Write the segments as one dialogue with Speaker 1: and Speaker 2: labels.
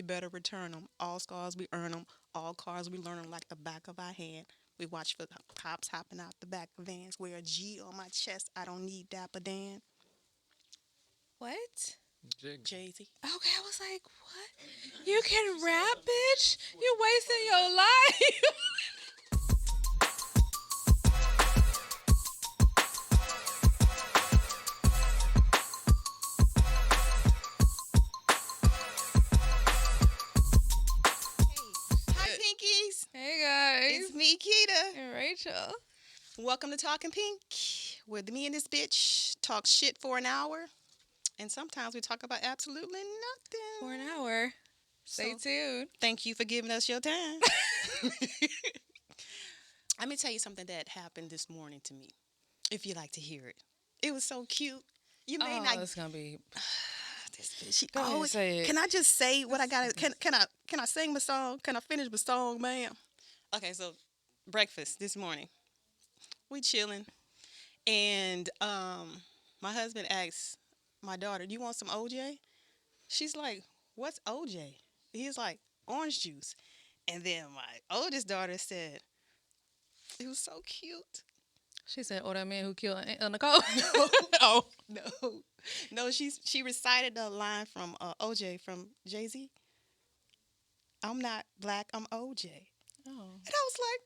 Speaker 1: you better return them. All scars, we earn them. All cars, we learn them like the back of our hand. We watch for cops hopping out the back of vans. Wear a G on my chest. I don't need Dapper Dan.
Speaker 2: What?
Speaker 3: Jigs.
Speaker 1: Jay-Z.
Speaker 2: Okay, I was like, what? You can rap, bitch? You wasting your life.
Speaker 1: Hi, Pinkies.
Speaker 2: Hey, guys.
Speaker 1: It's me, Keita.
Speaker 2: And Rachel.
Speaker 1: Welcome to Talking Pink, where me and this bitch talk shit for an hour. And sometimes we talk about absolutely nothing.
Speaker 2: For an hour. Stay
Speaker 1: So,
Speaker 2: tuned.
Speaker 1: thank you for giving us your time. Let me tell you something that happened this morning to me, if you like to hear it. It was so cute. You may
Speaker 2: Oh,
Speaker 1: not.
Speaker 2: it's going to be...
Speaker 1: This bitch, she
Speaker 2: Go ahead,
Speaker 1: always,
Speaker 2: say it.
Speaker 1: can I just say what I got? Can I sing my song? Can I finish my song, ma'am? Okay, so breakfast this morning. We chilling. And my husband asked my daughter, "Do you want some OJ?" She's like, "What's OJ?" He's like, "Orange juice." And then my oldest daughter said, it was so cute.
Speaker 2: She said, oh, that man who killed Nicole.
Speaker 1: Oh, no. She recited the line from OJ from Jay-Z. "I'm not black, I'm OJ."
Speaker 2: Oh,
Speaker 1: And I was like,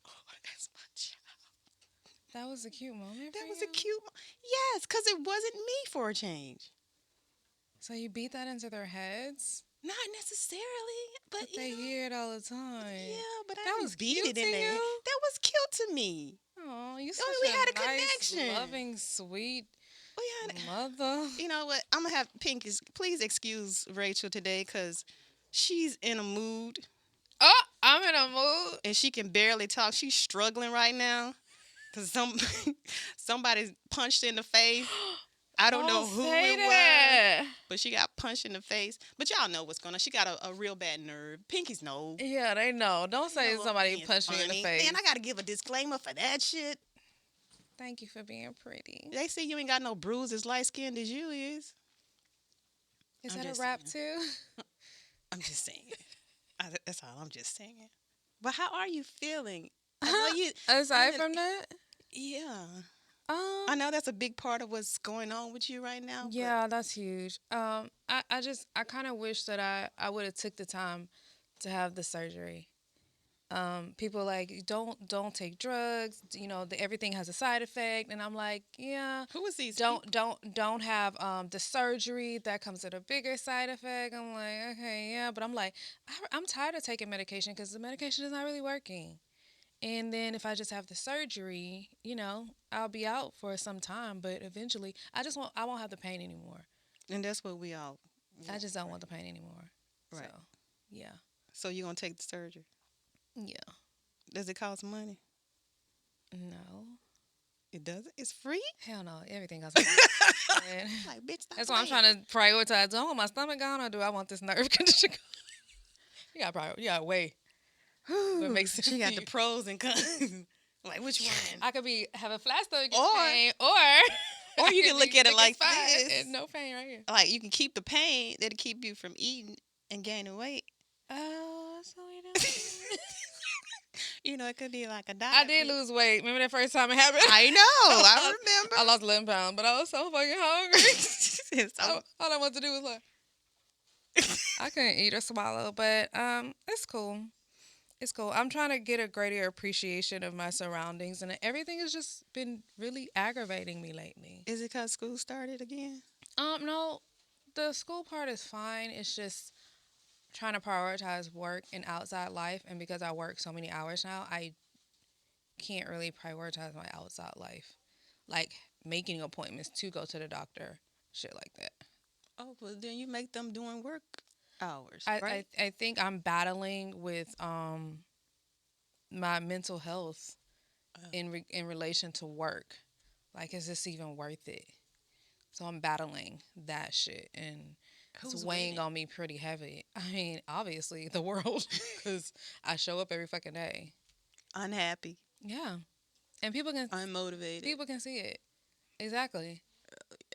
Speaker 1: oh, that's my child.
Speaker 2: that was a cute moment
Speaker 1: That
Speaker 2: for
Speaker 1: was
Speaker 2: you?
Speaker 1: a cute. Yes, because it wasn't me for a change.
Speaker 2: So you beat that into their heads?
Speaker 1: Not necessarily, but
Speaker 2: But they hear it all the time.
Speaker 1: yeah, but I
Speaker 2: That
Speaker 1: didn't
Speaker 2: was
Speaker 1: beat
Speaker 2: cute
Speaker 1: it in
Speaker 2: to
Speaker 1: there.
Speaker 2: you?
Speaker 1: That was cute to me.
Speaker 2: Oh, you
Speaker 1: Oh,
Speaker 2: such
Speaker 1: we
Speaker 2: a
Speaker 1: had a
Speaker 2: nice,
Speaker 1: connection.
Speaker 2: loving, sweet
Speaker 1: We had.
Speaker 2: mother.
Speaker 1: You know what? I'm gonna have please excuse Rachel today because she's in a mood
Speaker 2: Oh, I'm in a mood.
Speaker 1: and she can barely talk. She's struggling right now because somebody punched in the face. I don't know who
Speaker 2: say
Speaker 1: it was,
Speaker 2: that.
Speaker 1: but she got punched in the face. But y'all know what's going on. She got a real bad nerve. Pinkies know.
Speaker 2: Yeah, they know. Don't say
Speaker 1: You know,
Speaker 2: somebody
Speaker 1: being
Speaker 2: punched me in the
Speaker 1: funny.
Speaker 2: face.
Speaker 1: Man, I gotta give a disclaimer for that shit.
Speaker 2: Thank you for being pretty.
Speaker 1: They say you ain't got no bruises light skinned as you is.
Speaker 2: Is
Speaker 1: I'm
Speaker 2: that a
Speaker 1: just
Speaker 2: rap
Speaker 1: saying.
Speaker 2: too?
Speaker 1: I'm just saying. That's all I'm just saying. But how are you feeling? I know you.
Speaker 2: Aside from that,
Speaker 1: Yeah.
Speaker 2: um,
Speaker 1: I know that's a big part of what's going on with you right now.
Speaker 2: yeah, that's huge. I kind of wish that I would have took the time to have the surgery. People like don't take drugs. You know, everything has a side effect, and I'm like, yeah.
Speaker 1: But who is these?
Speaker 2: Don't have the surgery that comes with a bigger side effect. I'm like, okay, yeah, but I'm like, I'm tired of taking medication because the medication is not really working. And then if I just have the surgery, you know, I'll be out for some time, but eventually I won't have the pain anymore.
Speaker 1: And that's what we all.
Speaker 2: I just don't want the pain anymore.
Speaker 1: Right.
Speaker 2: So, yeah.
Speaker 1: So you're gonna take the surgery?
Speaker 2: Yeah.
Speaker 1: Does it cost money?
Speaker 2: No.
Speaker 1: It doesn't. It's free.
Speaker 2: Hell no. Everything else.
Speaker 1: Like bitch. Stop
Speaker 2: That's why I'm
Speaker 1: playing.
Speaker 2: trying to prioritize. Do I want my stomach gone or do I want this nerve condition gone? You gotta weigh. What makes sense
Speaker 1: She got
Speaker 2: to
Speaker 1: the
Speaker 2: you.
Speaker 1: pros and cons. Like which one?
Speaker 2: I could have a flat stomach and
Speaker 1: Or-
Speaker 2: pain, or
Speaker 1: Or you
Speaker 2: I
Speaker 1: can
Speaker 2: could
Speaker 1: look
Speaker 2: be
Speaker 1: at it
Speaker 2: sick
Speaker 1: like
Speaker 2: as fuck
Speaker 1: this.
Speaker 2: and no pain right here.
Speaker 1: Like you can keep the pain that'll keep you from eating and gaining weight.
Speaker 2: Oh, so we don't.
Speaker 1: You know, it could be like a diet.
Speaker 2: I did lose weight. Remember that first time it happened?
Speaker 1: I know. I remember.
Speaker 2: I lost 11 pounds, but I was so fucking hungry.
Speaker 1: So-
Speaker 2: All I wanted to do was like, I couldn't eat or swallow, but it's cool. It's cool. I'm trying to get a greater appreciation of my surroundings, and everything has just been really aggravating me lately.
Speaker 1: Is it because school started again?
Speaker 2: No, the school part is fine. It's just trying to prioritize work and outside life, and because I work so many hours now, I can't really prioritize my outside life, like making appointments to go to the doctor, shit like that.
Speaker 1: Oh, well, then you make them doing work hours,
Speaker 2: I,
Speaker 1: right?
Speaker 2: I think I'm battling with my mental health
Speaker 1: Oh.
Speaker 2: in relation to work. Like, is this even worth it? So I'm battling that shit, and it's
Speaker 1: Who's
Speaker 2: weighing
Speaker 1: winning?
Speaker 2: on me pretty heavy. I mean, obviously the world, because I show up every fucking day.
Speaker 1: Unhappy,
Speaker 2: Yeah, and
Speaker 1: unmotivated.
Speaker 2: people can see it. Exactly.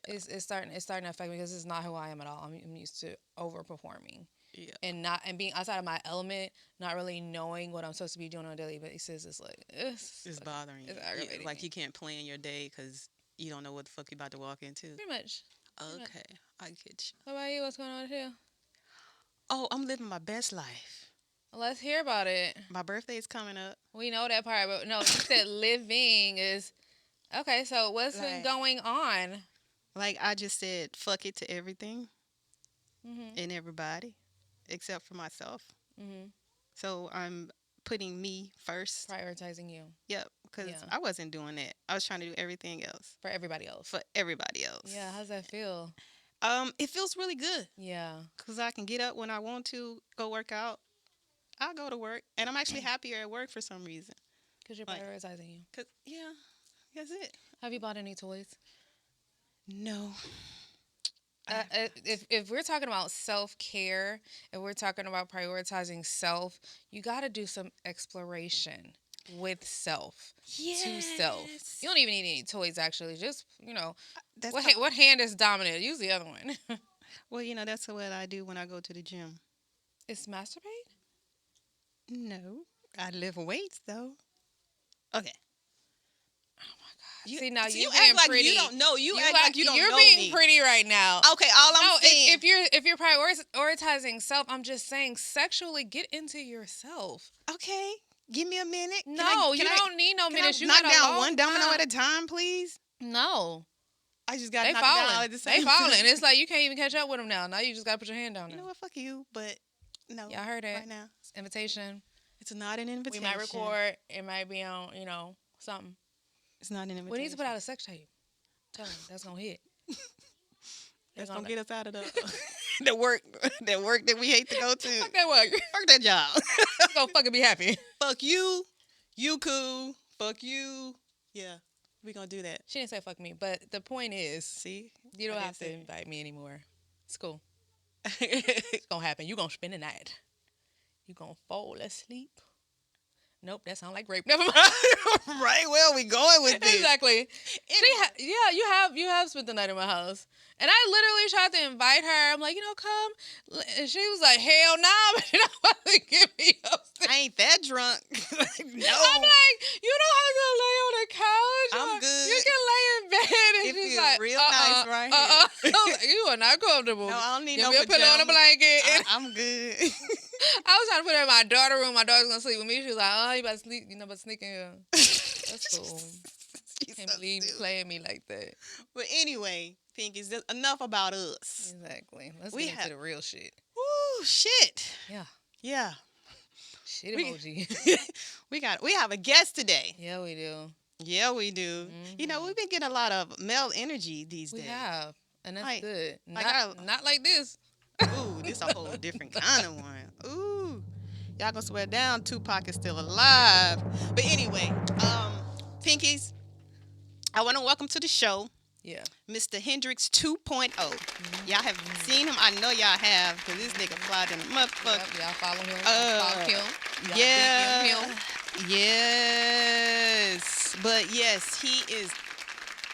Speaker 2: It's starting to affect me because it's not who I am at all. I'm used to overperforming,
Speaker 1: Yeah.
Speaker 2: and being outside of my element, not really knowing what I'm supposed to be doing on a daily basis. It's like
Speaker 1: It's bothering you.
Speaker 2: it's aggravating
Speaker 1: Like
Speaker 2: me.
Speaker 1: you can't plan your day because you don't know what the fuck you about to walk into.
Speaker 2: Pretty much. Pretty much.
Speaker 1: Okay, I get you.
Speaker 2: What about you? What's going on with you?
Speaker 1: Oh, I'm living my best life.
Speaker 2: Let's hear about it.
Speaker 1: My birthday is coming up.
Speaker 2: We know that part, but no, you said living is okay. So what's been
Speaker 1: Like,
Speaker 2: going on?
Speaker 1: like I just said, fuck it to everything
Speaker 2: Mhm.
Speaker 1: and everybody, except for myself.
Speaker 2: Mhm.
Speaker 1: So I'm putting me first.
Speaker 2: Prioritizing you.
Speaker 1: Yep, because
Speaker 2: Yeah.
Speaker 1: I wasn't doing that. I was trying to do everything else
Speaker 2: For everybody else.
Speaker 1: for everybody else.
Speaker 2: Yeah. How's that feel?
Speaker 1: It feels really good
Speaker 2: Yeah.
Speaker 1: because I can get up when I want to go work out. I'll go to work, and I'm actually happier at work for some reason.
Speaker 2: Because you're
Speaker 1: Like,
Speaker 2: prioritizing you.
Speaker 1: cause yeah, that's it.
Speaker 2: Have you bought any toys?
Speaker 1: No,
Speaker 2: If we're talking about self care, if we're talking about prioritizing self, you got to do some exploration with self to self. You don't even need any toys actually. Just
Speaker 1: That's
Speaker 2: what hand is dominant? Use the other one.
Speaker 1: well, that's what I do when I go to the gym.
Speaker 2: It's masturbate.
Speaker 1: No, I lift weights though. Okay.
Speaker 2: See now
Speaker 1: so
Speaker 2: you
Speaker 1: you
Speaker 2: being
Speaker 1: act like
Speaker 2: pretty.
Speaker 1: you don't know. You act
Speaker 2: act-
Speaker 1: like you don't
Speaker 2: You're
Speaker 1: know
Speaker 2: being
Speaker 1: me.
Speaker 2: pretty right now.
Speaker 1: Okay, all I'm
Speaker 2: No,
Speaker 1: saying.
Speaker 2: if you're prioritizing self, I'm just saying sexually get into yourself.
Speaker 1: Okay, give me a minute.
Speaker 2: No, you don't need no
Speaker 1: Can
Speaker 2: minutes.
Speaker 1: I
Speaker 2: You
Speaker 1: knock
Speaker 2: got a
Speaker 1: down
Speaker 2: long
Speaker 1: one domino
Speaker 2: time.
Speaker 1: at a time, please?
Speaker 2: No,
Speaker 1: I just got
Speaker 2: they
Speaker 1: knocked down
Speaker 2: falling.
Speaker 1: at the
Speaker 2: They
Speaker 1: same
Speaker 2: falling.
Speaker 1: time.
Speaker 2: It's like you can't even catch up with them now. Now you just got to put your hand down
Speaker 1: You know
Speaker 2: there.
Speaker 1: what? Fuck you. But no.
Speaker 2: Yeah, I heard it.
Speaker 1: Right now,
Speaker 2: It's invitation.
Speaker 1: it's not an
Speaker 2: We
Speaker 1: invitation.
Speaker 2: might record. It might be on, something.
Speaker 1: It's not an invitation.
Speaker 2: We need to put out a sex tape. Tell them that's gonna hit.
Speaker 1: That's gonna get us out of the the work that we hate to go to.
Speaker 2: Fuck that work.
Speaker 1: Fuck that job.
Speaker 2: Go fucking be happy.
Speaker 1: Fuck you. You cool. Fuck you. Yeah, we gonna do that.
Speaker 2: She didn't say fuck me, but the point is,
Speaker 1: See,
Speaker 2: you don't
Speaker 1: I
Speaker 2: have to
Speaker 1: didn't
Speaker 2: invite me anymore. It's cool.
Speaker 1: say
Speaker 2: It's gonna happen. You gonna spend the night. You gonna fall asleep. Nope, that sounds like rape. Never mind.
Speaker 1: Right, where are we going with this?
Speaker 2: Exactly. You have spent the night in my house, and I literally tried to invite her. I'm like, come, and she was like, hell nah, but you don't want to get me upstairs.
Speaker 1: I ain't that drunk. No.
Speaker 2: I'm like, you don't have to lay on the couch.
Speaker 1: I'm good.
Speaker 2: You can lay in bed. And
Speaker 1: It
Speaker 2: she's
Speaker 1: feels
Speaker 2: like,
Speaker 1: real nice right here.
Speaker 2: I'm like, you are not comfortable.
Speaker 1: No, I don't need
Speaker 2: Give
Speaker 1: no
Speaker 2: me a pillow and a
Speaker 1: pajamas.
Speaker 2: blanket. And
Speaker 1: I'm good.
Speaker 2: I was trying to put her in my daughter's room. My daughter's gonna sleep with me. She was like, oh, you about to sleep? You know, about to sneak in here. That's cool.
Speaker 1: She's
Speaker 2: Can't
Speaker 1: so
Speaker 2: believe you
Speaker 1: stupid.
Speaker 2: playing me like that.
Speaker 1: But anyway, Pink, is just enough about us.
Speaker 2: Exactly. Let's
Speaker 1: We
Speaker 2: get into
Speaker 1: have-
Speaker 2: the real shit.
Speaker 1: Woo, shit.
Speaker 2: Yeah.
Speaker 1: Yeah.
Speaker 2: Shit
Speaker 1: We-
Speaker 2: emoji.
Speaker 1: We have a guest today.
Speaker 2: Yeah, we do.
Speaker 1: Yeah, we do. We've been getting a lot of male energy these
Speaker 2: We
Speaker 1: days.
Speaker 2: have. And that's
Speaker 1: Like-
Speaker 2: good.
Speaker 1: like
Speaker 2: Not like this.
Speaker 1: Ooh, this a whole different kind of one. Ooh. Y'all gonna swear down Tupac is still alive. But anyway, Pinkies, I want to welcome to the show
Speaker 2: Yeah.
Speaker 1: Mr. Hendrix 2.0. Y'all have seen him. I know y'all have, because this nigga fly than a motherfucker.
Speaker 2: Yep, y'all follow him.
Speaker 1: Uh,
Speaker 2: Follow him. Y'all
Speaker 1: Yeah.
Speaker 2: DM him.
Speaker 1: Yes. But yes, he is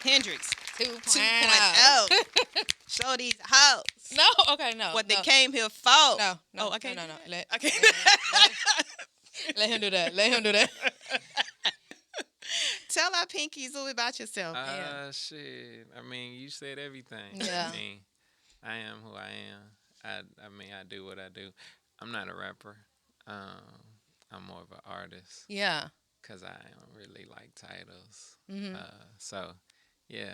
Speaker 1: Hendrix
Speaker 2: 2.0.
Speaker 1: 2.0. Show these hoes
Speaker 2: No, okay, no.
Speaker 1: what
Speaker 2: no.
Speaker 1: they came here for.
Speaker 2: No, no,
Speaker 1: Oh, I can't
Speaker 2: no,
Speaker 1: do
Speaker 2: no.
Speaker 1: that?
Speaker 2: Let,
Speaker 1: Okay.
Speaker 2: let him do that. Let him do that.
Speaker 1: Tell our Pinkies a little about yourself.
Speaker 3: Shit. I mean, you said everything.
Speaker 2: Yeah.
Speaker 3: I mean, I am who I am. I mean, I do what I do. I'm not a rapper. I'm more of an artist
Speaker 2: Yeah.
Speaker 3: because I don't really like titles.
Speaker 2: Mm-hmm.
Speaker 3: So, yeah.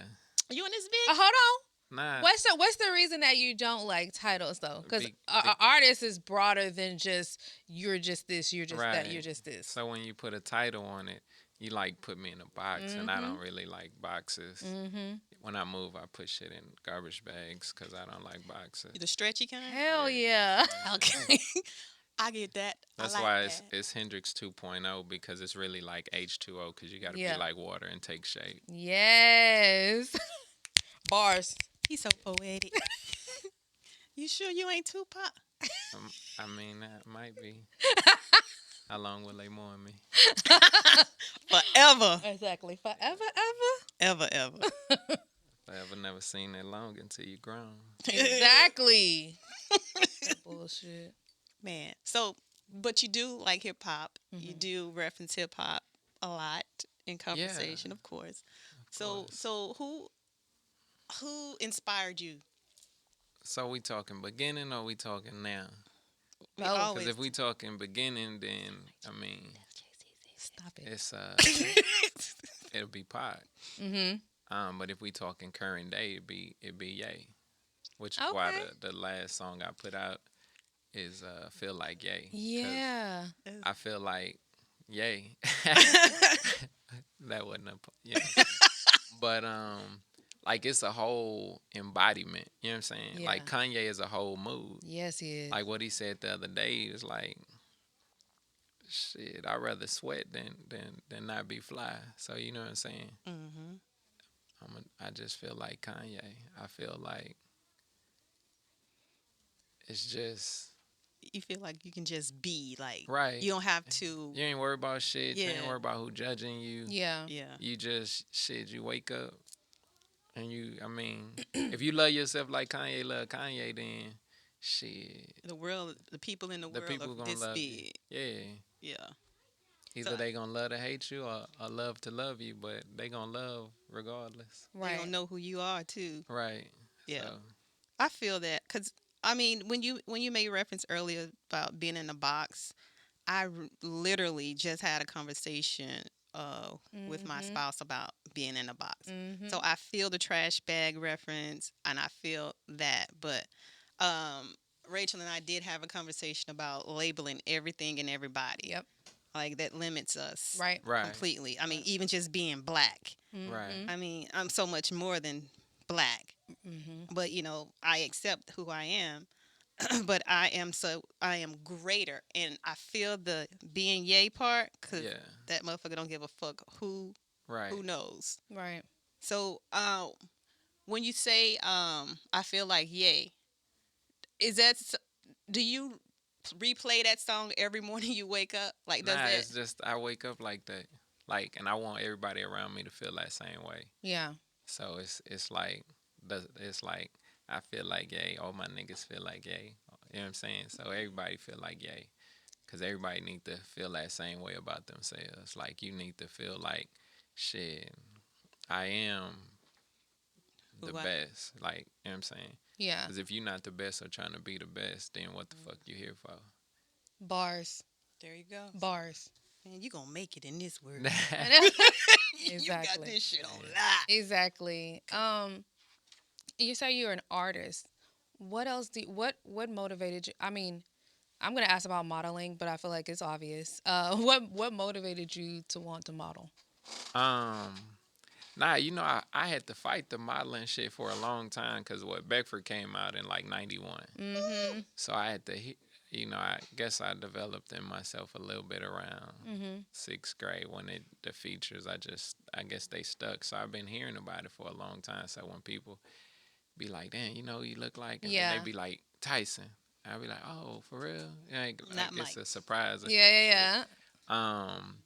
Speaker 1: You in this bitch?
Speaker 2: Hold on.
Speaker 3: Nah.
Speaker 2: What's the reason that you don't like titles though? Because
Speaker 3: Be-
Speaker 2: an artist is broader than just you're just this, you're just that,
Speaker 3: Right.
Speaker 2: you're just this.
Speaker 3: So when you put a title on it, you like put me in a box, and I don't really like boxes.
Speaker 2: Mm-hmm.
Speaker 3: When I move, I put shit in garbage bags because I don't like boxes.
Speaker 1: You the stretchy kind?
Speaker 2: Hell yeah.
Speaker 1: Okay. I get that.
Speaker 3: That's
Speaker 1: I like
Speaker 3: why
Speaker 1: that.
Speaker 3: it's Hendrix 2.0 because it's really like H2O because you got to
Speaker 2: Yeah.
Speaker 3: be like water and take shape.
Speaker 2: Yes. Bars.
Speaker 1: He's so poetic. You sure you ain't Tupac?
Speaker 3: I mean, that might be. How long will they mourn me?
Speaker 1: Forever.
Speaker 2: Exactly. Forever,
Speaker 1: Ever, ever.
Speaker 3: Forever never seen that long until you grown.
Speaker 2: ever. Exactly. Bullshit.
Speaker 1: Man. So, but you do like hip hop. You
Speaker 2: Mhm.
Speaker 1: do reference hip hop a lot in
Speaker 3: Yeah,
Speaker 1: conversation, of course.
Speaker 3: of
Speaker 1: So,
Speaker 3: course.
Speaker 1: who inspired you?
Speaker 3: So we talking beginning or we talking now?
Speaker 1: We
Speaker 2: Both.
Speaker 3: Because
Speaker 1: always
Speaker 3: if we talking beginning, then I mean,
Speaker 2: Stop it.
Speaker 3: it's it'll be Pac.
Speaker 2: Mhm.
Speaker 3: But if we talking current day, it'd be Ye, which is why
Speaker 2: Okay.
Speaker 3: the last song I put out is feel like Ye, cause
Speaker 2: Yeah.
Speaker 3: I feel like Ye. That wasn't a yeah, but like it's a whole embodiment. You know what I'm saying?
Speaker 2: Yeah.
Speaker 3: Like Kanye is a whole mood.
Speaker 2: Yes, he is.
Speaker 3: Like what he said the other day was like, shit, I'd rather sweat than not be fly. So you know what I'm saying?
Speaker 1: hmm
Speaker 3: I just feel like Kanye. I feel like it's just
Speaker 1: you feel like you can just be like
Speaker 3: right.
Speaker 1: you don't have to.
Speaker 3: You ain't worried about shit. You ain't
Speaker 1: Yeah,
Speaker 3: worried about who judging you.
Speaker 2: Yeah.
Speaker 1: yeah.
Speaker 3: You just shit. You wake up and you. I mean, if you love yourself like Kanye love Kanye, then shit,
Speaker 1: The world, the people in the
Speaker 3: the
Speaker 1: world are
Speaker 3: people gonna
Speaker 1: this
Speaker 3: love you.
Speaker 1: big.
Speaker 3: Yeah.
Speaker 1: Yeah. So
Speaker 3: Either they gonna love to hate you or love to love you, but they gonna love regardless.
Speaker 1: they gonna
Speaker 2: Right.
Speaker 1: know who you are too.
Speaker 3: Right.
Speaker 1: Yeah,
Speaker 3: So
Speaker 1: I feel that because I mean when you made reference earlier about being in a box, literally just had a conversation with my
Speaker 2: Mhm.
Speaker 1: spouse about being in a box. So
Speaker 2: Mhm.
Speaker 1: I feel the trash bag reference and I feel that, but um, Rachel and I did have a conversation about labeling everything and everybody.
Speaker 2: Yep.
Speaker 1: Like that limits us
Speaker 2: Right.
Speaker 3: right.
Speaker 1: completely. I mean, even just being black.
Speaker 3: Right.
Speaker 2: Mhm.
Speaker 1: I mean, I'm so much more than black.
Speaker 2: Mhm.
Speaker 1: But I accept who I am. But I am greater, and I feel the being yay part because
Speaker 3: Yeah.
Speaker 1: that motherfucker don't give a fuck
Speaker 3: Right.
Speaker 1: who knows.
Speaker 2: Right.
Speaker 1: So when you say I feel like yay, is that do you replay that song every morning you wake up? Like does
Speaker 3: Nah,
Speaker 1: that
Speaker 3: it's just I wake up like that. Like, and I want everybody around me to feel that same way.
Speaker 2: Yeah.
Speaker 3: So it's like it's like I feel like yay. All my niggas feel like yay. You know what I'm saying? So everybody feel like yay, cause everybody need to feel that same way about themselves. Like you need to feel like shit. I am the
Speaker 1: who I
Speaker 3: best. Like you know what I'm saying?
Speaker 2: Yeah.
Speaker 3: Cause if you're not the best or trying to be the best, then what the fuck you here for?
Speaker 2: Bars.
Speaker 1: there you go.
Speaker 2: Bars.
Speaker 1: Man, you gonna make it in this world. You got
Speaker 2: Exactly.
Speaker 1: this shit on lock.
Speaker 2: Exactly. You say you're an artist. What else what motivated you? I mean, I'm gonna ask about modeling, but I feel like it's obvious. What motivated you to want to model?
Speaker 3: um, Nah, I had to fight the modeling shit for a long time because what Beckford came out in like '91,
Speaker 2: Mhm.
Speaker 3: so I had to, I guess I developed in myself a little bit around
Speaker 2: Mhm.
Speaker 3: sixth grade when the features, I guess they stuck. So I've been hearing about it for a long time. So when people be like, "Damn, who you look like," and then they
Speaker 2: Yeah.
Speaker 3: be like Tyson, I'll be like, "Oh, for real?" Like
Speaker 1: Not
Speaker 3: it's
Speaker 1: Mike.
Speaker 3: a surprise or
Speaker 2: Yeah.
Speaker 3: some
Speaker 2: Yeah.
Speaker 3: shit.
Speaker 2: Yeah.
Speaker 3: Um,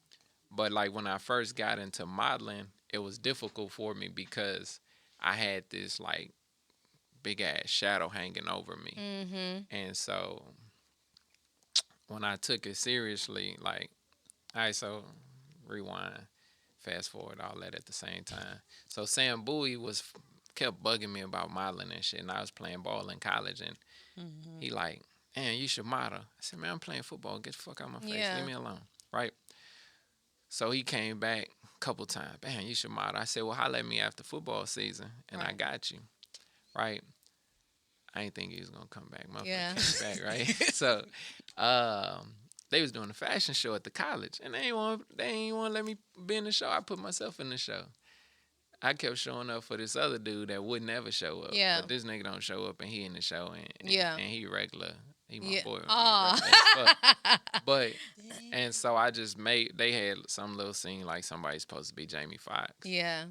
Speaker 3: but like when I first got into modeling, it was difficult for me because I had this like big ass shadow hanging over me.
Speaker 2: Mhm.
Speaker 3: And so when I took it seriously, like, all right, so rewind, fast forward, all that at the same time. So Sam Bowie kept bugging me about modeling and shit, and I was playing ball in college, and
Speaker 1: Mm-hmm.
Speaker 3: he like, man, you should model. I said, man, I'm playing football. Get the fuck out of my face. Leave
Speaker 2: Yeah.
Speaker 3: me alone. Right? So he came back a couple times. Man, you should model. I said, well, holla at me after football season, and I
Speaker 2: Right.
Speaker 3: got you. Right? I ain't think he was gonna come back.
Speaker 2: Yeah.
Speaker 3: Motherfucker came back, right? So, um, they was doing a fashion show at the college, and they ain't want to let me be in the show. I put myself in the show. I kept showing up for this other dude that would never show up,
Speaker 2: Yeah.
Speaker 3: but this nigga don't show up, and he in the show,
Speaker 2: Yeah.
Speaker 3: and he regular. He my
Speaker 2: Yeah.
Speaker 3: boy. He
Speaker 2: Ah.
Speaker 3: regular as fuck. But and
Speaker 1: Damn.
Speaker 3: so I just they had some little scene like somebody's supposed to be Jamie Foxx.
Speaker 2: Yeah.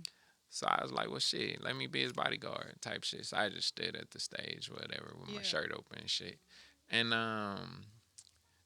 Speaker 3: So I was like, well, shit, let me be his bodyguard type shit. So I just stood at the stage, whatever, with my
Speaker 1: Yeah.
Speaker 3: shirt open and shit. And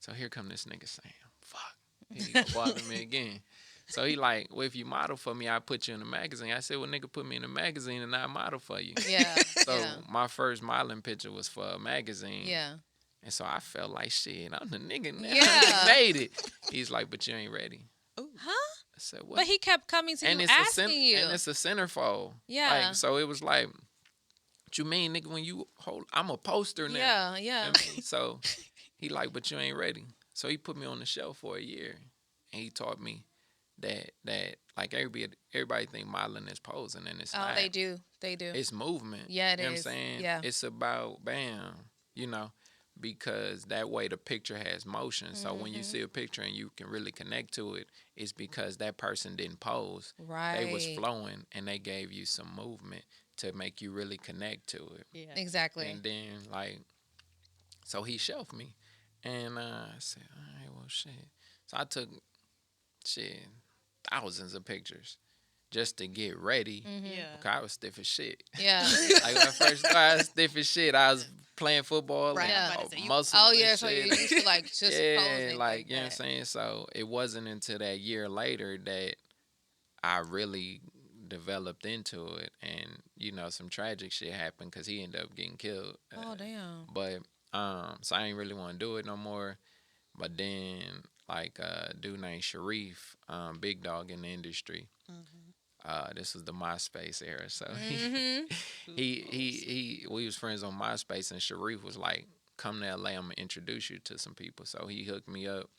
Speaker 3: so here come this nigga Sam. Fuck, he gonna bother me again. So he like, well, if you model for me, I put you in a magazine. I said, well, nigga, put me in a magazine and I model for you.
Speaker 2: Yeah.
Speaker 3: So
Speaker 2: Yeah.
Speaker 3: my first modeling picture was for a magazine.
Speaker 2: Yeah.
Speaker 3: And so I felt like shit. I'm the nigga now.
Speaker 2: Yeah.
Speaker 3: I made it. He's like, but you ain't ready.
Speaker 1: Ooh.
Speaker 2: Huh?
Speaker 3: I said, what?
Speaker 2: But he kept coming to
Speaker 3: And
Speaker 2: you
Speaker 3: it's
Speaker 2: asking you.
Speaker 3: and it's a centerfold.
Speaker 2: Yeah.
Speaker 3: Like, so it was like, what you mean, nigga? When you hold, I'm a poster now.
Speaker 2: Yeah,
Speaker 3: You
Speaker 2: yeah.
Speaker 3: know what I mean? So he like, but you ain't ready. So he put me on the shelf for a year, and he taught me that like everybody think modeling is posing, and it's
Speaker 2: Oh,
Speaker 3: not.
Speaker 2: they do. They do.
Speaker 3: It's movement.
Speaker 2: Yeah, it
Speaker 3: you know
Speaker 2: is.
Speaker 3: what I'm saying?
Speaker 2: Yeah.
Speaker 3: It's about bam, you know, because that way the picture has motion. So when you see a picture and you can really connect to it, it's because that person didn't pose.
Speaker 2: Right.
Speaker 3: They was flowing and they gave you some movement to make you really connect to it.
Speaker 1: Yeah.
Speaker 2: Exactly.
Speaker 3: And then like, so he shelved me, and I said, all right, well shit. So I took shit thousands of pictures just to get ready.
Speaker 1: Yeah.
Speaker 3: Cause I was stiff as shit.
Speaker 2: Yeah.
Speaker 3: Like when I first started, I was stiff as shit. I was playing football
Speaker 1: Right,
Speaker 3: and
Speaker 1: I'm about to say, you-
Speaker 3: muscles.
Speaker 2: Oh
Speaker 3: and
Speaker 2: yeah, so
Speaker 3: shit.
Speaker 2: you used to like just
Speaker 3: yeah,
Speaker 2: posing
Speaker 3: like you know what I'm
Speaker 2: that.
Speaker 3: saying. So it wasn't until that year later that I really developed into it, and you know some tragic shit happened because he ended up getting killed.
Speaker 2: Oh damn.
Speaker 3: But so I ain't really want to do it no more. But then like a dude named Sharif, big dog in the industry. This was the MySpace era, so
Speaker 2: Mhm.
Speaker 3: we was friends on MySpace, and Sharif was like, "Come to LA, I'm gonna introduce you to some people." So he hooked me up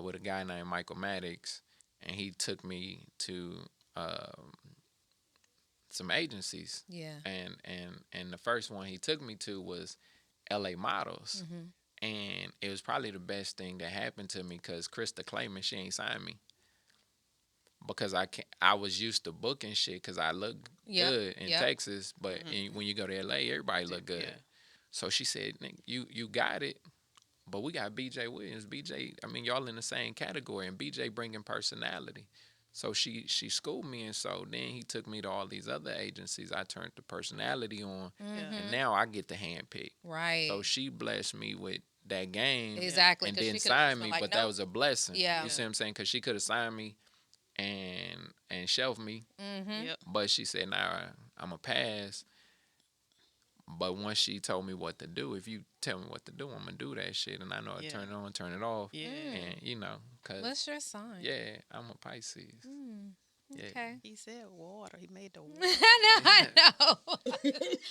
Speaker 3: with a guy named Michael Maddox, and he took me to some agencies,
Speaker 2: Yeah.
Speaker 3: and the first one he took me to was LA Models, and it was probably the best thing that happened to me because Krista Clayman, she ain't signed me. Because I was used to booking shit because I look
Speaker 2: Yep,
Speaker 3: good in
Speaker 2: yep.
Speaker 3: Texas, but when you go to LA, everybody look good.
Speaker 1: Yeah.
Speaker 3: So she said, "Nigga, you got it, but we got BJ Williams. BJ, I mean, y'all in the same category, and BJ bringing personality." So she schooled me, and so then he took me to all these other agencies. I turned the personality on, and now I get the hand pick.
Speaker 2: Right.
Speaker 3: So she blessed me with that game,
Speaker 2: Exactly.
Speaker 3: and
Speaker 2: 'Cause
Speaker 3: then
Speaker 2: she could've
Speaker 3: signed
Speaker 2: just
Speaker 3: me,
Speaker 2: been like,
Speaker 3: but that
Speaker 2: "Nope."
Speaker 3: was a blessing.
Speaker 2: Yeah.
Speaker 3: You see what I'm saying? Because she could have signed me and shelved me,
Speaker 1: Yep.
Speaker 3: but she said, "Nah, I'm a pass." But once she told me what to do, if you tell me what to do, I'm gonna do that shit, and I know how to
Speaker 1: Yeah.
Speaker 3: turn it on, turn it off,
Speaker 1: Yeah.
Speaker 3: and you know, cause
Speaker 2: What's your sign?
Speaker 3: yeah, I'm a Pisces. Yeah.
Speaker 2: Okay.
Speaker 1: He said water. He made the water.
Speaker 2: I know.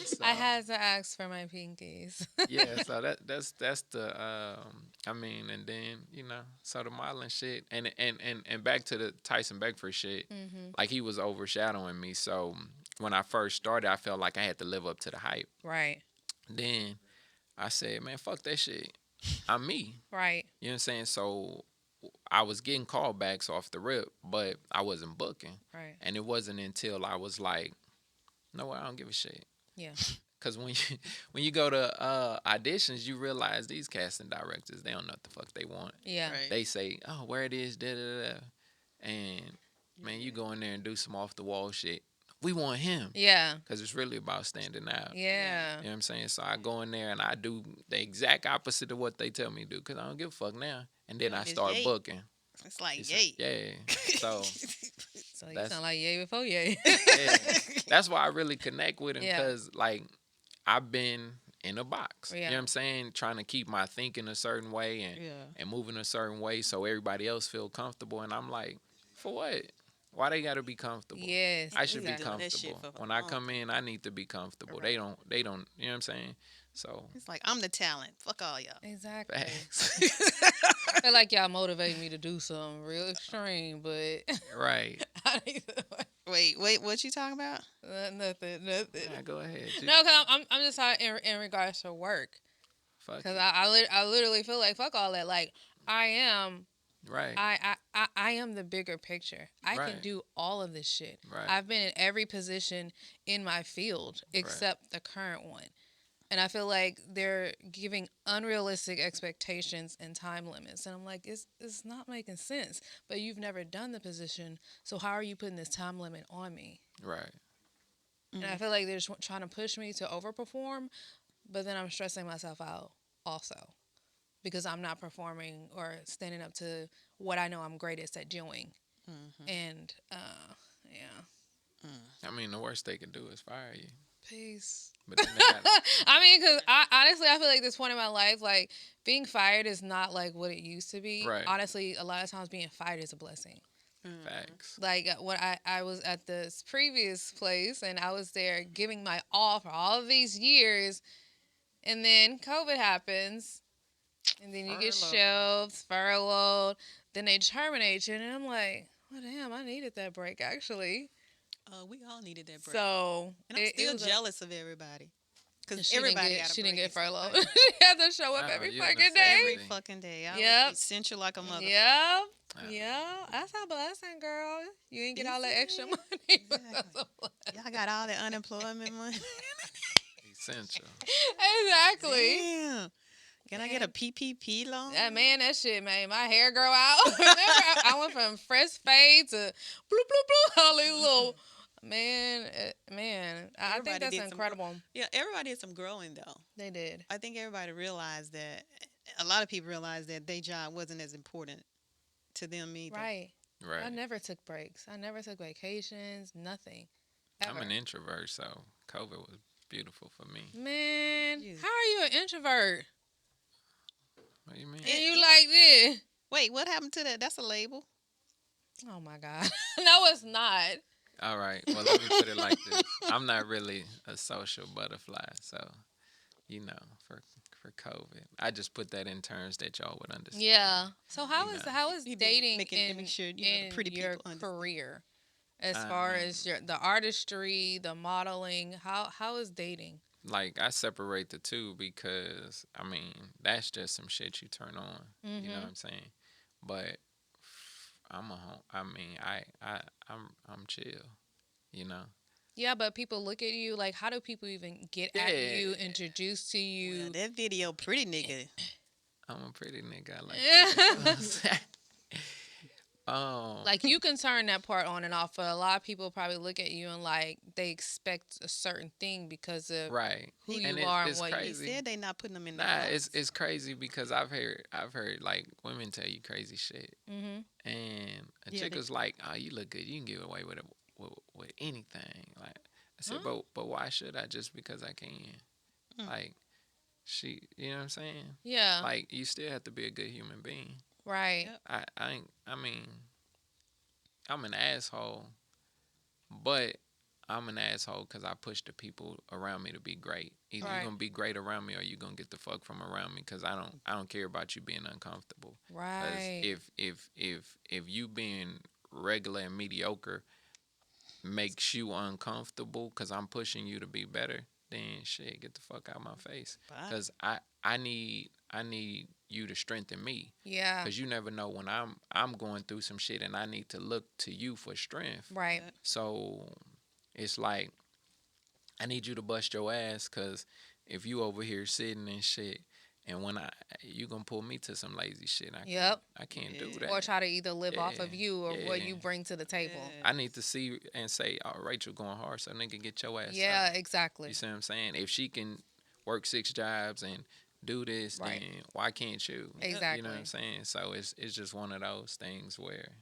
Speaker 3: So,
Speaker 2: I had to ask for my pinkies.
Speaker 3: yeah, so that's the I mean, and then you know, so the modeling shit, and back to the Tyson Beckford shit, like he was overshadowing me. So when I first started, I felt like I had to live up to the hype.
Speaker 2: Right.
Speaker 3: Then I said, man, fuck that shit. I'm me.
Speaker 2: Right.
Speaker 3: You know what I'm saying? So I was getting callbacks off the rip, but I wasn't booking.
Speaker 2: Right.
Speaker 3: And it wasn't until I was like, no, I don't give a shit.
Speaker 2: Yeah.
Speaker 3: Cause when you go to auditions, you realize these casting directors, they don't know what the fuck they want.
Speaker 2: Yeah.
Speaker 1: Right.
Speaker 3: They say, oh, where it is, da da da, and man, you go in there and do some off the wall shit. We want him.
Speaker 2: Yeah.
Speaker 3: Cause it's really about standing out.
Speaker 2: Yeah.
Speaker 3: You know what I'm saying? So I go in there and I do the exact opposite of what they tell me to do, cause I don't give a fuck now. And then I
Speaker 1: It's
Speaker 3: start
Speaker 1: yay.
Speaker 3: booking.
Speaker 1: It's like
Speaker 3: It's-
Speaker 1: yay.
Speaker 3: Yeah. So
Speaker 2: So you
Speaker 3: That's-
Speaker 2: sound like yay before yay.
Speaker 3: yeah, that's why I really connect with him,
Speaker 2: Yeah.
Speaker 3: because like I've been in a box. You know
Speaker 2: Yeah.
Speaker 3: what I'm saying? Trying to keep my thinking a certain way and
Speaker 1: Yeah.
Speaker 3: and moving a certain way so everybody else feel comfortable. And I'm like, for what? Why they gotta be comfortable?
Speaker 2: Yes.
Speaker 3: I should be
Speaker 1: Exactly. Doing that shit
Speaker 3: comfortable.
Speaker 1: for
Speaker 3: When I
Speaker 1: long.
Speaker 3: come in, I need to be comfortable.
Speaker 1: Right.
Speaker 3: They don't, you know what I'm saying? So
Speaker 1: It's like I'm the talent. Fuck all y'all.
Speaker 2: Exactly.
Speaker 3: facts.
Speaker 2: I feel like y'all motivate me to do something real extreme, but
Speaker 3: Right.
Speaker 1: Wait, what you talking about?
Speaker 2: nothing.
Speaker 3: Yeah, go ahead.
Speaker 2: No, cause I'm just talking in regards to work.
Speaker 3: Fuck
Speaker 2: Cause
Speaker 3: it.
Speaker 2: I literally feel like fuck all that. Like I am
Speaker 3: Right.
Speaker 2: I am the bigger picture. I can
Speaker 3: Right.
Speaker 2: do all of this shit.
Speaker 3: Right.
Speaker 2: I've been in every position in my field except the current one. And I feel like they're giving unrealistic expectations and time limits. And I'm like, it's not making sense. But you've never done the position, so how are you putting this time limit on me?
Speaker 3: Right.
Speaker 2: And I feel like they're just trying to push me to overperform, but then I'm stressing myself out also because I'm not performing or standing up to what I know I'm greatest at doing. And yeah.
Speaker 3: I mean, the worst they can do is fire you.
Speaker 2: Peace.
Speaker 3: But then they got
Speaker 2: I mean, because honestly, I feel like this point in my life, like being fired is not like what it used to be.
Speaker 3: Right.
Speaker 2: Honestly, a lot of times being fired is a blessing.
Speaker 3: facts.
Speaker 2: Like when I was at this previous place and I was there giving my all for all of these years, and then COVID happens, and then you get shelved, furloughed, then they terminate you, and I'm like, well, damn, I needed that break actually.
Speaker 1: We all needed that break.
Speaker 2: So
Speaker 1: And I'm
Speaker 2: it
Speaker 1: still
Speaker 2: was
Speaker 1: jealous of everybody. Because
Speaker 2: she didn't
Speaker 1: everybody
Speaker 2: get
Speaker 1: got a
Speaker 2: she
Speaker 1: break.
Speaker 2: didn't get
Speaker 1: except
Speaker 2: furloughed.
Speaker 1: me.
Speaker 2: She had to show up
Speaker 3: Oh,
Speaker 2: every
Speaker 3: you a
Speaker 2: fucking day.
Speaker 1: Every
Speaker 3: necessity.
Speaker 1: fucking day. I
Speaker 2: Yep.
Speaker 1: was essential like a motherfucker.
Speaker 2: Yep.
Speaker 3: Oh,
Speaker 2: Yeah, that's a blessing, girl. You ain't get all that
Speaker 1: Is
Speaker 2: extra
Speaker 1: it?
Speaker 2: money. But that's
Speaker 1: Exactly.
Speaker 2: a blessing.
Speaker 1: Y'all got all the unemployment money.
Speaker 3: essential.
Speaker 2: Exactly.
Speaker 1: Damn. Can I get a PPP loan?
Speaker 2: That shit made my hair grow out. Remember, I went from fresh fade to bloop, bloop, bloop. All these little, man. I think
Speaker 1: Everybody
Speaker 2: that's
Speaker 1: did some
Speaker 2: incredible.
Speaker 1: Yeah, everybody did some growing though.
Speaker 2: They did.
Speaker 1: I think everybody realized that. A lot of people realized that their job wasn't as important to them either.
Speaker 2: Right. I
Speaker 3: Right.
Speaker 2: never took breaks. I never took vacations. Nothing.
Speaker 3: I'm
Speaker 2: Ever.
Speaker 3: an introvert, so COVID was beautiful for me.
Speaker 2: Man,
Speaker 1: You-
Speaker 2: how are you an introvert?
Speaker 3: What do you mean?
Speaker 2: And you like this?
Speaker 1: Wait, what happened to that? That's a label.
Speaker 2: Oh my God. No, it's not.
Speaker 3: All right. Well, let me put it like this. I'm not really a social butterfly, so for COVID, I just put that in terms that y'all would understand.
Speaker 2: Yeah. So how
Speaker 3: You
Speaker 2: is
Speaker 3: know.
Speaker 2: how is
Speaker 1: You be
Speaker 2: dating
Speaker 1: making sure, you know, the
Speaker 2: in
Speaker 1: pretty
Speaker 2: your
Speaker 1: people understand.
Speaker 2: career, as
Speaker 3: I
Speaker 2: far
Speaker 3: mean-
Speaker 2: as the artistry, the modeling? How is dating?
Speaker 3: Like I separate the two because I mean that's just some shit you turn on. You know what I'm saying? But I'm a home. I mean I'm chill. You know.
Speaker 2: Yeah, but people look at you like, how do people even get at you, introduced to you?
Speaker 1: Well, that video, pretty nigga.
Speaker 3: I'm a pretty nigga. I like that.
Speaker 2: Like you can turn that part on and off, but a lot of people probably look at you and like they expect a certain thing because of
Speaker 3: right.
Speaker 2: who
Speaker 3: And
Speaker 2: you are and
Speaker 3: it's
Speaker 2: what
Speaker 1: He
Speaker 3: crazy.
Speaker 1: said they not putting them in.
Speaker 3: Nah, it's crazy because I've heard like women tell you crazy shit,
Speaker 2: you.
Speaker 3: and a
Speaker 1: Yeah,
Speaker 3: chick
Speaker 1: they-
Speaker 3: was like, "Oh, you look good. You can get away with it with anything." Like I said,
Speaker 2: Huh?
Speaker 3: but why should I just because I can?
Speaker 1: Hmm.
Speaker 3: Like you know what I'm saying?
Speaker 2: Yeah.
Speaker 3: Like you still have to be a good human being.
Speaker 2: Right.
Speaker 1: Yep.
Speaker 3: I mean, I'm an asshole, but I'm an asshole because I push the people around me to be great. Either
Speaker 2: Right.
Speaker 3: you're gonna be great around me or you're gonna get the fuck from around me because I don't care about you being uncomfortable. 'Cause
Speaker 2: Right.
Speaker 3: if you being regular and mediocre makes you uncomfortable because I'm pushing you to be better, then shit, get the fuck out of my face.
Speaker 1: Bye.
Speaker 3: Because I need you to strengthen me.
Speaker 2: Yeah.
Speaker 3: Because you never know when I'm going through some shit and I need to look to you for strength.
Speaker 2: Right.
Speaker 3: So it's like I need you to bust your ass because if you over here sitting and shit, and when you gonna pull me to some lazy shit,
Speaker 2: Yep.
Speaker 3: I can't do
Speaker 1: Yeah.
Speaker 3: that.
Speaker 2: Or try to either live off of
Speaker 3: Yeah,
Speaker 2: you or what
Speaker 3: yeah.
Speaker 2: you bring to the table.
Speaker 1: Yeah.
Speaker 3: I need to see and say, "Oh, Rachel going hard, so nigga get your ass
Speaker 2: Yeah,
Speaker 3: up."
Speaker 2: exactly.
Speaker 3: You see what I'm saying? If she can work 6 jobs and do this,
Speaker 2: Right.
Speaker 3: then why can't you?
Speaker 2: Exactly.
Speaker 3: You know what I'm saying? So it's just one of those things where,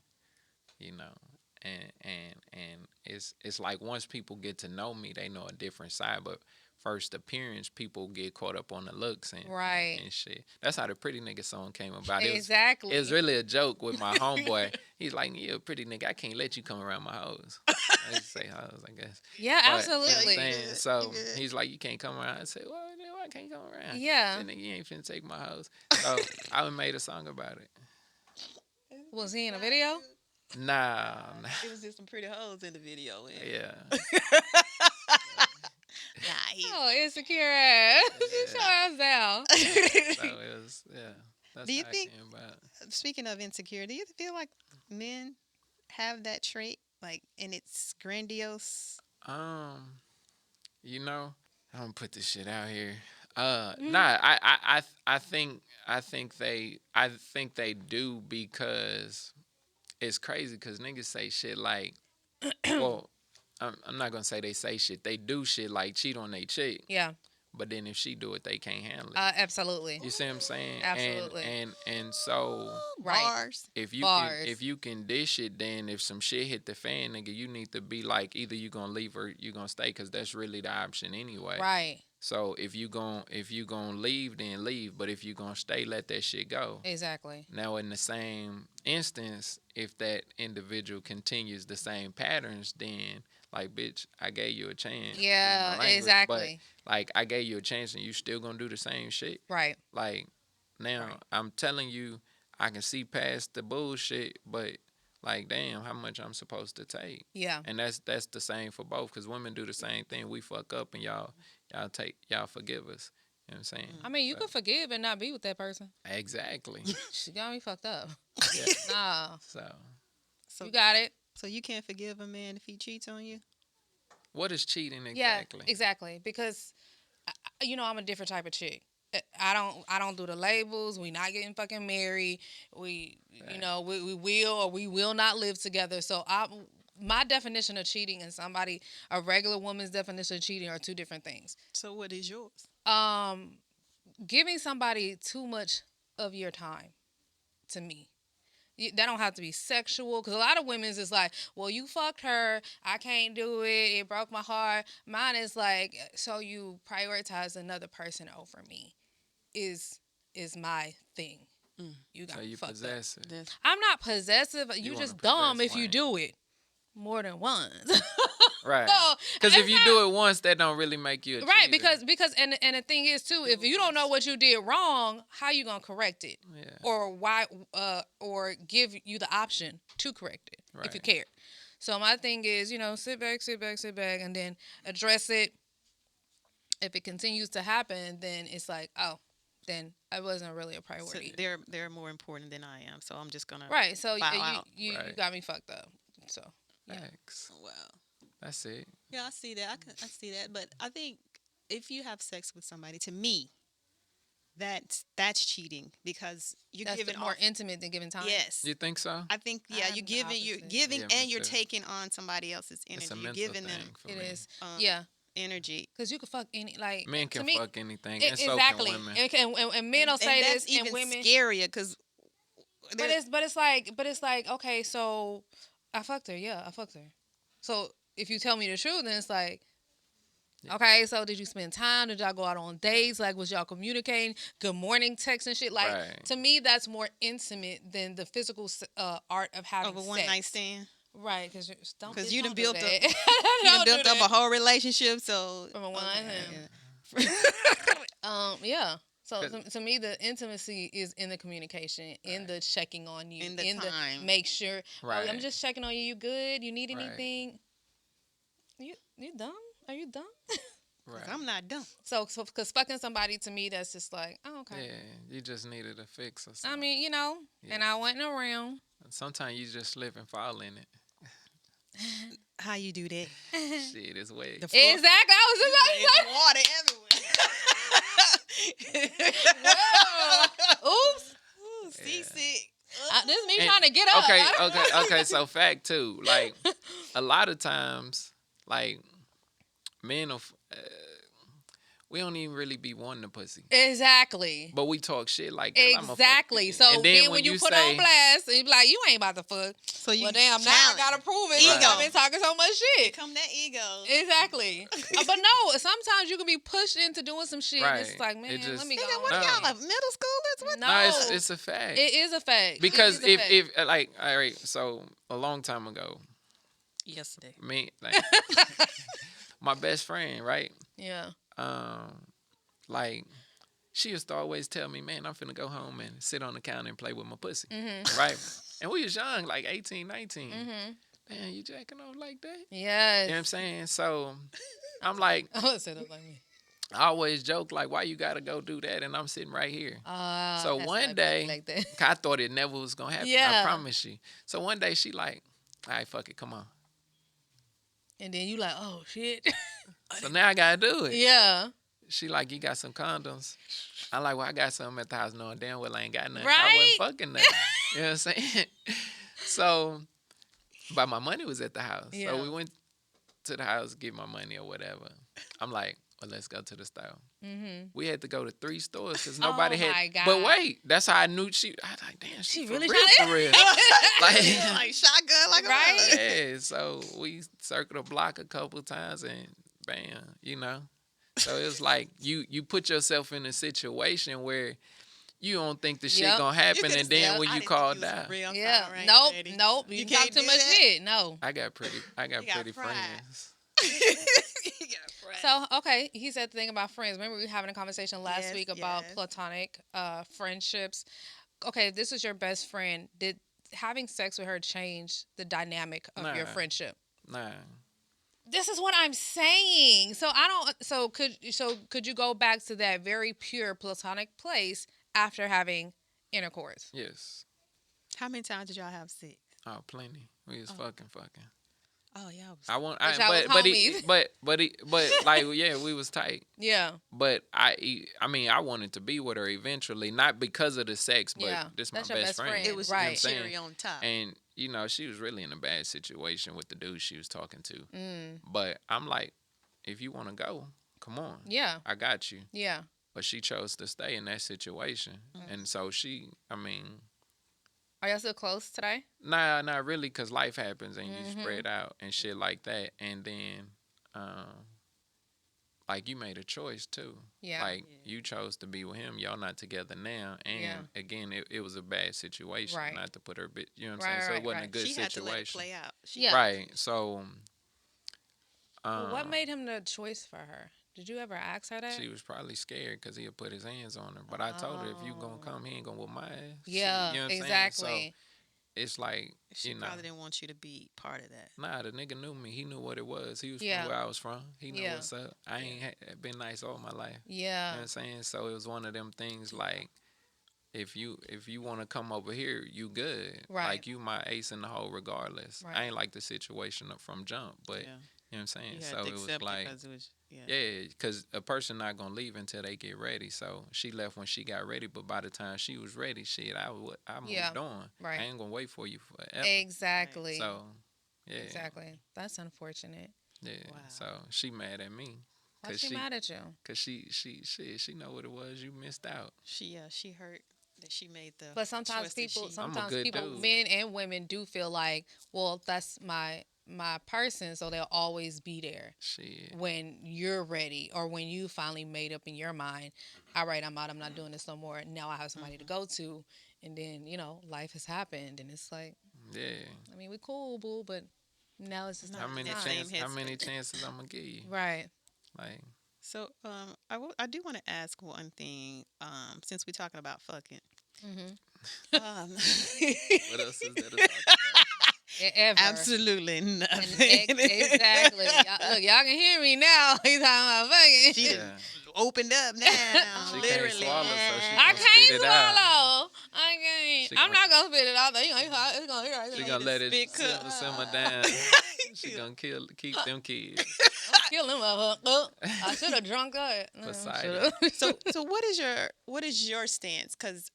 Speaker 3: you know, and it's like once people get to know me, they know a different side. But first appearance, people get caught up on the looks and
Speaker 2: Right.
Speaker 3: and shit. That's how the pretty nigga song came about.
Speaker 2: Exactly.
Speaker 3: It was really a joke with my homeboy. He's like, "You a pretty nigga. I can't let you come around my hoes." I used to say hoes, I guess.
Speaker 2: Yeah,
Speaker 3: But,
Speaker 2: absolutely.
Speaker 3: You know what I'm saying?
Speaker 1: good,
Speaker 3: So
Speaker 1: you good.
Speaker 3: he's like, "You can't come around." I said, "Well, then why I can't come around?"
Speaker 2: Yeah.
Speaker 3: I said, "Nigga, you ain't finna take my hoes." So I made a song about it.
Speaker 2: Was he in a video?
Speaker 3: Nah.
Speaker 1: It was just some pretty hoes in the video.
Speaker 3: Yeah.
Speaker 1: Nah, he.
Speaker 2: Oh, insecure ass. Sit your ass down.
Speaker 3: So it was, yeah. That's
Speaker 1: Do you
Speaker 3: how
Speaker 1: think-
Speaker 3: it came about.
Speaker 1: Speaking of insecure, do you feel like men have that trait, like, and it's grandiose?
Speaker 3: You know, I'm gonna put this shit out here.
Speaker 2: Mm-hmm.
Speaker 3: Nah, I think they do because it's crazy because niggas say shit like, well, I'm not gonna say they say shit. They do shit like cheat on they chick.
Speaker 2: Yeah.
Speaker 3: but then if she do it, they can't handle it.
Speaker 2: Absolutely.
Speaker 3: You see what I'm saying?
Speaker 2: Absolutely.
Speaker 3: And so
Speaker 2: Right.
Speaker 1: Bars.
Speaker 3: if you can dish it, then if some shit hit the fan, nigga, you need to be like either you gonna leave or you gonna stay, because that's really the option anyway.
Speaker 2: Right.
Speaker 3: So if you gonna leave, then leave. But if you gonna stay, let that shit go.
Speaker 2: Exactly.
Speaker 3: Now, in the same instance, if that individual continues the same patterns, then like, bitch, I gave you a chance.
Speaker 2: Yeah, exactly.
Speaker 3: But like, I gave you a chance, and you still gonna do the same shit.
Speaker 2: Right.
Speaker 3: Like, now
Speaker 2: Right.
Speaker 3: I'm telling you, I can see past the bullshit, but like, damn, how much I'm supposed to take?
Speaker 2: Yeah.
Speaker 3: And that's the same for both, because women do the same thing. We fuck up, and y'all forgive us. You know what I'm saying?
Speaker 2: I mean, you can forgive and not be with that person.
Speaker 3: Exactly.
Speaker 2: She got me fucked up.
Speaker 3: Yeah.
Speaker 2: Nah.
Speaker 1: So
Speaker 2: You got it.
Speaker 1: So you can't forgive a man if he cheats on you?
Speaker 3: What is cheating exactly?
Speaker 2: Yeah, exactly. Because, I'm a different type of chick. I don't do the labels. We not getting fucking married. We,
Speaker 3: Right.
Speaker 2: we will or we will not live together. So my definition of cheating and a regular woman's definition of cheating are two different things.
Speaker 1: So what is yours?
Speaker 2: Giving somebody too much of your time, to me. That don't have to be sexual, because a lot of women's is like, well, you fucked her, I can't do it, it broke my heart. Mine is like, so you prioritize another person over me is my thing. You got
Speaker 3: So
Speaker 2: me
Speaker 3: you
Speaker 2: fucked
Speaker 3: possessive.
Speaker 2: up. I'm not possessive. You
Speaker 3: wanna
Speaker 2: just dumb
Speaker 3: possess
Speaker 2: if you
Speaker 3: one.
Speaker 2: do it more than once.
Speaker 3: Right.
Speaker 2: So,
Speaker 3: Because if
Speaker 2: it's
Speaker 3: you
Speaker 2: not-
Speaker 3: do it once, that don't really make you a
Speaker 2: right,
Speaker 3: cheater.
Speaker 2: because and the thing is too, if you don't know what you did wrong, how you gonna correct it?
Speaker 3: Yeah.
Speaker 2: Or why or give you the option to correct it if you
Speaker 3: Right.
Speaker 2: care. So my thing is, sit back, and then address it. If it continues to happen, then it's like, oh, then I wasn't really a
Speaker 1: So
Speaker 2: priority.
Speaker 1: they're more important than I am. So I'm just gonna
Speaker 2: Right. So
Speaker 1: bow out.
Speaker 2: you
Speaker 3: Right.
Speaker 2: got me fucked up. So yeah.
Speaker 3: Thanks.
Speaker 1: Wow.
Speaker 3: That's it.
Speaker 1: Yeah, I see that. I see that. But I think if you have sex with somebody, to me, that's cheating, because you're
Speaker 2: That's
Speaker 1: giving
Speaker 2: more
Speaker 1: off.
Speaker 2: intimate than giving time.
Speaker 1: Yes.
Speaker 3: You think so?
Speaker 1: I think
Speaker 2: I'm
Speaker 1: you're
Speaker 2: the
Speaker 1: giving
Speaker 2: opposite.
Speaker 3: Yeah, me
Speaker 1: and you're
Speaker 3: too.
Speaker 1: taking on somebody else's energy.
Speaker 3: It's a
Speaker 1: You're
Speaker 3: mental
Speaker 1: giving
Speaker 3: thing
Speaker 1: them
Speaker 3: for
Speaker 2: It
Speaker 3: me.
Speaker 2: is.
Speaker 1: um,
Speaker 2: Yeah.
Speaker 1: energy.
Speaker 2: Because you can fuck any, like,
Speaker 3: Men
Speaker 2: to
Speaker 3: can
Speaker 2: me,
Speaker 3: fuck anything, and so
Speaker 2: exactly.
Speaker 3: can women.
Speaker 2: And men will say
Speaker 1: and
Speaker 2: this,
Speaker 1: that's even
Speaker 2: and women.
Speaker 1: scarier, because
Speaker 2: But it's like, okay, so I fucked her. Yeah, I fucked her. So if you tell me the truth, then it's like,
Speaker 3: Yeah.
Speaker 2: okay, so did you spend time? Did y'all go out on dates? Like, was y'all communicating? Good morning text and shit. Like,
Speaker 3: Right.
Speaker 2: to me, that's more intimate than the physical art of having
Speaker 1: of a
Speaker 2: sex.
Speaker 1: one night stand.
Speaker 2: Right, because
Speaker 1: You done built up
Speaker 2: that.
Speaker 1: you done
Speaker 2: Don't do
Speaker 1: built up
Speaker 2: that.
Speaker 1: a whole relationship. So
Speaker 2: From a one
Speaker 1: okay,
Speaker 2: night
Speaker 1: yeah.
Speaker 2: Yeah. So
Speaker 3: 'Cause-
Speaker 2: to me, the intimacy is in the communication, in the checking on you,
Speaker 1: In the time.
Speaker 2: make sure. Oh, I'm
Speaker 3: Right.
Speaker 2: just checking on you. You good? You need
Speaker 3: Right.
Speaker 2: anything? You dumb? Are you dumb?
Speaker 3: Right.
Speaker 1: I'm not dumb.
Speaker 2: So because fucking somebody, to me, that's just like, oh, okay.
Speaker 3: Yeah, you just needed a fix or
Speaker 2: I
Speaker 3: something.
Speaker 2: mean,
Speaker 3: Yeah.
Speaker 2: and I wasn't around.
Speaker 3: Sometimes you just slip and fall in it.
Speaker 1: How you do that?
Speaker 3: Shit, it's way.
Speaker 1: The floor-
Speaker 2: Exactly. I was just about to say.
Speaker 1: Water everywhere.
Speaker 2: Whoa. Oops.
Speaker 1: Ooh,
Speaker 3: Yeah.
Speaker 1: seasick.
Speaker 2: This is me
Speaker 3: And-
Speaker 2: trying to get up.
Speaker 3: Okay. So fact too, like a lot of times, like men will, we don't even really be wanting the pussy,
Speaker 2: Exactly.
Speaker 3: but we talk shit like that. I'ma fuck
Speaker 2: Exactly.
Speaker 3: you.
Speaker 2: So
Speaker 3: And
Speaker 2: then when you put
Speaker 3: say,
Speaker 2: on blast, and you be like, you ain't about to fuck.
Speaker 1: So you
Speaker 2: Well, damn, now I
Speaker 1: challenge.
Speaker 2: gotta prove it.
Speaker 1: Ego.
Speaker 2: Ego. I've been talking so much shit.
Speaker 1: Come that ego.
Speaker 2: Exactly. But no, sometimes you can be pushed into doing some shit. And it's
Speaker 3: Right.
Speaker 2: like, man,
Speaker 3: It just-
Speaker 2: let me
Speaker 1: Nigga,
Speaker 2: go.
Speaker 1: what
Speaker 3: No.
Speaker 1: are y'all, like middle schoolers? What?
Speaker 2: No.
Speaker 3: no, it's a fact.
Speaker 2: It is a fact.
Speaker 3: Because
Speaker 2: It is a fact.
Speaker 3: if like, all right, so a long time ago,
Speaker 1: Yesterday.
Speaker 3: me like my best friend, right?
Speaker 2: Yeah.
Speaker 3: Like she used to always tell me, man, I'm finna go home and sit on the counter and play with my pussy,
Speaker 2: Mm-hmm.
Speaker 3: right? And we was young, like 18, 19.
Speaker 2: Mm-hmm.
Speaker 3: Man, you jacking off like that?
Speaker 2: Yes.
Speaker 3: You know what I'm saying? So I'm like,
Speaker 2: Oh, set up like me.
Speaker 3: I always joke, like, why you gotta go do that? And I'm sitting right here. So
Speaker 2: that's
Speaker 3: one
Speaker 2: like
Speaker 3: day,
Speaker 2: like that.
Speaker 3: I thought it never was gonna happen.
Speaker 2: Yeah.
Speaker 3: I promise you. So one day she like, all right, fuck it, come on.
Speaker 2: And then you like, oh shit.
Speaker 3: So now I gotta do it.
Speaker 2: Yeah.
Speaker 3: She like, you got some condoms? I like, well, I got some at the house knowing damn well I ain't got nothing.
Speaker 2: Right?
Speaker 3: I wasn't fucking nothing. You know what I'm saying? So, but my money was at the house.
Speaker 2: Yeah.
Speaker 3: So we went to the house to get my money or whatever. I'm like, well, let's go to the store.
Speaker 2: Mm-hmm.
Speaker 3: We had to go to 3 stores because
Speaker 2: Oh
Speaker 3: nobody had.
Speaker 2: my God.
Speaker 3: But wait, that's how I knew she. I was like, damn,
Speaker 2: She
Speaker 3: for
Speaker 2: really
Speaker 3: real,
Speaker 2: tryna-
Speaker 3: for real. Like,
Speaker 1: Like shotgun, like
Speaker 2: Right?
Speaker 1: a
Speaker 3: yeah. So we circled the block a couple times and bam, you know. So it was like you put yourself in a situation where you don't think the shit
Speaker 2: Yep.
Speaker 3: gonna
Speaker 1: You
Speaker 3: happen,
Speaker 1: coulda
Speaker 3: and then
Speaker 1: said,
Speaker 3: when
Speaker 1: I
Speaker 3: you
Speaker 1: didn't think
Speaker 3: called
Speaker 1: you was for
Speaker 3: out,
Speaker 1: real. I'm
Speaker 2: Yeah.
Speaker 1: sorry, I ain't
Speaker 2: Nope.
Speaker 1: ready.
Speaker 2: Nope. You talk
Speaker 1: can't
Speaker 2: too
Speaker 1: do
Speaker 2: much
Speaker 1: that.
Speaker 2: shit. No.
Speaker 3: I got pretty
Speaker 1: You got
Speaker 3: pretty
Speaker 1: pride.
Speaker 3: friends.
Speaker 1: You got pride.
Speaker 2: So, okay, he said the thing about friends. Remember we were having a conversation last
Speaker 1: Yes,
Speaker 2: week about
Speaker 1: yes.
Speaker 2: platonic friendships. Okay, if this is your best friend. Did having sex with her change the dynamic of your
Speaker 3: Nah.
Speaker 2: friendship?
Speaker 3: Nah,
Speaker 2: This is what I'm saying. So I don't. So could you go back to that very pure platonic place after having intercourse?
Speaker 3: yes.
Speaker 1: How many times did y'all have sex?
Speaker 3: Oh, plenty. We was
Speaker 2: Oh.
Speaker 3: fucking.
Speaker 1: Oh, y'all was.
Speaker 3: I want.
Speaker 2: But y'all was homies.
Speaker 3: But like yeah, we was tight.
Speaker 2: Yeah.
Speaker 3: But I mean, I wanted to be with her eventually, not because of the sex, but
Speaker 2: Yeah,
Speaker 3: this my
Speaker 2: that's your
Speaker 3: best
Speaker 2: best
Speaker 3: friend.
Speaker 2: friend.
Speaker 1: It was
Speaker 3: You know what I'm
Speaker 2: Right.
Speaker 3: saying?
Speaker 1: cherry on top.
Speaker 3: And you know, she was really in a bad situation with the dude she was talking to.
Speaker 2: Mm.
Speaker 3: But I'm like, if you want to go, come on.
Speaker 2: Yeah.
Speaker 3: I got you.
Speaker 2: Yeah.
Speaker 3: But she chose to stay in that situation, and so I mean,
Speaker 2: Are y'all still close today?
Speaker 3: nah, not really, cause life happens and you
Speaker 2: Mhm.
Speaker 3: spread out and shit like that, and then, like you made a choice too.
Speaker 2: Yeah.
Speaker 3: Like
Speaker 1: Yeah.
Speaker 3: you chose to be with him. Y'all not together now, and
Speaker 2: Yeah.
Speaker 3: again, it was a bad situation.
Speaker 2: Right.
Speaker 3: Not to put her bit, you know what I'm
Speaker 2: Right,
Speaker 3: saying. So
Speaker 2: right,
Speaker 3: it wasn't
Speaker 2: right.
Speaker 3: a good
Speaker 1: She had to let it
Speaker 3: situation.
Speaker 1: play out.
Speaker 2: Yeah.
Speaker 3: Right. So,
Speaker 2: Well, what
Speaker 3: um,
Speaker 2: made him the choice for her? Did you ever ask her that?
Speaker 3: she was probably scared because he'll put his hands on her. But I told her, if you gonna
Speaker 2: Oh.
Speaker 3: come, he ain't gonna whoop my ass.
Speaker 2: Yeah,
Speaker 3: You know what I'm saying?
Speaker 2: exactly.
Speaker 3: So it's like,
Speaker 1: She
Speaker 3: you know,
Speaker 1: probably didn't want you to be part of that.
Speaker 3: nah, the nigga knew me. He knew what it was. He was
Speaker 2: Yeah.
Speaker 3: from where I was from. He knew
Speaker 2: Yeah.
Speaker 3: what's up. I ain't been nice all my life. You know
Speaker 2: Yeah.
Speaker 3: what I'm saying? So it was one of them things like, if you want to come over here, you good.
Speaker 2: Right.
Speaker 3: Like you my ace in the hole regardless.
Speaker 2: Right.
Speaker 3: I ain't like the situation from jump, but
Speaker 1: Yeah.
Speaker 3: you know what I'm saying?
Speaker 1: You had
Speaker 3: So
Speaker 1: to
Speaker 3: it was
Speaker 1: accept it
Speaker 3: like,
Speaker 1: 'cause it was,
Speaker 3: yeah, because a person not gonna leave until they get ready. So she left when she got ready, but by the time she was ready, shit, I moved
Speaker 2: Yeah.
Speaker 3: on.
Speaker 2: Right.
Speaker 3: I ain't gonna wait for you forever.
Speaker 2: Exactly.
Speaker 3: So yeah,
Speaker 2: Exactly. That's unfortunate.
Speaker 3: yeah.
Speaker 1: Wow.
Speaker 3: So she mad at me
Speaker 2: Why
Speaker 3: because
Speaker 2: she mad at you?
Speaker 3: she know what it was. You missed out.
Speaker 1: she hurt that she made the.
Speaker 2: But sometimes
Speaker 1: choice that
Speaker 2: people,
Speaker 1: she-
Speaker 3: I'm a good dude.
Speaker 2: men and women do feel like, well, that's my person, so they'll always be there
Speaker 3: Shit.
Speaker 2: when you're ready or when you finally made up in your mind. All right, I'm out. I'm not doing this no more. Now I have somebody to go to, and then life has happened, and it's like,
Speaker 3: Yeah.
Speaker 2: I mean, we cool, boo, but now it's just
Speaker 1: Not
Speaker 3: How
Speaker 2: not
Speaker 3: many
Speaker 2: the time.
Speaker 1: same
Speaker 3: How many
Speaker 1: headspace.
Speaker 3: chances I'm gonna give you?
Speaker 2: Right.
Speaker 3: Like,
Speaker 1: So I do want to ask one thing. Since we're talking about fucking.
Speaker 2: Mm-hmm.
Speaker 3: what else is there to talk about?
Speaker 2: Ever.
Speaker 1: Absolutely
Speaker 2: And
Speaker 1: nothing.
Speaker 2: exactly. Look, y'all can hear me now. He's talking about fucking.
Speaker 1: She
Speaker 3: Yeah.
Speaker 1: done opened up now.
Speaker 3: She
Speaker 1: literally.
Speaker 3: can't swallow, so she
Speaker 2: I
Speaker 3: gonna spit
Speaker 2: can't
Speaker 3: it out.
Speaker 2: swallow. I can't.
Speaker 3: She
Speaker 2: I'm
Speaker 3: gonna-
Speaker 2: not gonna spit it out. It's gonna hear.
Speaker 3: She
Speaker 1: Need
Speaker 3: gonna
Speaker 1: a
Speaker 3: let it
Speaker 1: spit cup.
Speaker 3: simmer down. She gonna keep them kids.
Speaker 2: Kill him. I should have drunk that.
Speaker 3: Poseidon.
Speaker 1: So what is your stance? Because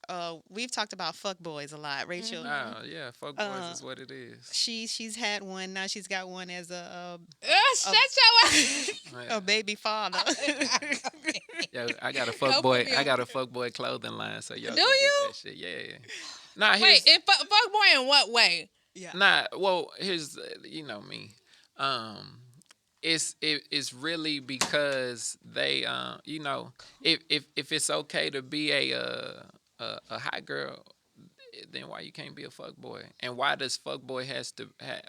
Speaker 1: we've talked about fuck boys a lot. Rachel,
Speaker 3: Oh yeah, fuck boys is what it is.
Speaker 1: she's had one. Now she's got one as
Speaker 2: Shut your ass.
Speaker 1: a baby father.
Speaker 3: Yo, I got a
Speaker 2: Don't
Speaker 3: fuck
Speaker 2: put
Speaker 3: boy.
Speaker 2: me
Speaker 3: I
Speaker 2: on.
Speaker 3: got a fuck boy clothing line. So y'all
Speaker 2: Do
Speaker 3: go get
Speaker 2: you?
Speaker 3: that shit. Yeah. Nah,
Speaker 2: Wait,
Speaker 3: here's
Speaker 2: fuck boy in what way?
Speaker 1: Yeah.
Speaker 3: nah. Well, here's you know me. It's really because they if it's okay to be a hot girl, then why you can't be a fuck boy? And why does fuck boy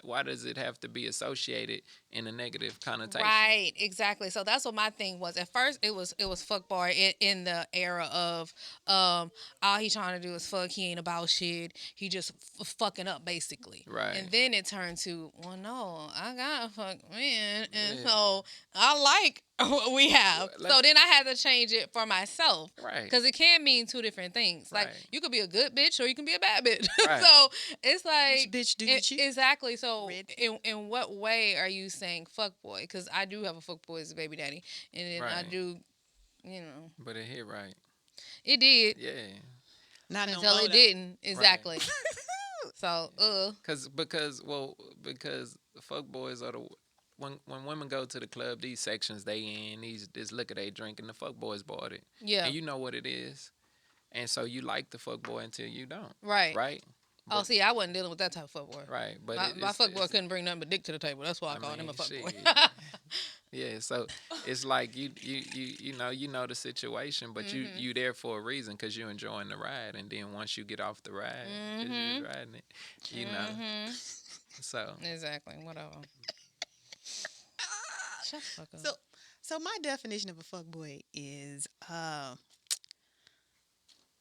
Speaker 3: why does it have to be associated in a negative connotation?
Speaker 2: Right, exactly. So that's what my thing was. At first, it was fuck boy in the era of all he trying to do is fuck. He ain't about shit. He just fucking up basically.
Speaker 3: Right.
Speaker 2: And then it turned to, well, no, I got a fuck man, and
Speaker 3: Yeah.
Speaker 2: so I like what we have.
Speaker 3: Well,
Speaker 2: So then I had to change it for myself.
Speaker 3: Right.
Speaker 2: Because it can mean two different things. Like,
Speaker 3: Right.
Speaker 2: you could be a good bitch or you can be a bad bitch.
Speaker 3: Right.
Speaker 2: So it's like,
Speaker 1: Which bitch do you choose?
Speaker 2: exactly. So
Speaker 1: Red
Speaker 2: in what way are you saying fuck boy? Because I do have a fuck boy as a baby daddy, and then I
Speaker 3: Right.
Speaker 2: do,
Speaker 3: But it hit right.
Speaker 2: it did
Speaker 3: Yeah.
Speaker 1: Not no
Speaker 2: until
Speaker 1: more,
Speaker 2: it
Speaker 1: though.
Speaker 2: didn't exactly. So
Speaker 3: Because the fuck boys are when women go to the club, these sections they in, this liquor they drinking, the fuck boys bought it,
Speaker 2: Yeah.
Speaker 3: and you know what it is, and so you like the fuck boy until you don't,
Speaker 2: Right.
Speaker 3: right?
Speaker 2: Oh,
Speaker 3: But,
Speaker 2: see, I wasn't dealing with that type of fuckboy.
Speaker 3: right, but
Speaker 2: My fuckboy couldn't bring nothing but dick to the table. That's why I called him a fuckboy.
Speaker 3: shit. Yeah, so it's like you know the situation, but you there for a reason because you enjoying the ride, and then once you get off the ride, 'cause you was riding it, you know. So
Speaker 2: Exactly. Whatever. Shut the fuck up.
Speaker 1: So my definition of a fuckboy is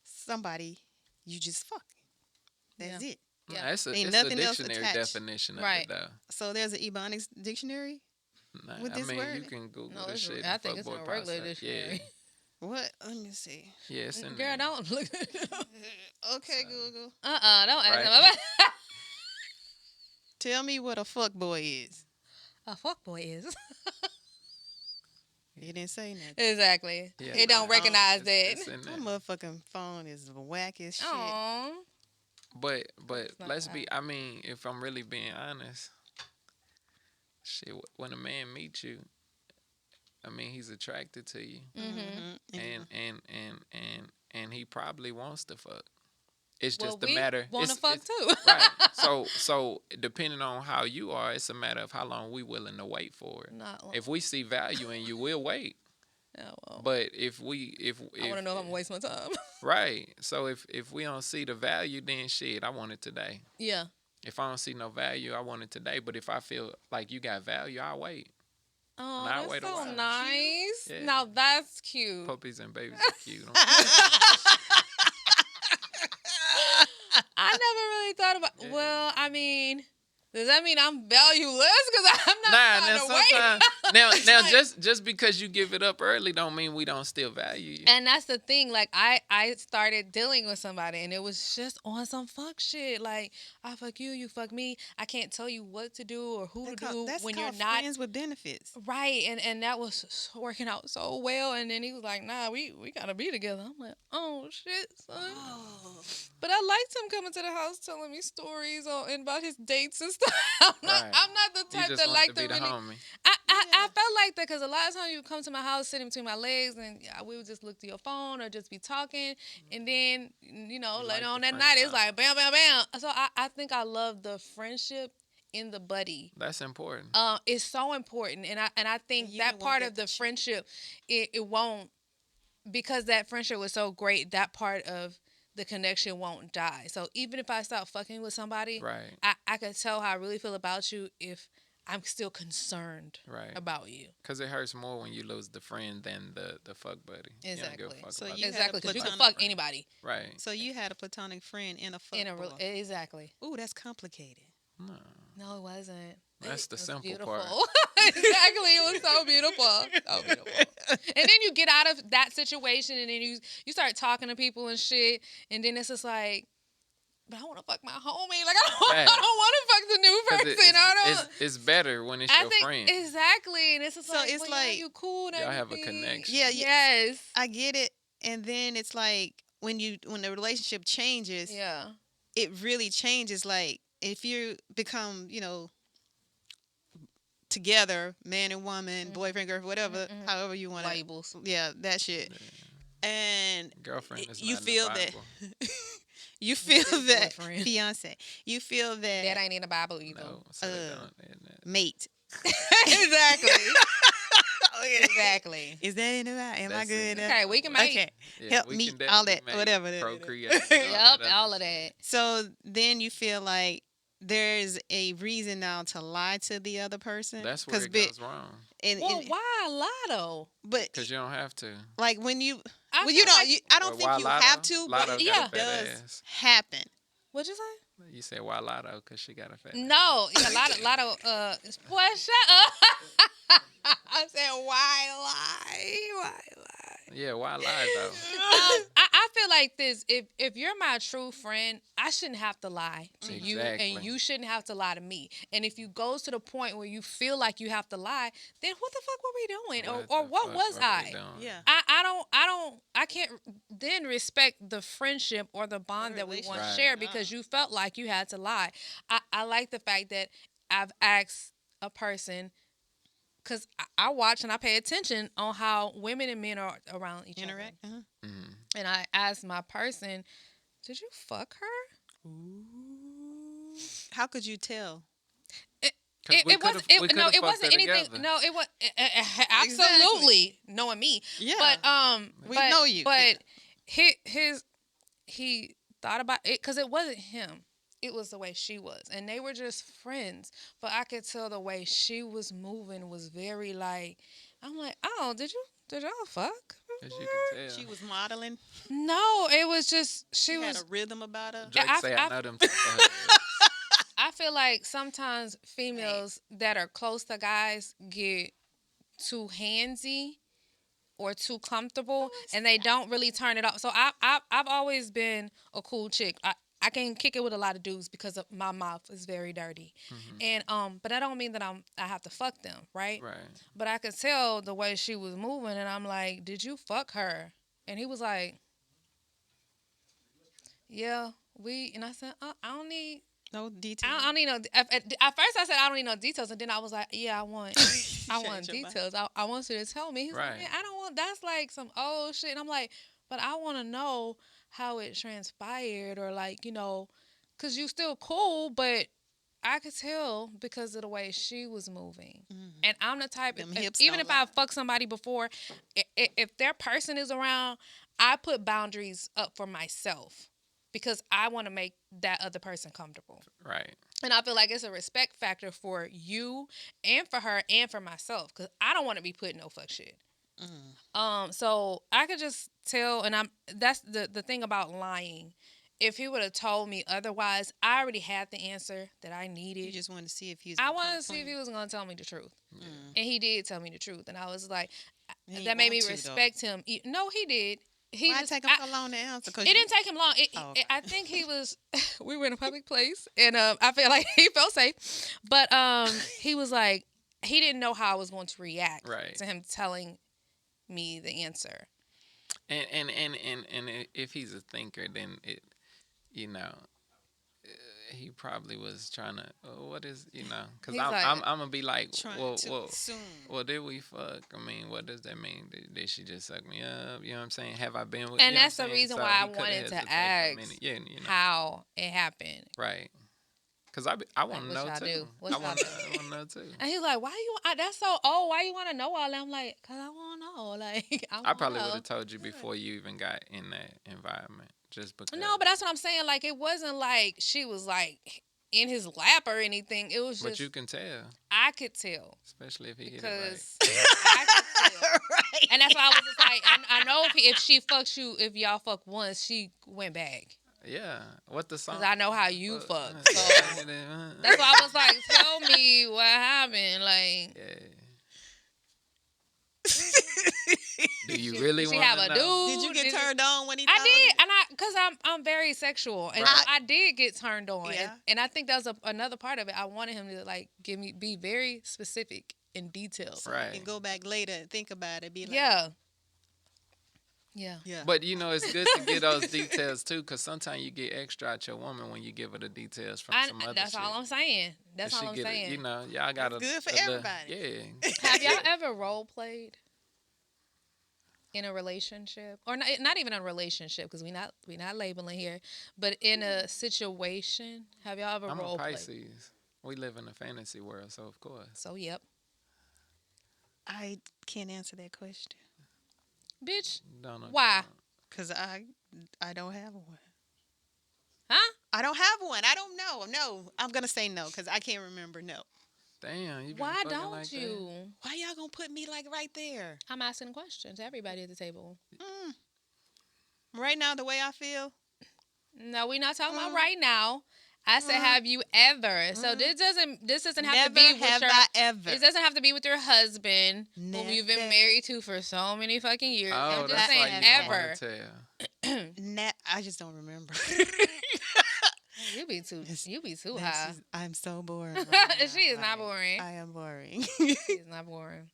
Speaker 1: somebody you just fuck. That's it.
Speaker 2: Yeah.
Speaker 3: it's a,
Speaker 1: Ain't
Speaker 3: it's a
Speaker 1: nothing else
Speaker 3: dictionary
Speaker 1: attached.
Speaker 3: definition of
Speaker 2: Right.
Speaker 3: it though.
Speaker 1: So there's an Ebonics dictionary.
Speaker 3: Nah,
Speaker 1: With
Speaker 3: I
Speaker 1: this
Speaker 3: mean,
Speaker 1: word?
Speaker 3: you can Google
Speaker 2: No,
Speaker 3: this
Speaker 2: it's-
Speaker 3: shit.
Speaker 2: I
Speaker 3: and
Speaker 2: think it's in
Speaker 3: fuckboy
Speaker 2: a regular
Speaker 3: process.
Speaker 2: dictionary.
Speaker 1: What? Let me see.
Speaker 3: Yeah, it's in
Speaker 2: Girl,
Speaker 3: there.
Speaker 2: don't look.
Speaker 1: Okay,
Speaker 3: So-
Speaker 1: Google.
Speaker 2: Don't ask
Speaker 3: Right.
Speaker 2: him about
Speaker 1: Tell me what a fuckboy is.
Speaker 2: a fuckboy is.
Speaker 1: You didn't say nothing.
Speaker 2: Exactly.
Speaker 3: Yeah,
Speaker 2: It don't
Speaker 3: nah,
Speaker 2: recognize
Speaker 3: it's
Speaker 2: that.
Speaker 3: in there.
Speaker 1: My motherfucking phone is whack as shit.
Speaker 2: Aww.
Speaker 3: But
Speaker 2: not
Speaker 3: let's
Speaker 2: bad.
Speaker 3: be. I mean, if I'm really being honest, shit. When a man meets you, I mean, he's attracted to you,
Speaker 2: Mm-hmm.
Speaker 3: and he probably wants to fuck. It's
Speaker 2: Well,
Speaker 3: just a
Speaker 2: we
Speaker 3: matter.
Speaker 2: want to
Speaker 3: it's-
Speaker 2: fuck
Speaker 3: it's-
Speaker 2: too.
Speaker 3: Right. So depending on how you are, it's a matter of how long we willing to wait for it.
Speaker 2: Not long.
Speaker 3: If we see value in you, we'll wait.
Speaker 2: Yeah, well,
Speaker 3: But if we if
Speaker 2: I want to know if I'm gonna waste my time.
Speaker 3: right, so if we don't see the value, then shit, I want it today.
Speaker 2: Yeah.
Speaker 3: If I don't see no value, I want it today. But if I feel like you got value, I'll wait.
Speaker 2: Oh,
Speaker 3: Now,
Speaker 2: that's
Speaker 3: wait a
Speaker 2: so
Speaker 3: while.
Speaker 2: nice.
Speaker 3: Yeah.
Speaker 2: Now that's cute.
Speaker 3: Puppies and babies are cute.
Speaker 2: I never really thought about.
Speaker 3: Yeah.
Speaker 2: Well, I mean, does that mean I'm valueless? Because I'm not
Speaker 3: Nah,
Speaker 2: trying
Speaker 3: now
Speaker 2: to wait.
Speaker 3: sometimes now
Speaker 2: Like-
Speaker 3: just because you give it up early don't mean we don't still value you.
Speaker 2: And that's the thing. Like I started dealing with somebody, and it was just on some fuck shit. Like I fuck you, you fuck me. I can't tell you what to do or who to do
Speaker 1: That's
Speaker 2: when
Speaker 1: called
Speaker 2: you're not
Speaker 1: friends with benefits.
Speaker 2: right. And that was working out so well. And then he was like, "Nah, we gotta be together." I'm like, "Oh shit, son."
Speaker 1: Oh.
Speaker 2: But I liked him coming to the house telling me stories and about his dates and stuff. I'm not,
Speaker 3: Right.
Speaker 2: I'm not the
Speaker 3: You
Speaker 2: type
Speaker 3: just
Speaker 2: that
Speaker 3: want
Speaker 2: like
Speaker 3: to be the
Speaker 2: really.
Speaker 3: homie.
Speaker 2: I felt like that because a lot of times you would come to my house, sitting between my legs, and we would just look to your phone or just be talking. And then,
Speaker 3: You
Speaker 2: later
Speaker 3: like
Speaker 2: on
Speaker 3: the
Speaker 2: that
Speaker 3: friend
Speaker 2: night, it's
Speaker 3: zone.
Speaker 2: like bam, bam, bam. So I think I love the friendship in the buddy.
Speaker 3: That's important.
Speaker 2: It's so important. And I think
Speaker 1: You
Speaker 2: that
Speaker 1: don't want
Speaker 2: part
Speaker 1: that
Speaker 2: of the
Speaker 1: to
Speaker 2: friendship, it won't, because that friendship was so great, that part of the connection won't die. So even if I stop fucking with somebody,
Speaker 3: Right.
Speaker 2: I could tell how I really feel about you if I'm still concerned
Speaker 3: Right.
Speaker 2: about you.
Speaker 3: Because it hurts more when you lose the friend than the fuck buddy. You don't give a
Speaker 2: Exactly.
Speaker 3: fuck
Speaker 1: So
Speaker 3: about
Speaker 1: you
Speaker 3: that.
Speaker 1: had a
Speaker 2: Exactly, because you can
Speaker 1: platonic
Speaker 2: fuck
Speaker 3: friend.
Speaker 2: anybody
Speaker 3: Right.
Speaker 1: So you had a platonic friend in a fuck
Speaker 2: in a
Speaker 1: boy.
Speaker 2: exactly.
Speaker 1: Ooh, that's complicated.
Speaker 3: No.
Speaker 2: No, it wasn't.
Speaker 3: That's the
Speaker 2: It was
Speaker 3: simple
Speaker 2: beautiful.
Speaker 3: part.
Speaker 2: Exactly, it was so beautiful, so beautiful. And then you get out of that situation, and then you start talking to people and shit, and then it's just like, but I want to fuck my homie. Like I
Speaker 3: Right.
Speaker 2: don't want to fuck the new
Speaker 3: 'Cause
Speaker 2: person. I don't.
Speaker 3: it's better when it's
Speaker 2: I
Speaker 3: your
Speaker 2: think
Speaker 3: friend.
Speaker 2: exactly, and it's just
Speaker 1: So
Speaker 2: like,
Speaker 1: it's
Speaker 2: well,
Speaker 1: like-
Speaker 2: yeah, you cool. And
Speaker 3: Y'all have a
Speaker 2: everything.
Speaker 3: connection.
Speaker 1: Yeah,
Speaker 2: Yes.
Speaker 1: I get it. And then it's like when the relationship changes,
Speaker 2: Yeah.
Speaker 1: it really changes. Like if you become, together, man and woman, boyfriend, girlfriend, whatever, however you want to.
Speaker 2: Labels.
Speaker 1: Yeah, that shit. And
Speaker 3: Girlfriend is
Speaker 1: you
Speaker 3: not
Speaker 1: feel
Speaker 3: in the
Speaker 1: that
Speaker 3: Bible.
Speaker 1: you feel
Speaker 2: is
Speaker 1: that
Speaker 2: boyfriend.
Speaker 1: fiance, you feel that,
Speaker 2: That ain't in the Bible either.
Speaker 3: No, so they don't.
Speaker 1: mate.
Speaker 2: exactly.
Speaker 1: Oh, yeah.
Speaker 2: Exactly.
Speaker 1: Is that in the Bible? Am I
Speaker 3: That's
Speaker 1: good?
Speaker 3: in
Speaker 2: Okay, we can make.
Speaker 1: Okay.
Speaker 3: Yeah,
Speaker 1: Help
Speaker 3: we
Speaker 1: me,
Speaker 3: can
Speaker 1: all
Speaker 3: definitely
Speaker 1: that,
Speaker 3: make
Speaker 1: whatever.
Speaker 3: Procreate.
Speaker 2: Yep, all of that.
Speaker 1: So then you feel like there's a reason now to lie to the other person.
Speaker 3: That's where it
Speaker 1: bi-
Speaker 3: goes wrong.
Speaker 2: Well, why lie though?
Speaker 1: but
Speaker 3: Because you don't have to.
Speaker 1: like when you,
Speaker 2: I
Speaker 1: well,
Speaker 2: feel
Speaker 1: you don't.
Speaker 2: like-
Speaker 1: I don't
Speaker 3: Well,
Speaker 1: think
Speaker 3: why
Speaker 1: you
Speaker 3: Lotto?
Speaker 1: have to,
Speaker 3: Lotto
Speaker 1: but
Speaker 3: got
Speaker 1: it
Speaker 3: a fat
Speaker 1: does
Speaker 3: ass.
Speaker 1: happen.
Speaker 2: What'd you say?
Speaker 3: You said why Lotto? Because she got a fat ass.
Speaker 2: No, a lot of boy, shut up. I said, why lie? Why lie?
Speaker 3: Yeah, why lie though?
Speaker 2: I feel like this. If you're my true friend, I shouldn't have to lie to you,
Speaker 3: Exactly.
Speaker 2: and you shouldn't have to lie to me. And if you goes to the point where you feel like you have to lie, then what the fuck were we doing, or
Speaker 3: the
Speaker 2: what
Speaker 3: fuck
Speaker 2: was
Speaker 3: were we
Speaker 2: I?
Speaker 3: doing?
Speaker 1: Yeah.
Speaker 2: I can't then respect the friendship or the bond that we
Speaker 1: relationship.
Speaker 2: once
Speaker 3: Right.
Speaker 2: shared because you felt like you had to lie. I like the fact that I've asked a person, because I watch and I pay attention on how women and men are around each
Speaker 1: Interact.
Speaker 2: other.
Speaker 3: Mm-hmm.
Speaker 2: And I asked my person, "Did you fuck her?"
Speaker 1: Ooh. How could you tell?
Speaker 2: It wasn't. No, it wasn't anything.
Speaker 3: Together.
Speaker 2: No, it was absolutely knowing me.
Speaker 1: Yeah.
Speaker 2: But
Speaker 1: We
Speaker 2: but,
Speaker 1: know you.
Speaker 2: But he thought about it because it wasn't him. It was the way she was, and they were just friends. But I could tell the way she was moving was very like. I'm like, oh, did y'all fuck?
Speaker 3: As you can tell.
Speaker 1: She was modeling.
Speaker 2: No, it was just she
Speaker 1: Had
Speaker 2: was.
Speaker 1: a rhythm about her.
Speaker 3: Drake say, I
Speaker 2: I-
Speaker 3: know them type of hoes.
Speaker 2: I feel like sometimes females that are close to guys get too handsy or too comfortable, and they don't really turn it off. So I've always been a cool chick. I can kick it with a lot of dudes because of my mouth is very dirty, and but that don't mean that I have to fuck them, right?
Speaker 3: Right.
Speaker 2: But I could tell the way she was moving, and I'm like, did you fuck her? And he was like, yeah, and I said, I don't need.
Speaker 1: No detail.
Speaker 2: I don't need no. At first, I said I don't need no details, and then I was like, "Yeah, I want
Speaker 1: Change your
Speaker 2: details. I want you to tell me." He's
Speaker 3: Right.
Speaker 2: like, "Man, I don't want. That's like some old shit." And I'm like, "But I want to know how it transpired, or like cause you still cool, but I could tell because of the way she was moving, and I'm the type.
Speaker 1: Them
Speaker 2: If,
Speaker 1: hips
Speaker 2: even
Speaker 1: don't
Speaker 2: if I
Speaker 1: lie.
Speaker 2: fuck somebody before, if their person is around, I put boundaries up for myself." Because I want to make that other person comfortable.
Speaker 3: Right.
Speaker 2: And I feel like it's a respect factor for you and for her and for myself. Because I don't want to be putting no fuck shit. So I could just tell, and that's the thing about lying. If he would have told me otherwise, I already had the answer that I needed.
Speaker 1: You just wanted to see if he was.
Speaker 2: I wanted to see if he was going to tell me the truth. And he did tell me the truth. And I was like,
Speaker 1: He
Speaker 2: that made me
Speaker 1: want to,
Speaker 2: respect him. No, he did.
Speaker 1: Why it take him so long to answer?
Speaker 2: It didn't take him long.
Speaker 1: okay.
Speaker 2: I think he was. We were in a public place, and I feel like he felt safe. But he was like, he didn't know how I was going to react
Speaker 3: Right.
Speaker 2: to him telling me the answer.
Speaker 3: And if he's a thinker, then it, you know, he probably was trying to. What is Because
Speaker 2: He's
Speaker 3: I'm
Speaker 2: like,
Speaker 3: gonna be like,
Speaker 1: Trying too soon.
Speaker 3: well, did we fuck? I mean, what does that mean? Did she just suck me up? You know what I'm saying? Have I been with?
Speaker 2: And
Speaker 3: you know
Speaker 2: that's
Speaker 3: what
Speaker 2: the
Speaker 3: I'm saying?
Speaker 2: reason
Speaker 3: So
Speaker 2: why I
Speaker 3: he coulda
Speaker 2: wanted to
Speaker 3: hesitated for a
Speaker 2: ask
Speaker 3: minute. Yeah,
Speaker 2: how it happened.
Speaker 3: Right. Because I want to
Speaker 2: what
Speaker 3: know
Speaker 2: y'all
Speaker 3: too.
Speaker 2: do? What
Speaker 3: I
Speaker 2: y'all
Speaker 3: want
Speaker 2: do?
Speaker 3: to know too.
Speaker 2: And he's like, why you? That's so old. Why you want to know all that? I'm like, cause I want to know. Like,
Speaker 3: I probably would have told you before you even got in that environment, just because.
Speaker 2: No, but that's what I'm saying. Like, it wasn't like she was like in his lap or anything. It was just.
Speaker 3: But you can tell,
Speaker 2: I could tell
Speaker 3: especially if he hit it
Speaker 2: because
Speaker 3: right.
Speaker 2: I could tell.
Speaker 1: Right.
Speaker 2: And that's why I was just like, I know if she fucks you, if y'all fuck once, she went back.
Speaker 3: Yeah, what the song?
Speaker 2: Cause I know how you
Speaker 3: Well,
Speaker 2: fuck. So that's why I was like, tell me what happened. Like,
Speaker 3: Yeah. Do you really
Speaker 2: she
Speaker 3: want
Speaker 2: have
Speaker 3: to
Speaker 2: a
Speaker 3: know?
Speaker 1: Did you
Speaker 2: dude?
Speaker 1: get turned on when he?
Speaker 2: I
Speaker 1: told
Speaker 2: did,
Speaker 1: you?
Speaker 2: and cause I'm very sexual, and
Speaker 3: Right.
Speaker 2: I did get turned on,
Speaker 1: Yeah.
Speaker 2: and I think that was another part of it. I wanted him to like be very specific in details.
Speaker 3: Right.
Speaker 1: And go back later and think about it. Be like,
Speaker 2: Yeah. Yeah.
Speaker 1: yeah.
Speaker 3: But it's good to get those details too, because sometimes you get extra out your woman when you give her the details from some other
Speaker 2: That's
Speaker 3: shit.
Speaker 2: all I'm saying. That's
Speaker 3: She
Speaker 2: all I'm
Speaker 3: get it,
Speaker 2: saying.
Speaker 3: y'all got
Speaker 1: That's good for everybody.
Speaker 3: Yeah.
Speaker 2: Have y'all ever role played in a relationship, or not even a relationship, because we not labeling here, but in a situation? Have y'all ever
Speaker 3: I'm a
Speaker 2: role played?
Speaker 3: Pisces. We live in a fantasy world, so of course.
Speaker 2: So yep,
Speaker 1: I can't answer that question
Speaker 2: bitch.
Speaker 3: Don't know.
Speaker 2: Why?
Speaker 1: because I don't have one.
Speaker 2: Huh?
Speaker 1: I don't have one. I don't know. No, I'm gonna say no because I can't remember. No.
Speaker 3: Damn, you been
Speaker 2: Why
Speaker 3: fucking
Speaker 2: don't
Speaker 3: like
Speaker 2: you?
Speaker 1: Why y'all gonna put me like right there?
Speaker 2: I'm asking questions to everybody at the table.
Speaker 1: Right now, the way I feel.
Speaker 2: No, we're not talking about right now. I said, have you ever? So this doesn't have
Speaker 1: Never
Speaker 2: to be with
Speaker 1: have
Speaker 2: your.
Speaker 1: I ever.
Speaker 2: It doesn't have to be with your husband, whom you've been
Speaker 1: Never.
Speaker 2: married to for so many fucking years.
Speaker 3: that? Oh,
Speaker 2: I'm just
Speaker 3: that's
Speaker 2: saying,
Speaker 3: why you don't
Speaker 2: ever.
Speaker 3: wanna tell.
Speaker 1: I just don't remember.
Speaker 2: You be too
Speaker 1: This
Speaker 2: high.
Speaker 1: I'm so boring. Right now.
Speaker 2: She is not boring.
Speaker 1: I am boring.
Speaker 2: She's not boring.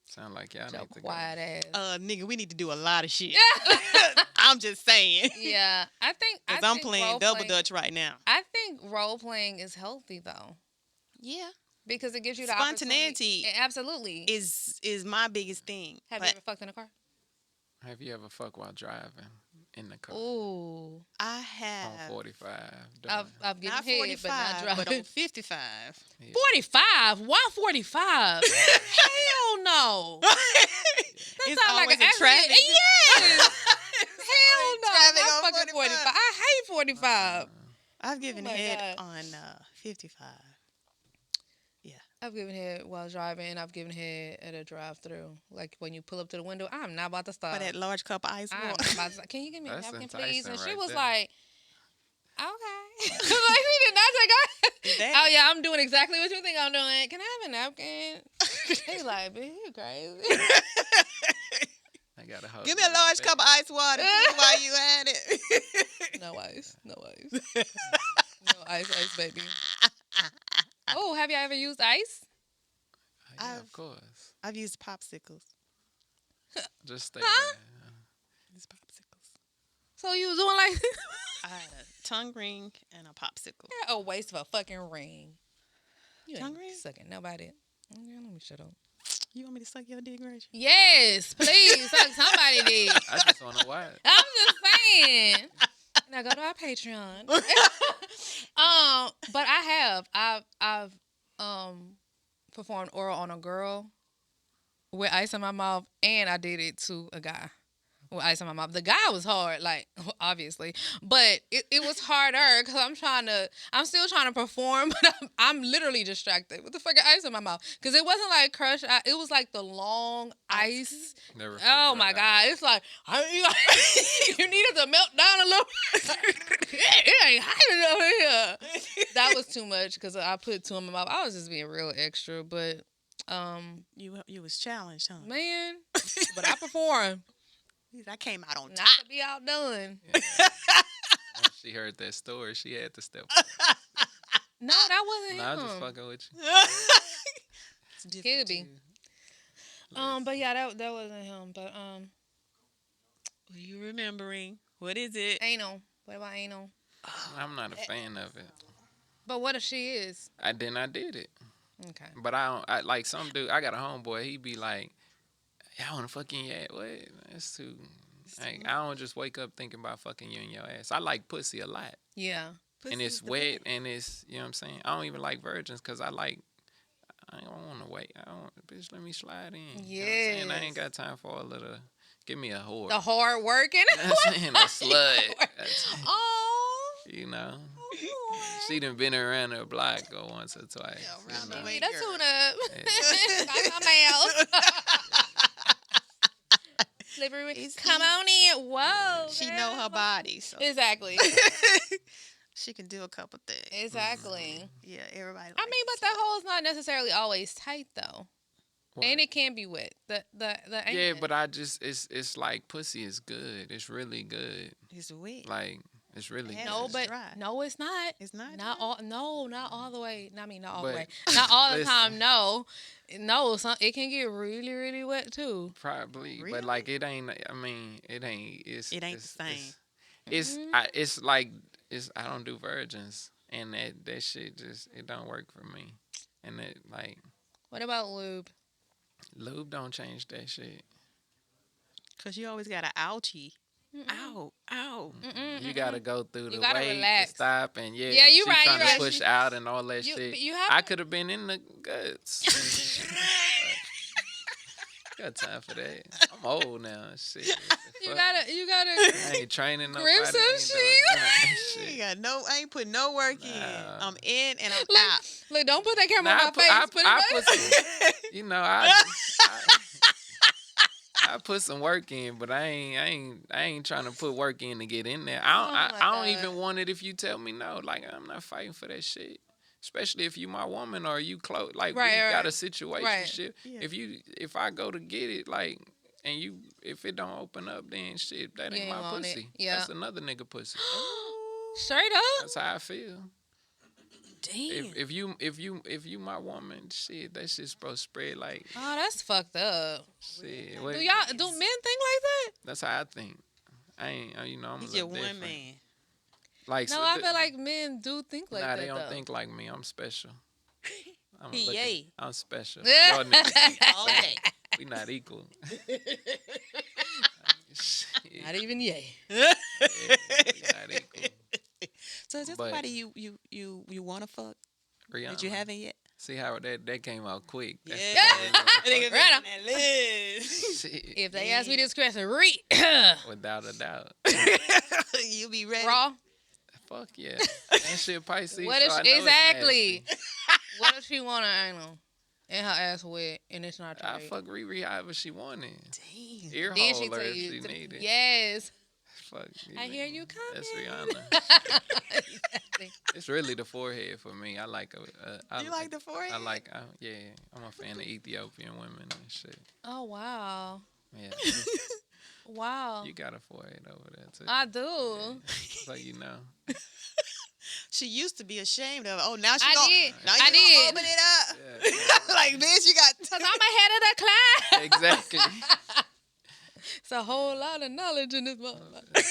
Speaker 3: Sound like y'all
Speaker 2: Your
Speaker 3: need to
Speaker 2: quiet ass.
Speaker 1: Nigga, we need to do a lot of shit. I'm just saying.
Speaker 2: Yeah, I think
Speaker 1: Because
Speaker 2: I
Speaker 1: I'm
Speaker 2: think
Speaker 1: playing double dutch right now.
Speaker 2: I think role playing is healthy though.
Speaker 1: Yeah.
Speaker 2: because it gives you the
Speaker 1: Spontaneity
Speaker 2: opportunity. Absolutely.
Speaker 1: is my biggest thing.
Speaker 2: Have
Speaker 1: But
Speaker 2: you ever fucked in a car?
Speaker 3: Have you ever fucked while driving in the car
Speaker 2: Ooh,
Speaker 1: I
Speaker 3: on
Speaker 1: have
Speaker 3: 45?
Speaker 2: I've given
Speaker 1: not
Speaker 2: head,
Speaker 1: 45,
Speaker 2: but not
Speaker 1: but
Speaker 2: driving.
Speaker 1: on 55.
Speaker 3: Yeah.
Speaker 2: 45? Why 45? Hell no. That
Speaker 1: It's
Speaker 2: sounds like
Speaker 1: always
Speaker 2: an
Speaker 1: a
Speaker 2: accident.
Speaker 1: traffic.
Speaker 2: Yes. Hell no.
Speaker 1: Traffic
Speaker 2: Not
Speaker 1: on
Speaker 2: fucking
Speaker 1: 45.
Speaker 2: 45. I hate 45.
Speaker 1: I've given
Speaker 2: my
Speaker 1: head
Speaker 2: God.
Speaker 1: on 55. Yeah.
Speaker 2: I've given head while driving, and I've given head at a drive-through. Like when you pull up to the window, I'm not about to stop.
Speaker 1: For that large cup of ice
Speaker 2: I'm
Speaker 1: water.
Speaker 2: not about to. Can you give me a
Speaker 3: That's
Speaker 2: napkin, please?
Speaker 3: enticing
Speaker 2: And she
Speaker 3: right
Speaker 2: was
Speaker 3: there.
Speaker 2: like, okay. Like, she did not take off.
Speaker 1: That-
Speaker 2: Oh, yeah, I'm doing exactly what you think I'm doing. Can I have a napkin? They like, bitch, you crazy.
Speaker 3: I gotta hold
Speaker 1: Give me a large cup of ice water too while you at it.
Speaker 2: No ice. No ice. No ice, baby. Oh, have you ever used ice?
Speaker 3: Yeah,
Speaker 1: I've-
Speaker 3: of course.
Speaker 1: I've used popsicles.
Speaker 3: Just stay
Speaker 2: Huh?
Speaker 3: away.
Speaker 1: Used popsicles.
Speaker 2: So you was doing like
Speaker 1: I had a tongue ring and a popsicle.
Speaker 2: a waste of a fucking ring. You
Speaker 1: Tongue
Speaker 2: ain't
Speaker 1: ring?
Speaker 2: sucking nobody. Yeah, let me shut up.
Speaker 1: You want me to suck your dick, Rachel?
Speaker 2: Yes, please. Suck somebody did.
Speaker 3: I just wanna watch.
Speaker 2: I'm just saying. Now go to our Patreon. But I've performed oral on a girl with ice in my mouth, and I did it to a guy with ice in my mouth. The guy was hard, like obviously, but it was harder because I'm still trying to perform, but I'm literally distracted with the fucking ice in my mouth because it wasn't like crushed. It was like the long ice.
Speaker 3: Never
Speaker 2: Oh my God! It's like you needed to melt down a little. It ain't hot enough here. That was too much because I put two in my mouth. I was just being real extra, but
Speaker 1: You was challenged, huh?
Speaker 2: man, but I performed.
Speaker 1: I came out on
Speaker 2: Not
Speaker 1: top.
Speaker 2: to be outdone.
Speaker 3: Once she heard that story, she had to step up.
Speaker 2: No, that wasn't
Speaker 3: No, I
Speaker 2: him.
Speaker 3: was just fucking with you.
Speaker 1: It's different
Speaker 2: Could be.
Speaker 1: too.
Speaker 2: But yeah, that wasn't him. But
Speaker 1: Are you remembering? What is it?
Speaker 2: anal. What about anal?
Speaker 3: I'm not a fan of it.
Speaker 2: But what if she is?
Speaker 3: I did it.
Speaker 2: Okay.
Speaker 3: But I don't. I like some dude. I got a homeboy. He be like, "Yeah, I want to fucking yeah. What? That's too. Like, I don't just wake up thinking about fucking you in your ass. I like pussy a lot,
Speaker 2: Yeah.
Speaker 3: and it's wet, and it's you know what I'm saying. I don't even like virgins because I don't want to wait. I don't. Bitch, let me slide in. You know what I'm saying? I ain't got time for all of the. Give me a whore.
Speaker 2: The hard working.
Speaker 3: You know what I'm saying? A slut. That's-
Speaker 2: Oh.
Speaker 3: you know. She done been around the block go once or twice.
Speaker 1: Yeah, around
Speaker 3: you
Speaker 1: the
Speaker 3: know.
Speaker 1: way.
Speaker 2: That tune up.
Speaker 3: Yeah.
Speaker 2: Not my mouth. Slippery.
Speaker 1: It's
Speaker 2: Come on in. Whoa.
Speaker 1: She
Speaker 2: girl.
Speaker 1: know her body, so
Speaker 2: Exactly.
Speaker 1: she can do a couple things.
Speaker 2: Exactly.
Speaker 1: Yeah, everybody.
Speaker 2: I mean, but that hole is not necessarily always tight though,
Speaker 3: What?
Speaker 2: and it can be wet. The
Speaker 3: Yeah,
Speaker 2: anus.
Speaker 3: but I just it's like pussy is good. It's really good.
Speaker 1: it's wet.
Speaker 3: Like it's really
Speaker 1: Yeah,
Speaker 3: good.
Speaker 2: no,
Speaker 1: it's
Speaker 2: but
Speaker 1: dry.
Speaker 2: no, it's not.
Speaker 1: It's not.
Speaker 2: Not
Speaker 1: dry?
Speaker 2: all. No, not all the way. I mean, not all the
Speaker 3: But-
Speaker 2: way. Not all the
Speaker 3: Listen.
Speaker 2: time. No, no. It can get really, really wet too.
Speaker 3: Probably,
Speaker 1: Really?
Speaker 3: but like it ain't. I mean, it ain't.
Speaker 1: It ain't the same.
Speaker 3: It's like it's. I don't do virgins, and that shit just it don't work for me. And it like
Speaker 2: What about lube?
Speaker 3: lube don't change that shit.
Speaker 1: Cause you always got an ouchie. Ow, ow.
Speaker 3: You gotta go through the
Speaker 2: gotta
Speaker 3: wait
Speaker 2: relax.
Speaker 3: to stop and
Speaker 2: Yeah,
Speaker 3: she
Speaker 2: you right,
Speaker 3: trying
Speaker 2: you
Speaker 3: to
Speaker 2: right.
Speaker 3: push out and all that
Speaker 2: You-
Speaker 3: shit.
Speaker 2: you have
Speaker 3: I
Speaker 2: to-
Speaker 3: could have been in the guts. Got time for that. I'm old now. Shit. what the
Speaker 2: You
Speaker 3: fuck?
Speaker 2: gotta.
Speaker 3: I ain't training nobody.
Speaker 2: Grip some
Speaker 3: I ain't doing none of that
Speaker 1: You
Speaker 3: shit.
Speaker 1: got no. I ain't put no work in.
Speaker 3: Nah.
Speaker 1: I'm in and I'm
Speaker 2: Look,
Speaker 1: out.
Speaker 2: look, don't put that camera
Speaker 3: Nah,
Speaker 2: on my face. Put it
Speaker 3: I
Speaker 2: right-
Speaker 3: put some, you know, I put some work in, but I ain't trying to put work in to get in there.
Speaker 2: Oh my
Speaker 3: I don't
Speaker 2: God.
Speaker 3: even want it if you tell me no. Like I'm not fighting for that shit. Especially if you my woman or you close, like
Speaker 2: Right,
Speaker 3: we got
Speaker 2: right.
Speaker 3: a situation.
Speaker 2: Right.
Speaker 1: Yeah.
Speaker 3: If I go to get it, like, and if it don't open up, then shit, that
Speaker 2: You
Speaker 3: ain't
Speaker 2: ain't
Speaker 3: my
Speaker 2: want it.
Speaker 3: pussy.
Speaker 2: Yeah.
Speaker 3: That's another nigga pussy.
Speaker 2: Straight up.
Speaker 3: That's how I feel.
Speaker 1: Damn.
Speaker 3: If you my woman, shit, that shit's supposed to spread like
Speaker 2: Oh, that's fucked up.
Speaker 3: shit.
Speaker 2: Do
Speaker 3: What-
Speaker 2: men think like that?
Speaker 3: That's how I think. I ain't, you know, I'm a
Speaker 1: He's
Speaker 3: little
Speaker 1: your one
Speaker 3: different.
Speaker 1: man.
Speaker 3: Like,
Speaker 2: No,
Speaker 3: so
Speaker 2: I feel like men do think like
Speaker 3: nah,
Speaker 2: that
Speaker 3: they don't
Speaker 2: though.
Speaker 3: think like me. I'm special. I'm
Speaker 1: He
Speaker 3: looking.
Speaker 1: yay.
Speaker 3: I'm special. Y'all niggas,
Speaker 1: Okay.
Speaker 3: we not equal. Shit.
Speaker 2: Not even yay.
Speaker 3: Yeah, we not equal.
Speaker 1: So is this
Speaker 3: But
Speaker 1: somebody you want to fuck
Speaker 3: Rihanna.
Speaker 1: that you haven't yet?
Speaker 3: See how that came out quick. That's
Speaker 1: Yeah.
Speaker 3: the
Speaker 1: Nigga
Speaker 3: real
Speaker 1: been on that list.
Speaker 3: Shit.
Speaker 2: If they ask me this question, read
Speaker 3: Without a doubt.
Speaker 1: You be ready.
Speaker 2: raw.
Speaker 3: Fuck yeah. And shit Pisces.
Speaker 2: What
Speaker 3: so
Speaker 2: if
Speaker 3: I know it's
Speaker 2: exactly?
Speaker 3: nasty.
Speaker 2: What if she want to anal and her ass wet and it's not
Speaker 3: I
Speaker 2: tight?
Speaker 3: fuck Riri however she wanted.
Speaker 1: Damn.
Speaker 3: Ear
Speaker 2: Then
Speaker 3: hole
Speaker 2: she
Speaker 3: her
Speaker 2: tell
Speaker 3: if
Speaker 2: you,
Speaker 3: she needed.
Speaker 2: yes.
Speaker 3: Fuck.
Speaker 2: I hear you
Speaker 3: That's
Speaker 2: coming.
Speaker 3: Rihanna.
Speaker 2: Exactly.
Speaker 3: It's really the forehead for me. I like
Speaker 1: You like the forehead?
Speaker 3: yeah, I'm a fan of Ethiopian women and shit.
Speaker 2: Oh wow,
Speaker 3: Yeah,
Speaker 2: wow.
Speaker 3: you got a forehead over there too.
Speaker 2: I do.
Speaker 3: So you know.
Speaker 1: She used to be ashamed of it. Oh, now she
Speaker 2: I
Speaker 1: gon'
Speaker 2: did.
Speaker 1: Now
Speaker 2: I
Speaker 1: you
Speaker 2: did.
Speaker 1: gonna open it up.
Speaker 3: Yeah,
Speaker 1: Like, bitch, you got.
Speaker 2: Cause I'm ahead of the class.
Speaker 3: exactly.
Speaker 2: It's a whole lot of knowledge in this motherfucker.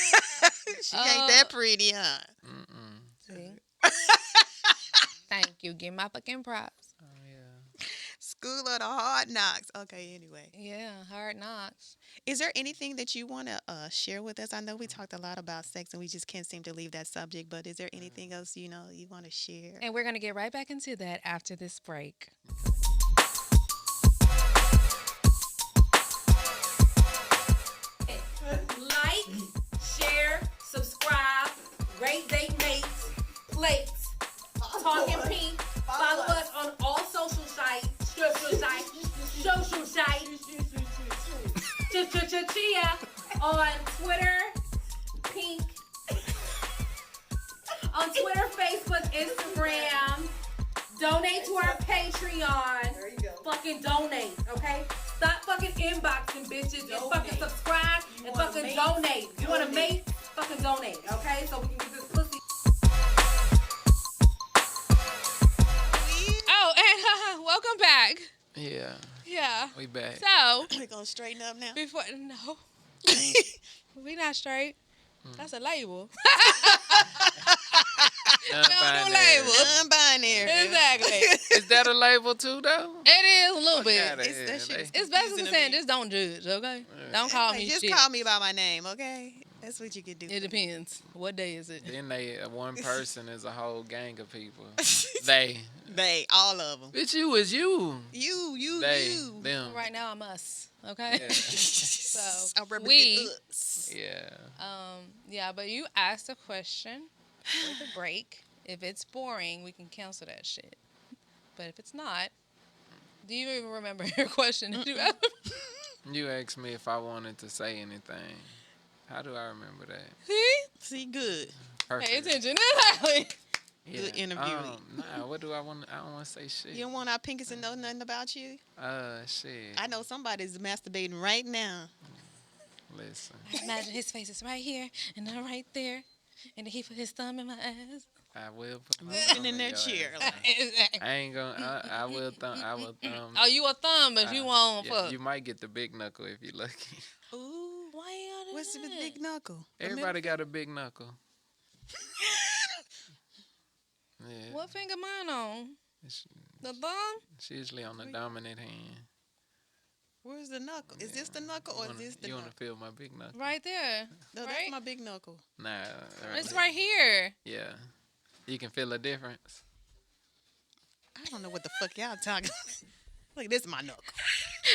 Speaker 1: She ain't that pretty, huh?
Speaker 3: Mm-mm.
Speaker 2: See? Thank you. Give my fucking props.
Speaker 3: Oh yeah.
Speaker 1: School of the hard knocks. Okay, anyway.
Speaker 2: Yeah, hard knocks.
Speaker 1: Is there anything that you want to share with us? I know we talked a lot about sex and we just can't seem to leave that subject, but is there anything else, you want to share?
Speaker 2: And we're gonna get right back into that after this break.
Speaker 4: Like, share, subscribe, rate date mates, plates, Talking Pink. Follow us on all social sites. Chia on Twitter, Pink. On Twitter, Facebook, Instagram. Donate to our Patreon.
Speaker 5: There you go.
Speaker 4: Fucking donate, okay? Stop fucking inboxing, bitches, and fucking subscribe and fucking donate. You want to make? Fucking donate, okay? So we can get this pussy.
Speaker 2: Oh, and welcome back.
Speaker 3: Yeah.
Speaker 2: Yeah.
Speaker 3: We back.
Speaker 2: So
Speaker 1: We're going to straighten up now.
Speaker 2: before we not straight. That's a label.
Speaker 3: Non-binary.
Speaker 2: label.
Speaker 1: Non-binary.
Speaker 2: Exactly.
Speaker 3: Is that a label too though?
Speaker 2: It is a little bit.
Speaker 3: Outta
Speaker 1: It's-
Speaker 3: here.
Speaker 1: that shit is-
Speaker 2: It's basically
Speaker 1: confusing to
Speaker 2: saying
Speaker 1: me.
Speaker 2: just don't judge, okay? Don't call me
Speaker 1: Just
Speaker 2: shit.
Speaker 1: call me by my name, okay? That's what you can do.
Speaker 2: It depends. What day is it?
Speaker 3: Then one person is a whole gang of people. They.
Speaker 1: They, all of them.
Speaker 3: Bitch, you is you.
Speaker 1: You,
Speaker 3: They. Them.
Speaker 2: Right now I'm us, okay?
Speaker 3: Yeah.
Speaker 2: So
Speaker 1: I represent
Speaker 2: we,
Speaker 1: us.
Speaker 3: Yeah.
Speaker 2: yeah, but you asked a question for the break. If it's boring, we can cancel that shit. But if it's not, do you even remember your question? Did you ever?
Speaker 3: You asked me if I wanted to say anything. How do I remember that?
Speaker 1: See, good.
Speaker 3: Perfect.
Speaker 2: Pay attention. Exactly.
Speaker 3: Yeah.
Speaker 1: Good interviewee.
Speaker 3: Nah, what do I want? I don't want to say shit.
Speaker 1: You don't want our pinkies to know nothing about you?
Speaker 3: Shit.
Speaker 1: I know somebody's masturbating right now.
Speaker 3: Listen,
Speaker 2: Imagine his face is right here and I'm right there. And he put his thumb in my ass.
Speaker 3: I will put my
Speaker 1: Moving
Speaker 3: thumb
Speaker 1: in their
Speaker 3: your
Speaker 1: chair.
Speaker 3: ass.
Speaker 1: Like,
Speaker 2: Exactly.
Speaker 3: I ain't gonna. I will thumb. I will thumb.
Speaker 2: Oh, you a thumb if you want
Speaker 3: yeah,
Speaker 2: fuck.
Speaker 3: you might get the big knuckle if you lucky.
Speaker 1: ooh,
Speaker 2: Why you gotta do
Speaker 1: what's the
Speaker 2: that?
Speaker 1: big knuckle? The
Speaker 3: Everybody got a big knuckle. Yeah.
Speaker 2: What finger mine on?
Speaker 3: It's,
Speaker 2: The thumb?
Speaker 3: it's usually on the dominant hand.
Speaker 1: Where's the knuckle? Is this the knuckle or is this the
Speaker 3: You
Speaker 1: knuckle?
Speaker 3: wanna feel my big knuckle?
Speaker 2: Right there.
Speaker 1: No,
Speaker 2: right?
Speaker 1: that's my big knuckle.
Speaker 3: Nah.
Speaker 2: It's right here.
Speaker 3: Yeah. You can feel a difference.
Speaker 1: I don't know what the fuck y'all talking about. Look, this is my knuckle.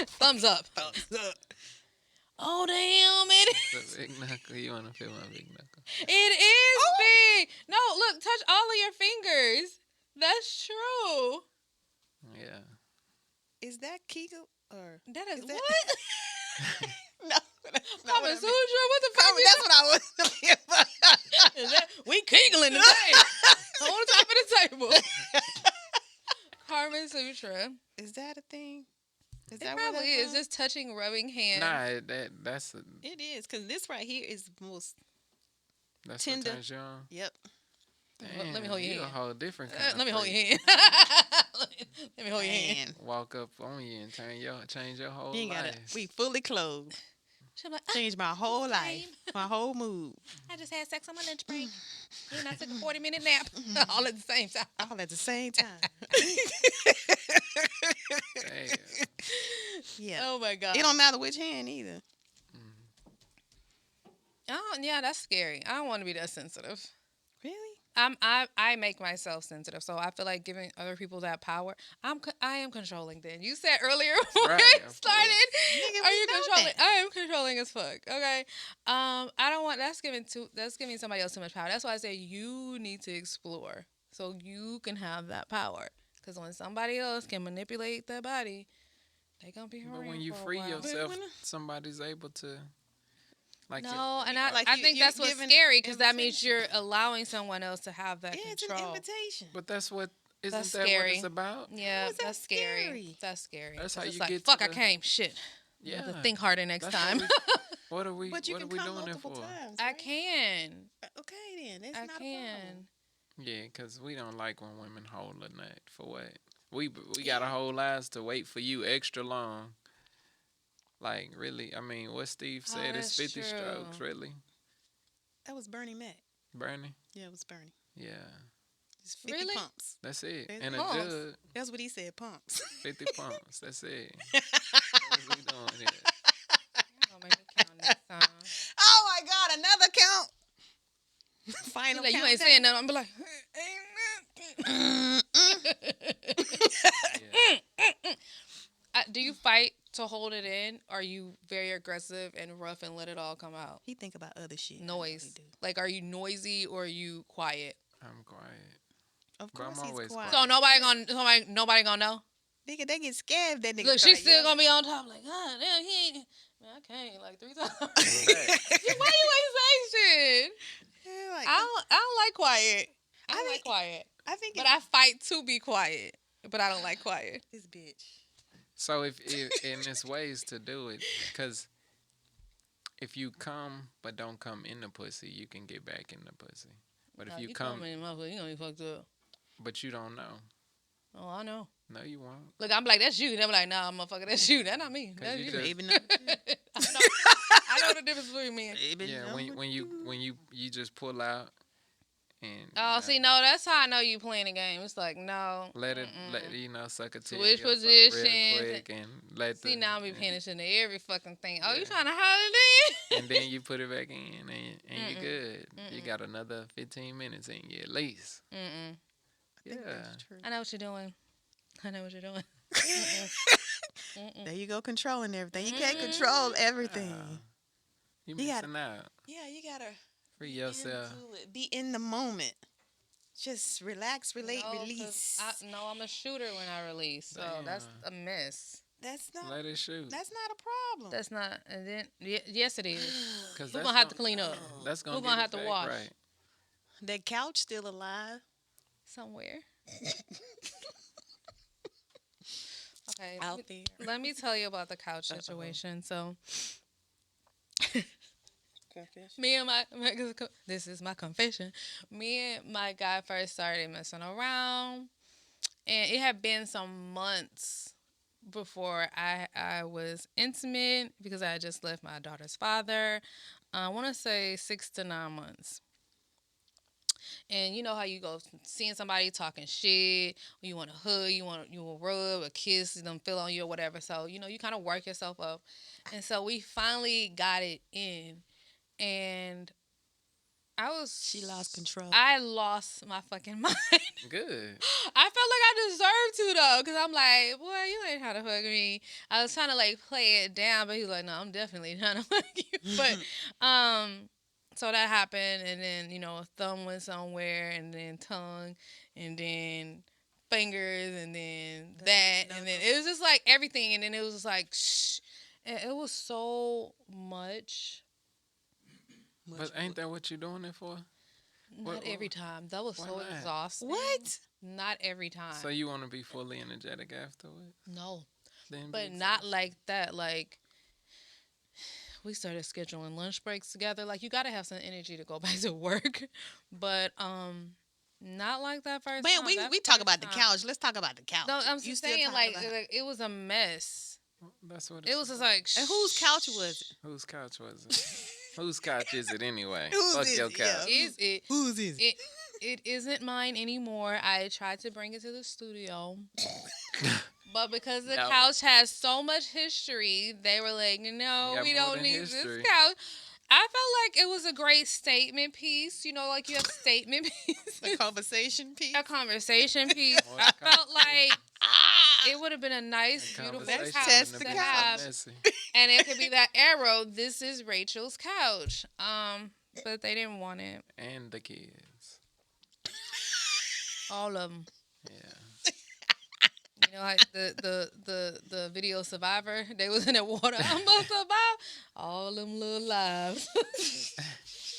Speaker 2: Thumbs up.
Speaker 1: Thumbs up.
Speaker 2: Oh, damn. It is,
Speaker 3: The big knuckle. You wanna feel my big knuckle?
Speaker 2: it is big. No, look. Touch all of your fingers. That's true.
Speaker 3: Yeah.
Speaker 1: Is that Kegel or
Speaker 2: That is,
Speaker 1: Is that-
Speaker 2: what?
Speaker 1: no? That's not
Speaker 2: Kama
Speaker 1: what I meant.
Speaker 2: Sutra? What the fuck?
Speaker 1: Carmen, that's what I was looking for.
Speaker 2: Is that? We kegling today. On top of the table. Carmen Sutra.
Speaker 1: Is that a thing? Is
Speaker 2: It
Speaker 1: that where
Speaker 2: probably
Speaker 1: that's
Speaker 2: is.
Speaker 1: from?
Speaker 2: Just touching, rubbing hands.
Speaker 3: Nah, that's
Speaker 1: It is, because this right here is most.
Speaker 3: what
Speaker 1: Tender.
Speaker 3: turns you on.
Speaker 1: Yep.
Speaker 2: Let me hold your
Speaker 3: you
Speaker 2: hand.
Speaker 3: a whole different kind
Speaker 2: Let me
Speaker 3: of
Speaker 2: hold your
Speaker 3: freak.
Speaker 2: hand. Let me hold your hand.
Speaker 1: Man,
Speaker 3: Walk up on you and change your whole
Speaker 1: you ain't gotta.
Speaker 3: life.
Speaker 1: We fully clothed.
Speaker 2: She's like,
Speaker 1: Changed my whole
Speaker 2: same.
Speaker 1: life, my whole mood,
Speaker 2: I just had sex on my lunch break. And I took a 40-minute nap all at the same time.
Speaker 1: all at the same time.
Speaker 3: Damn.
Speaker 1: Yeah.
Speaker 2: Oh my God.
Speaker 1: It don't matter which hand either.
Speaker 2: Oh, yeah, that's scary. I don't want to be that sensitive.
Speaker 1: Really?
Speaker 2: I make myself sensitive, so I feel like giving other people that power. I am controlling. Then you said earlier when
Speaker 3: Right,
Speaker 2: we
Speaker 3: of
Speaker 2: started,
Speaker 1: Nigga,
Speaker 2: are
Speaker 1: we
Speaker 2: you
Speaker 1: know
Speaker 2: controlling?
Speaker 1: that.
Speaker 2: I am controlling as fuck. Okay, I don't want that's giving somebody else too much power. That's why I say you need to explore so you can have that power. Because when somebody else can manipulate their body, they gonna be.
Speaker 3: But when you
Speaker 2: for a
Speaker 3: free
Speaker 2: while.
Speaker 3: yourself,
Speaker 1: when-
Speaker 3: somebody's able to. Like
Speaker 2: No, and
Speaker 1: Like
Speaker 2: I
Speaker 1: you-
Speaker 2: think
Speaker 1: you
Speaker 2: that's what's
Speaker 1: giving
Speaker 2: scary because that means
Speaker 1: invitation.
Speaker 2: you're allowing someone else to have that
Speaker 1: Yeah, it's an
Speaker 2: control.
Speaker 1: invitation.
Speaker 3: But that's what isn't
Speaker 2: That's
Speaker 3: that what
Speaker 2: scary.
Speaker 3: it's about?
Speaker 2: Yeah,
Speaker 1: is that
Speaker 2: that's scary.
Speaker 1: scary?
Speaker 2: That's scary.
Speaker 3: That's
Speaker 2: 'Cause
Speaker 3: how
Speaker 2: it's
Speaker 3: you
Speaker 2: like,
Speaker 3: get to
Speaker 2: fuck, I
Speaker 3: the-
Speaker 2: came. Shit. I
Speaker 3: Yeah.
Speaker 2: have to think harder next
Speaker 3: That's
Speaker 2: time.
Speaker 3: What are we?
Speaker 1: But you
Speaker 3: What are
Speaker 1: can
Speaker 3: we
Speaker 1: come
Speaker 3: doing it
Speaker 1: multiple
Speaker 3: for?
Speaker 1: times.
Speaker 2: I
Speaker 1: right?
Speaker 2: can.
Speaker 1: Okay, then. That's
Speaker 2: I
Speaker 1: not a
Speaker 2: can.
Speaker 1: problem.
Speaker 3: Yeah, because we don't like when women hold a nut. For what? We got a whole lives to wait for you extra long. Like really, I mean, what Steve
Speaker 2: Oh,
Speaker 3: said is
Speaker 2: that's
Speaker 3: 50
Speaker 2: true.
Speaker 3: strokes. Really,
Speaker 1: That was Bernie Mac.
Speaker 3: Bernie?
Speaker 1: Yeah, it was Bernie.
Speaker 3: Yeah,
Speaker 1: It's 50
Speaker 2: Really?
Speaker 1: pumps.
Speaker 3: that's it.
Speaker 1: It's
Speaker 3: And a
Speaker 2: pumps.
Speaker 3: jug,
Speaker 1: That's what he said, pumps.
Speaker 3: 50 pumps. That's it. That's what we doing here.
Speaker 2: Y'all gonna make me count next time.
Speaker 1: Oh my God, another count.
Speaker 2: You
Speaker 1: Final
Speaker 2: like, you
Speaker 1: countdown.
Speaker 2: ain't saying nothing. I'm be like, ain't
Speaker 3: Yeah.
Speaker 2: do you fight to hold it in? Or are you very aggressive and rough and let it all come out?
Speaker 1: He think about other shit. I know he
Speaker 2: Noise.
Speaker 1: do.
Speaker 2: Like, are you noisy or are you quiet?
Speaker 3: I'm quiet.
Speaker 1: Of
Speaker 3: But I'm
Speaker 1: course he's
Speaker 3: always
Speaker 1: quiet.
Speaker 2: So nobody gonna know.
Speaker 1: Nigga, they get scared if that nigga.
Speaker 2: Look,
Speaker 1: start
Speaker 2: she's still
Speaker 1: yelling.
Speaker 2: gonna be on top. Like, God damn, he ain't. Man, I came like 3 times. Why
Speaker 3: Facts.
Speaker 2: you ain't say shit?
Speaker 1: Yeah, like,
Speaker 2: I don't like quiet. I don't
Speaker 1: think-
Speaker 2: like quiet.
Speaker 1: I think
Speaker 2: But I fight to be quiet. But I don't like quiet.
Speaker 1: this bitch.
Speaker 3: So if and there's ways to do it, because if you come but don't come in the pussy, you can get back in the pussy. But if
Speaker 2: Nah,
Speaker 3: you come,
Speaker 2: in my foot, you gonna be fucked up.
Speaker 3: but you don't know,
Speaker 2: Oh, I know.
Speaker 3: no, you won't.
Speaker 2: Look, I'm like, that's you. They're like, nah, motherfucker, that's you. That's not me.
Speaker 3: 'Cause
Speaker 2: That's
Speaker 3: you
Speaker 2: you.
Speaker 3: just-
Speaker 1: Baby, no.
Speaker 2: I know the difference between me and.
Speaker 1: Baby,
Speaker 3: Yeah,
Speaker 1: no.
Speaker 3: when you just pull out and
Speaker 2: Oh, see, no, that's how I know you playing the game. It's like, no.
Speaker 3: let it
Speaker 2: mm-mm.
Speaker 3: suck a titty
Speaker 2: Switch
Speaker 3: or something
Speaker 2: positions.
Speaker 3: real quick and let
Speaker 2: See, now I'm be paying attention to every fucking thing. Oh, you
Speaker 3: Yeah.
Speaker 2: trying to holler then?
Speaker 3: and then you put it back in and you're good. You
Speaker 2: Mm-mm.
Speaker 3: got another 15 minutes in you at least.
Speaker 2: Mm-mm.
Speaker 1: I think
Speaker 3: Yeah.
Speaker 1: that's true.
Speaker 2: I know what you're doing. I know what you're doing. Mm-mm.
Speaker 1: There you go, controlling everything. You can't control everything.
Speaker 3: You
Speaker 1: You gotta-
Speaker 3: missing out.
Speaker 1: Yeah, you gotta
Speaker 3: Free yourself.
Speaker 1: into it. Be in the moment. Just relax, relate,
Speaker 2: No, 'cause
Speaker 1: release.
Speaker 2: I'm a shooter when I release, so that's a miss.
Speaker 1: That's not.
Speaker 3: Let it shoot.
Speaker 1: That's not a problem.
Speaker 2: That's not. And then yes, it is.
Speaker 3: Cause
Speaker 2: We're
Speaker 3: that's
Speaker 2: gonna have to clean up
Speaker 3: That's gonna
Speaker 2: We're gonna
Speaker 3: get
Speaker 2: have to
Speaker 3: it back
Speaker 2: wash.
Speaker 3: right.
Speaker 1: That couch still alive.
Speaker 2: somewhere. Okay.
Speaker 1: Out there.
Speaker 2: Let me tell you about the couch situation. So, me and this is my confession. Me and my guy first started messing around, and it had been some months before I was intimate because I had just left my daughter's father. I want to say 6 to 9 months. And you know how you go seeing somebody talking shit, you want to hug, you want to rub, a kiss, them feel on you or whatever. So you kind of work yourself up. And so we finally got it in, and
Speaker 1: She lost control.
Speaker 2: I lost my fucking mind.
Speaker 3: Good.
Speaker 2: I felt like I deserved to though, cause I'm like, boy, you ain't how to hug me. I was trying to like play it down, but he was like, no, I'm definitely trying to hug you. But so that happened, and then a thumb went somewhere, and then tongue, and then fingers, and then that, and then it was just like everything, and then it was just like shh, and it was so much.
Speaker 3: But ain't that what you doing it for?
Speaker 2: Not
Speaker 3: What-
Speaker 2: every time. That was
Speaker 3: why
Speaker 2: so
Speaker 3: not?
Speaker 2: exhausting.
Speaker 1: What?
Speaker 2: Not every time.
Speaker 3: So you want to be fully energetic afterwards?
Speaker 2: No.
Speaker 3: Then be
Speaker 2: But not
Speaker 3: exhausted.
Speaker 2: like that. Like, we started scheduling lunch breaks together. Like, you got to have some energy to go back to work. But not like that first
Speaker 1: Man,
Speaker 2: time.
Speaker 1: we
Speaker 2: That
Speaker 1: talk
Speaker 2: first
Speaker 1: about the
Speaker 2: time-
Speaker 1: couch. Let's talk about the couch.
Speaker 2: No, I'm
Speaker 1: You
Speaker 2: just
Speaker 1: still
Speaker 2: saying,
Speaker 1: talking
Speaker 2: like,
Speaker 1: about-
Speaker 2: it was a mess.
Speaker 3: That's what
Speaker 2: It was just like,
Speaker 1: And whose couch was it?
Speaker 3: Whose couch was it? Whose couch is it anyway?
Speaker 1: Whose
Speaker 3: Fuck
Speaker 1: is
Speaker 3: your
Speaker 1: it? Yeah.
Speaker 3: couch.
Speaker 2: Is it?
Speaker 1: Whose is it?
Speaker 2: It isn't mine anymore. I tried to bring it to the studio. But because the
Speaker 3: No.
Speaker 2: couch has so much history, they were like, no,
Speaker 3: Yeah,
Speaker 2: we
Speaker 3: more
Speaker 2: don't
Speaker 3: than
Speaker 2: need
Speaker 3: history.
Speaker 2: this couch. I felt like it was a great statement piece. You know, like you have statement pieces.
Speaker 1: The conversation piece.
Speaker 2: A conversation piece.
Speaker 3: More
Speaker 2: I felt like
Speaker 1: Ah!
Speaker 2: it would have been a nice, beautiful
Speaker 3: Conversation
Speaker 2: couch
Speaker 1: test
Speaker 3: wouldn't
Speaker 1: the
Speaker 2: to
Speaker 3: have been
Speaker 2: have.
Speaker 3: so messy.
Speaker 2: And it could be that arrow, this is Rachel's couch. But they didn't want it.
Speaker 3: And the kids.
Speaker 2: All of them.
Speaker 3: Yeah.
Speaker 2: You know, like the video Survivor, they was in the water. I'm gonna survive. All them little lives.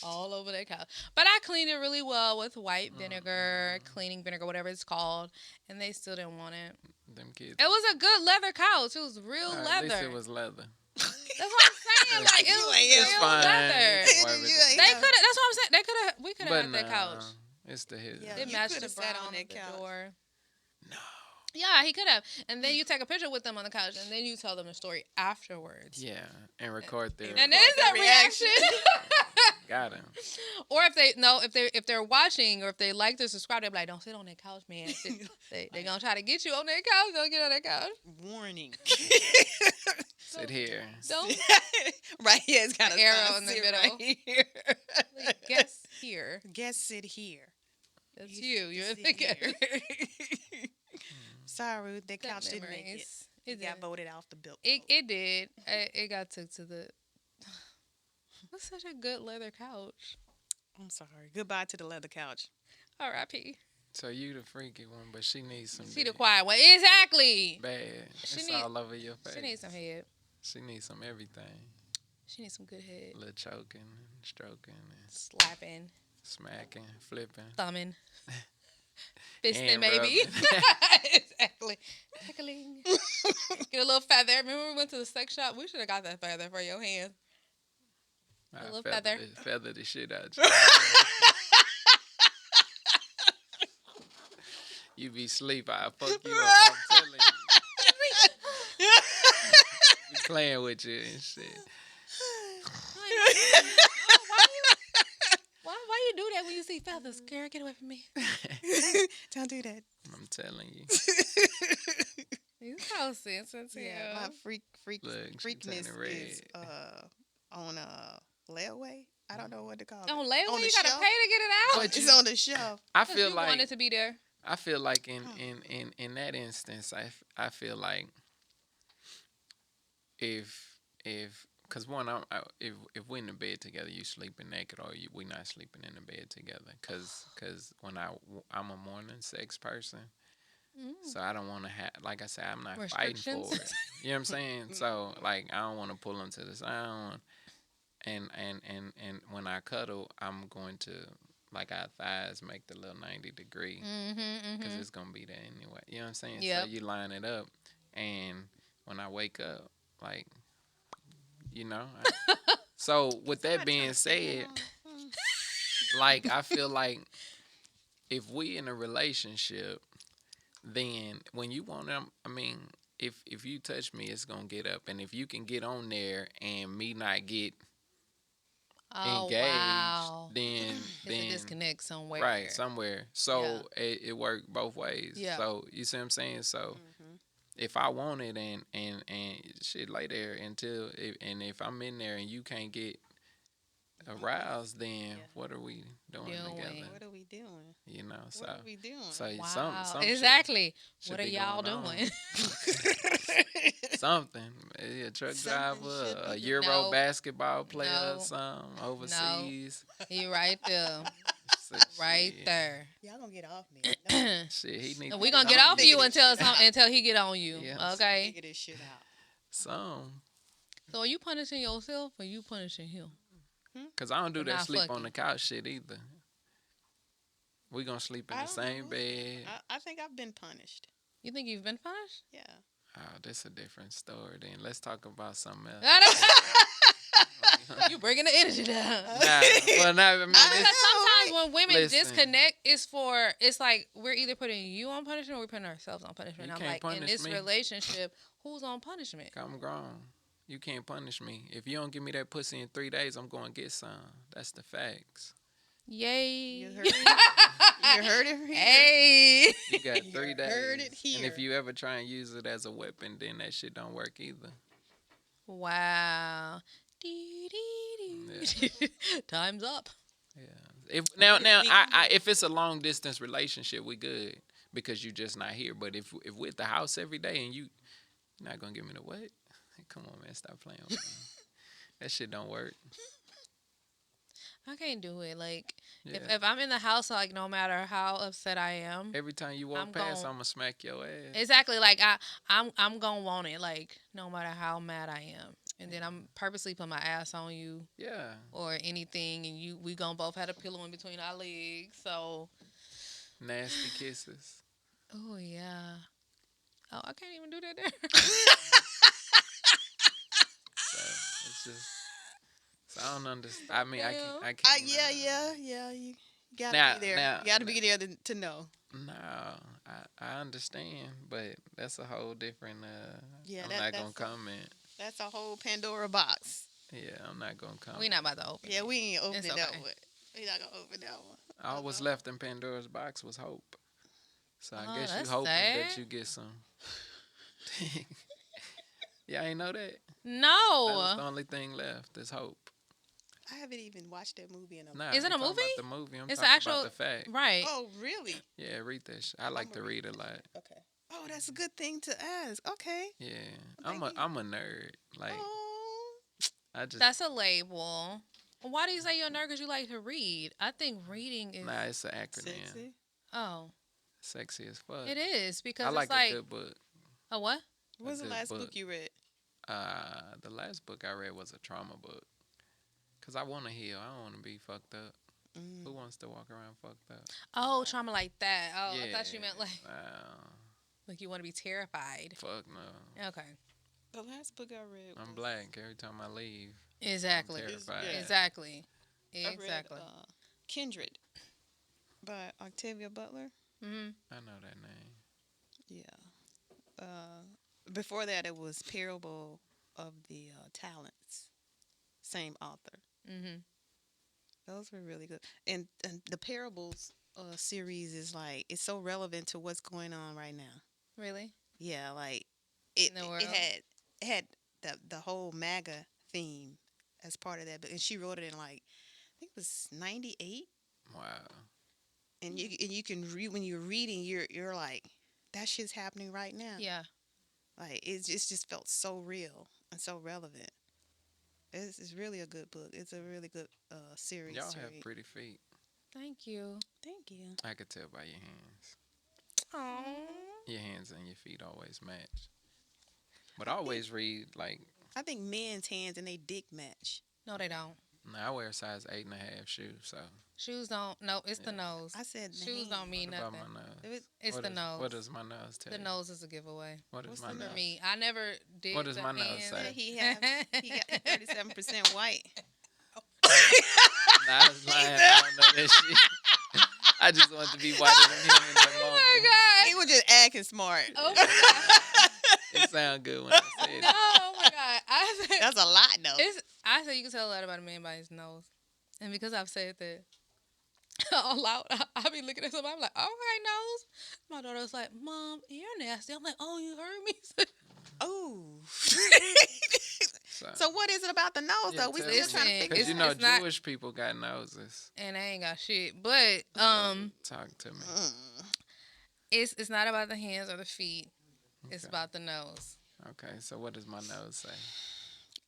Speaker 2: All over that couch. But I cleaned it really well with white vinegar, cleaning vinegar, whatever it's called. And they still didn't want it.
Speaker 3: Them kids.
Speaker 2: It was a good leather couch. It was real
Speaker 3: At
Speaker 2: leather.
Speaker 3: least it was leather.
Speaker 2: That's what I'm saying. Like, it
Speaker 1: You
Speaker 2: was
Speaker 1: ain't
Speaker 2: real
Speaker 3: It's fine.
Speaker 2: leather.
Speaker 3: It's worth
Speaker 1: You
Speaker 3: it.
Speaker 1: ain't-
Speaker 2: They could have, that's what I'm saying. They could have, we could have
Speaker 3: But
Speaker 2: had that couch.
Speaker 3: It's the his.
Speaker 1: Yeah.
Speaker 2: It
Speaker 1: You
Speaker 2: matched
Speaker 1: coulda
Speaker 2: the
Speaker 1: sat
Speaker 2: brown
Speaker 1: on that
Speaker 2: of the
Speaker 1: couch.
Speaker 2: door.
Speaker 3: No.
Speaker 2: Yeah, he could have. And then you take a picture with them on the couch, and then you tell them the story afterwards.
Speaker 3: Yeah, and record their.
Speaker 2: And there's that reaction.
Speaker 3: Got him.
Speaker 2: Or if they're watching, or if they like to subscribe, they're like, "Don't sit on that couch, man." They gonna try to get you on that couch. Don't get on that couch.
Speaker 1: Warning.
Speaker 3: Sit here.
Speaker 2: Don't
Speaker 1: Right here, it's got
Speaker 2: An
Speaker 1: a
Speaker 2: arrow
Speaker 1: sign,
Speaker 2: in the
Speaker 1: sit
Speaker 2: middle.
Speaker 1: Right here.
Speaker 2: guess here.
Speaker 1: Guest sit here.
Speaker 2: That's you. You're
Speaker 1: sit
Speaker 2: the guest.
Speaker 1: here. Sorry, that
Speaker 2: Good
Speaker 1: couch didn't make it.
Speaker 2: memories.
Speaker 1: It
Speaker 2: It
Speaker 1: got
Speaker 2: did.
Speaker 1: voted off the bill.
Speaker 2: It did. It got took to the. That's such a good leather couch.
Speaker 1: I'm sorry. Goodbye to the leather couch.
Speaker 2: R.I.P.
Speaker 3: So you the freaky one, but she needs some.
Speaker 2: She the
Speaker 3: dick.
Speaker 2: quiet one. Exactly.
Speaker 3: Bad.
Speaker 2: She
Speaker 3: It's
Speaker 2: need-
Speaker 3: all over your face.
Speaker 2: She needs some head.
Speaker 3: She needs some everything.
Speaker 2: She needs some good head.
Speaker 3: A little choking and stroking and
Speaker 2: Slapping,
Speaker 3: smacking, flipping.
Speaker 2: thumbing, fisting,
Speaker 3: And
Speaker 2: maybe.
Speaker 3: rubbing.
Speaker 2: Exactly. Tickling. Get a little feather. Remember we went to the sex shop? We should have got that feather for your hands.
Speaker 3: I
Speaker 2: little feather.
Speaker 3: feather the shit out you. You be sleep, I fuck you up. I'm telling you. Be playing with you and shit.
Speaker 2: Why you do that when you see feathers? Girl, get away from me.
Speaker 1: Don't do that.
Speaker 3: I'm telling you.
Speaker 2: You so sensitive.
Speaker 1: Yeah, my
Speaker 3: Look, she
Speaker 1: freakness
Speaker 3: turning red.
Speaker 1: is on layaway. I don't know what to call it.
Speaker 2: On layaway,
Speaker 1: On the
Speaker 2: you gotta
Speaker 1: shelf.
Speaker 2: pay to get it out.
Speaker 3: But
Speaker 1: It's on the shelf.
Speaker 3: I
Speaker 2: 'Cause
Speaker 3: feel
Speaker 2: you
Speaker 3: like
Speaker 2: want it to be there.
Speaker 3: I feel like in that instance, I feel like if because one if we're in the bed together, you sleeping naked or we not sleeping in the bed together. Cause when I'm a morning sex person, so I don't want to have, like I said, I'm not fighting for
Speaker 2: Restrictions.
Speaker 3: it. You know what I'm saying? So like I don't want to pull them to the side. And when I cuddle, I'm going to, like, our thighs make the little 90-degree because it's going to be there anyway. You know what I'm saying?
Speaker 2: Yep.
Speaker 3: So you line it up, and when I wake up, like, you know. So with that being said, like, I feel like if we in a relationship, then when you want them, I mean, if you touch me, it's going to get up. And if you can get on there and me not get engaged,
Speaker 2: Wow.
Speaker 3: then
Speaker 2: It's a disconnect somewhere.
Speaker 3: right somewhere. So it worked both ways.
Speaker 2: Yeah.
Speaker 3: So you see what I'm saying? So if I want it and shit lay there until and if I'm in there and you can't get aroused, then what are we doing together?
Speaker 1: What are we doing?
Speaker 3: You know, so
Speaker 1: What are we doing?
Speaker 3: so
Speaker 2: Wow.
Speaker 3: some shit
Speaker 2: Exactly.
Speaker 3: should
Speaker 2: What are
Speaker 3: be
Speaker 2: y'all
Speaker 3: going on.
Speaker 2: doing?
Speaker 3: something. Maybe a truck
Speaker 1: Something
Speaker 3: driver,
Speaker 1: should
Speaker 3: a
Speaker 1: be-
Speaker 3: Euro
Speaker 2: No.
Speaker 3: basketball player,
Speaker 2: No.
Speaker 3: or something overseas.
Speaker 2: You right there.
Speaker 3: Shit,
Speaker 2: Right there.
Speaker 1: Y'all gonna get off me. No,
Speaker 3: Shit, he need.
Speaker 2: And we gonna get off you until he get on you.
Speaker 3: Yeah.
Speaker 2: Okay.
Speaker 1: figure this shit out.
Speaker 3: Some,
Speaker 2: So are you punishing yourself or you punishing him?
Speaker 3: cause I don't do
Speaker 2: But
Speaker 3: that
Speaker 2: not
Speaker 3: sleep on
Speaker 2: fucking.
Speaker 3: the couch shit either. We gonna sleep in
Speaker 1: I
Speaker 3: the
Speaker 1: don't
Speaker 3: same
Speaker 1: know.
Speaker 3: bed.
Speaker 1: I think I've been punished.
Speaker 2: You think you've been punished?
Speaker 1: Yeah.
Speaker 3: Oh, that's a different story. Then let's talk about something else.
Speaker 2: You bringing the energy down.
Speaker 3: Nah, well, nah, I mean,
Speaker 2: Because
Speaker 3: it's,
Speaker 2: sometimes times when women
Speaker 3: Listen.
Speaker 2: disconnect, it's like we're either putting you on punishment or we're putting ourselves on punishment.
Speaker 3: You
Speaker 2: I'm
Speaker 3: can't
Speaker 2: like, in
Speaker 3: punish
Speaker 2: this
Speaker 3: me.
Speaker 2: relationship, who's on punishment?
Speaker 3: I'm grown. You can't punish me. If you don't give me that pussy in 3 days, I'm going to get some. That's the facts.
Speaker 2: Yay.
Speaker 1: You heard it. You heard it here.
Speaker 2: Hey.
Speaker 3: You got 3 days.
Speaker 1: heard it
Speaker 3: And
Speaker 1: here.
Speaker 3: if you ever try and use it as a weapon, then that shit don't work either.
Speaker 2: Wow. Time's up.
Speaker 3: Yeah. If it's a long distance relationship, we good because you just not here. But if we're at the house every day and you're not gonna give me the what? Come on, man, stop playing with me. That shit don't work.
Speaker 2: I can't do it. Like,
Speaker 3: Yeah.
Speaker 2: if I'm in the house, like, no matter how upset I am,
Speaker 3: Every time you walk
Speaker 2: I'm
Speaker 3: past,
Speaker 2: gon-
Speaker 3: I'm gonna smack your ass.
Speaker 2: exactly, like, I'm gonna want it, like, no matter how mad I am. And then I'm purposely put my ass on you
Speaker 3: Yeah.
Speaker 2: or anything, and we gonna both have a pillow in between our legs, so.
Speaker 3: Nasty kisses.
Speaker 2: Oh, yeah. Oh, I can't even do that there.
Speaker 3: So it's just. So I don't understand. I mean, I can't.
Speaker 1: Yeah. You gotta
Speaker 3: Now-
Speaker 1: be there.
Speaker 3: now-
Speaker 1: you gotta be there to know.
Speaker 3: No, I understand, but that's a whole different.
Speaker 1: Yeah,
Speaker 3: I'm
Speaker 1: that-
Speaker 3: not gonna
Speaker 1: that's-
Speaker 3: comment.
Speaker 1: That's a whole Pandora box.
Speaker 3: Yeah, I'm not gonna comment.
Speaker 2: We not about to open
Speaker 1: Yeah,
Speaker 2: it.
Speaker 1: we ain't opening
Speaker 2: It's
Speaker 1: that
Speaker 2: okay.
Speaker 1: one. We not gonna open that one.
Speaker 3: All was left in Pandora's box was hope. So I
Speaker 2: Oh,
Speaker 3: guess you
Speaker 2: that's
Speaker 3: hoping that
Speaker 2: sad.
Speaker 3: you get some. Yeah, I ain't know that. That was the
Speaker 2: No.
Speaker 3: only thing left is hope.
Speaker 1: I haven't even watched that movie in a
Speaker 3: Nah,
Speaker 2: Is it
Speaker 3: I'm
Speaker 2: a
Speaker 3: talking
Speaker 2: movie?
Speaker 3: About the movie. I'm
Speaker 2: It's
Speaker 3: talking
Speaker 2: actual-
Speaker 3: about the fact.
Speaker 2: Right.
Speaker 1: Oh, really?
Speaker 3: Yeah, read that shit. I like to read a lot.
Speaker 1: Okay. Oh, that's a good thing to ask. Okay.
Speaker 3: Yeah,
Speaker 1: Thank you.
Speaker 3: I'm a nerd. Like
Speaker 1: Oh.
Speaker 3: I just
Speaker 2: That's a label. Why do you say you're a nerd? Because you like to read. I think reading is.
Speaker 3: nah, it's an acronym.
Speaker 1: Sexy.
Speaker 2: Oh,
Speaker 3: Sexy as fuck.
Speaker 2: it is because
Speaker 3: I like
Speaker 2: it's like
Speaker 3: a good book.
Speaker 2: a what?
Speaker 1: What was the
Speaker 3: good
Speaker 1: last book
Speaker 3: book.
Speaker 1: you read?
Speaker 3: The last book I read was a trauma book. Cause I want to heal. I don't want to be fucked up.
Speaker 1: Mm.
Speaker 3: Who wants to walk around fucked up?
Speaker 2: Oh, trauma like that. Oh,
Speaker 3: yeah.
Speaker 2: I thought you meant like you want to be terrified.
Speaker 3: Fuck no.
Speaker 2: Okay.
Speaker 1: The last book I read.
Speaker 3: I'm
Speaker 1: was-
Speaker 3: black. Every time I leave,
Speaker 2: Exactly.
Speaker 3: I'm terrified.
Speaker 1: Yeah.
Speaker 2: Exactly.
Speaker 1: I read,
Speaker 2: Exactly.
Speaker 1: Kindred by Octavia Butler.
Speaker 2: Mm-hmm.
Speaker 3: I know that name.
Speaker 1: Yeah. Before that, it was Parable of the Talents. Same author.
Speaker 2: Mm-hmm.
Speaker 1: Those were really good. And the Parables series is like, it's so relevant to what's going on right now.
Speaker 2: Really?
Speaker 1: Yeah, like it.
Speaker 2: In the world?
Speaker 1: It had the whole MAGA theme as part of that, but and she wrote it in like I think it was 98.
Speaker 3: Wow.
Speaker 1: And you can read when you're reading, you're like that shit's happening right now.
Speaker 2: Yeah.
Speaker 1: Like it's just felt so real and so relevant. It's really a good book. It's a really good series.
Speaker 3: Y'all
Speaker 1: to
Speaker 3: have
Speaker 1: read.
Speaker 3: pretty feet.
Speaker 2: Thank you.
Speaker 1: Thank you.
Speaker 3: I could tell by your hands.
Speaker 2: Oh.
Speaker 3: Your hands and your feet always match. But I always read like.
Speaker 1: I think men's hands and they dick match.
Speaker 2: No, they don't.
Speaker 3: Nah, I wear a size 8.5 shoes. So
Speaker 2: Shoes don't. No, it's the nose.
Speaker 1: I said
Speaker 2: Shoes
Speaker 1: hand.
Speaker 2: don't mean
Speaker 3: what about
Speaker 2: nothing.
Speaker 3: my nose?
Speaker 1: It was-
Speaker 2: It's
Speaker 3: What
Speaker 2: the
Speaker 3: is-
Speaker 2: nose.
Speaker 3: What does my nose tell
Speaker 2: The
Speaker 3: you?
Speaker 2: nose is a giveaway.
Speaker 3: What is
Speaker 1: What's
Speaker 3: my
Speaker 1: the
Speaker 3: nose?
Speaker 2: For me, I never did.
Speaker 3: What does
Speaker 2: the
Speaker 3: my nose
Speaker 2: hands.
Speaker 3: say?
Speaker 1: he got 37% white.
Speaker 3: Nah, I was lying. I don't know that shit. I just want to be whiter than him in that
Speaker 2: Oh
Speaker 3: moment.
Speaker 2: my
Speaker 1: He was just acting smart.
Speaker 2: god! Oh my god!
Speaker 3: It sounded good when I said it.
Speaker 2: Oh my god! I said
Speaker 1: That's a lot, though.
Speaker 2: I said you can tell a lot about a man by his nose, and because I've said that all out, I be looking at somebody. I'm like, okay, nose. My daughter was like, Mom, you're nasty. I'm like, oh, you heard me?
Speaker 1: Oh.
Speaker 3: So,
Speaker 1: So what is it about the nose,
Speaker 3: Yeah,
Speaker 1: though? We
Speaker 3: tell
Speaker 1: still
Speaker 3: me.
Speaker 1: trying to figure
Speaker 3: because you
Speaker 1: it
Speaker 3: know
Speaker 1: out.
Speaker 2: it's not-
Speaker 3: Jewish people got noses.
Speaker 2: And I ain't got shit, but
Speaker 3: Talk to me.
Speaker 2: it's not about the hands or the feet. It's
Speaker 3: Okay.
Speaker 2: about the nose.
Speaker 3: Okay, so what does my nose say?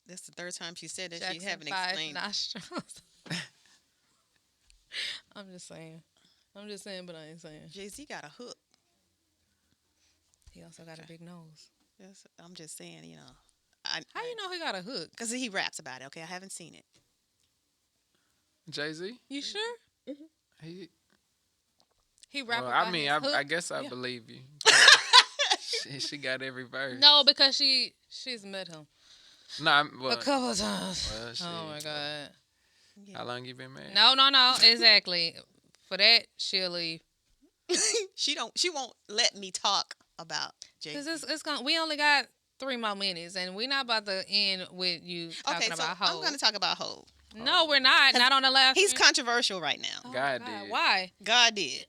Speaker 1: That's the third time she said that. She
Speaker 2: Jackson
Speaker 1: haven't
Speaker 2: 5
Speaker 1: explained.
Speaker 2: nostrils. I'm just saying, but I ain't saying.
Speaker 1: Jay-Z got a hook.
Speaker 2: He also got a big nose.
Speaker 1: I'm just saying,
Speaker 2: How you know he got a hook?
Speaker 1: Because he raps about it. Okay, I haven't seen it.
Speaker 3: Jay-Z?
Speaker 2: You sure?
Speaker 3: He,
Speaker 2: He rap
Speaker 3: well,
Speaker 2: about
Speaker 3: I mean,
Speaker 2: his hook?
Speaker 3: I guess I
Speaker 2: Yeah.
Speaker 3: believe you. she got every verse.
Speaker 2: No, because she's met him
Speaker 3: No,
Speaker 2: a couple of times.
Speaker 3: Well, shit.
Speaker 2: Oh my god.
Speaker 1: Yeah.
Speaker 3: How long you been married?
Speaker 2: No. Exactly. For that, she'll leave.
Speaker 1: She won't let me talk about
Speaker 2: Cause
Speaker 1: Jay-Z.
Speaker 2: it's gonna. We only got 3 more minutes, and we're not about to end with you
Speaker 1: Okay,
Speaker 2: talking
Speaker 1: so
Speaker 2: about
Speaker 1: I'm
Speaker 2: Hov.
Speaker 1: gonna talk about Hov.
Speaker 2: No, we're not. Not on the last.
Speaker 1: He's
Speaker 2: one.
Speaker 1: controversial right now.
Speaker 2: Oh,
Speaker 3: God did.
Speaker 2: Why?
Speaker 1: God did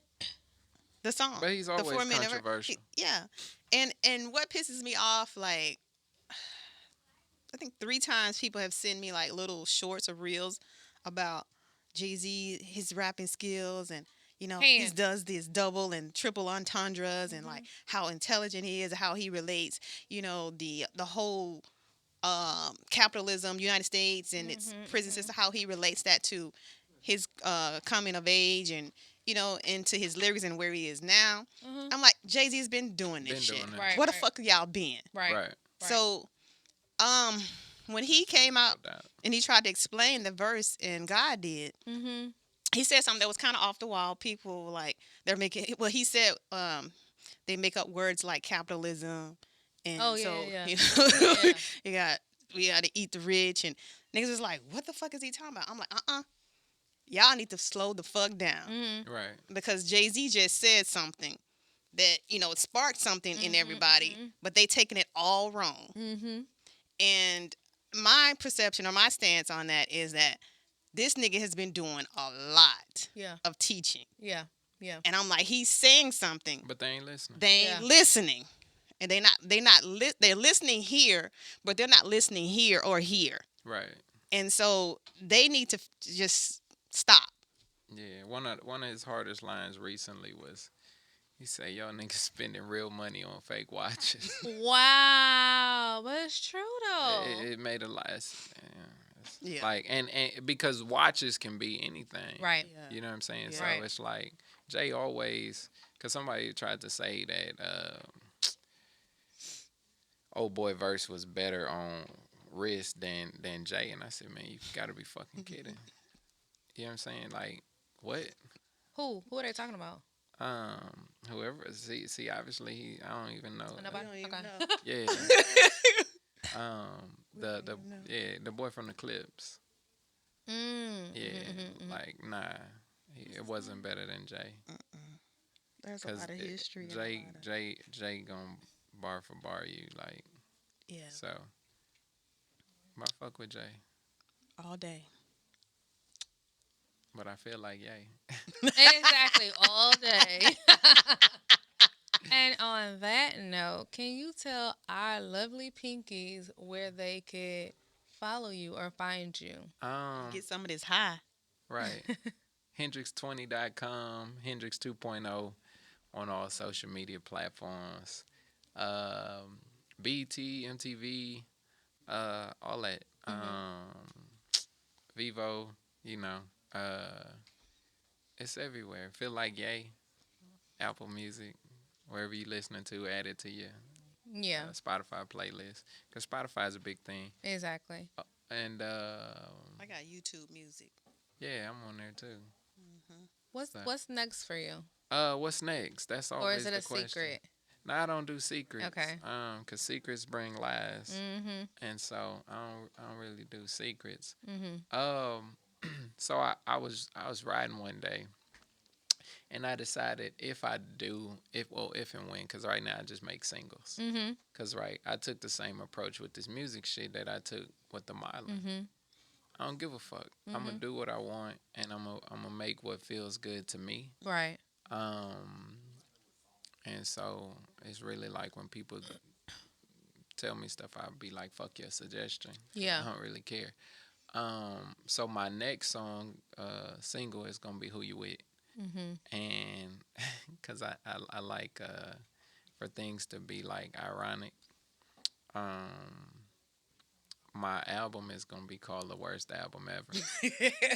Speaker 1: the song,
Speaker 3: But he's
Speaker 1: the
Speaker 3: always
Speaker 1: 4 minute.
Speaker 3: controversial.
Speaker 1: Yeah, and what pisses me off, like I think 3 times people have sent me like little shorts or reels about Jay-Z, his rapping skills, and he
Speaker 2: Hands.
Speaker 1: does this double and triple entendres, and like how intelligent he is, how he relates, the whole capitalism, United States and its prison system, how he relates that to his coming of age, and into his lyrics and where he is now. I'm like, Jay-Z has been doing this shit.
Speaker 3: Doing it.
Speaker 2: Right.
Speaker 1: Where the fuck have y'all been?
Speaker 2: Right.
Speaker 1: So, when he came out
Speaker 3: No doubt.
Speaker 1: and he tried to explain the verse, and God did,
Speaker 2: Mm-hmm.
Speaker 1: he said something that was kind of off the wall. People were like, they're making. Well, he said they make up words like capitalism, and
Speaker 2: Oh,
Speaker 1: so
Speaker 2: yeah.
Speaker 1: Yeah. we got to eat the rich, and niggas was like, what the fuck is he talking about? I'm like, y'all need to slow the fuck down,
Speaker 2: Mm-hmm.
Speaker 3: Right.
Speaker 1: because Jay-Z just said something that it sparked something in everybody, but they taking it all wrong.
Speaker 2: Mm-hmm.
Speaker 1: And my perception or my stance on that is that this nigga has been doing a lot
Speaker 2: Yeah.
Speaker 1: of teaching.
Speaker 2: Yeah.
Speaker 1: And I'm like, he's saying something.
Speaker 3: But they ain't listening.
Speaker 1: They ain't listening. And they're listening here, but they're not listening here or here.
Speaker 3: Right.
Speaker 1: And so they need to just stop.
Speaker 3: Yeah. One of his hardest lines recently was, he said, "Y'all niggas spending real money on fake watches."
Speaker 2: Wow, but it's true though.
Speaker 3: It made a lot.
Speaker 1: Yeah.
Speaker 3: Like and because watches can be anything.
Speaker 2: Right.
Speaker 3: You know what I'm saying?
Speaker 1: Yeah.
Speaker 3: So
Speaker 2: Right.
Speaker 3: it's like Jay always, because somebody tried to say that old boy verse was better on wrist than Jay, and I said, man, you gotta be fucking kidding. You know what I'm saying? Like, what?
Speaker 2: Who are they talking about?
Speaker 3: Whoever. See, obviously I don't even know.
Speaker 2: Nobody.
Speaker 1: don't even
Speaker 2: Okay.
Speaker 1: know.
Speaker 3: Yeah. The boy from the Clips. Yeah, like nah, it wasn't better than Jay.
Speaker 1: There's a
Speaker 3: Cause
Speaker 1: lot of history.
Speaker 3: Jay gonna bar for bar you like
Speaker 1: Yeah,
Speaker 3: so. I fuck with Jay,
Speaker 1: all day.
Speaker 3: but I feel like yay.
Speaker 2: Exactly, all day. And on that note, can you tell our lovely pinkies where they could follow you or find you?
Speaker 1: Get some of this high.
Speaker 3: Right. Hendrix20.com, Hendrix 2.0 on all social media platforms. BT, MTV, all that. Vivo, it's everywhere. Feel like yay. Apple Music, wherever you listening to, add it to your
Speaker 2: Yeah,
Speaker 3: Spotify playlist. Because Spotify is a big thing.
Speaker 2: exactly.
Speaker 3: And
Speaker 1: I got YouTube music.
Speaker 3: yeah, I'm on there too.
Speaker 2: What's next for you?
Speaker 3: What's next? That's always
Speaker 2: Or is it
Speaker 3: the
Speaker 2: a
Speaker 3: question.
Speaker 2: secret?
Speaker 3: No, I don't do secrets.
Speaker 2: Okay.
Speaker 3: Cause secrets bring lies,
Speaker 2: Mm-hmm.
Speaker 3: and so I don't really do secrets.
Speaker 2: Mm-hmm.
Speaker 3: So I was riding one day, and I decided if and when, cause right now I just make singles.
Speaker 2: Mm-hmm.
Speaker 3: Cause I took the same approach with this music shit that I took with the modeling.
Speaker 2: Mm-hmm.
Speaker 3: I don't give a fuck. I'm gonna do what I want, and I'm gonna make what feels good to me.
Speaker 2: Right.
Speaker 3: And so it's really like when people tell me stuff, I'll be like, fuck your suggestion.
Speaker 2: Yeah.
Speaker 3: I don't really care. So my next song, single is going to be Who You With.
Speaker 2: Mm-hmm.
Speaker 3: And because I like for things to be like ironic. My album is going to be called The Worst Album Ever.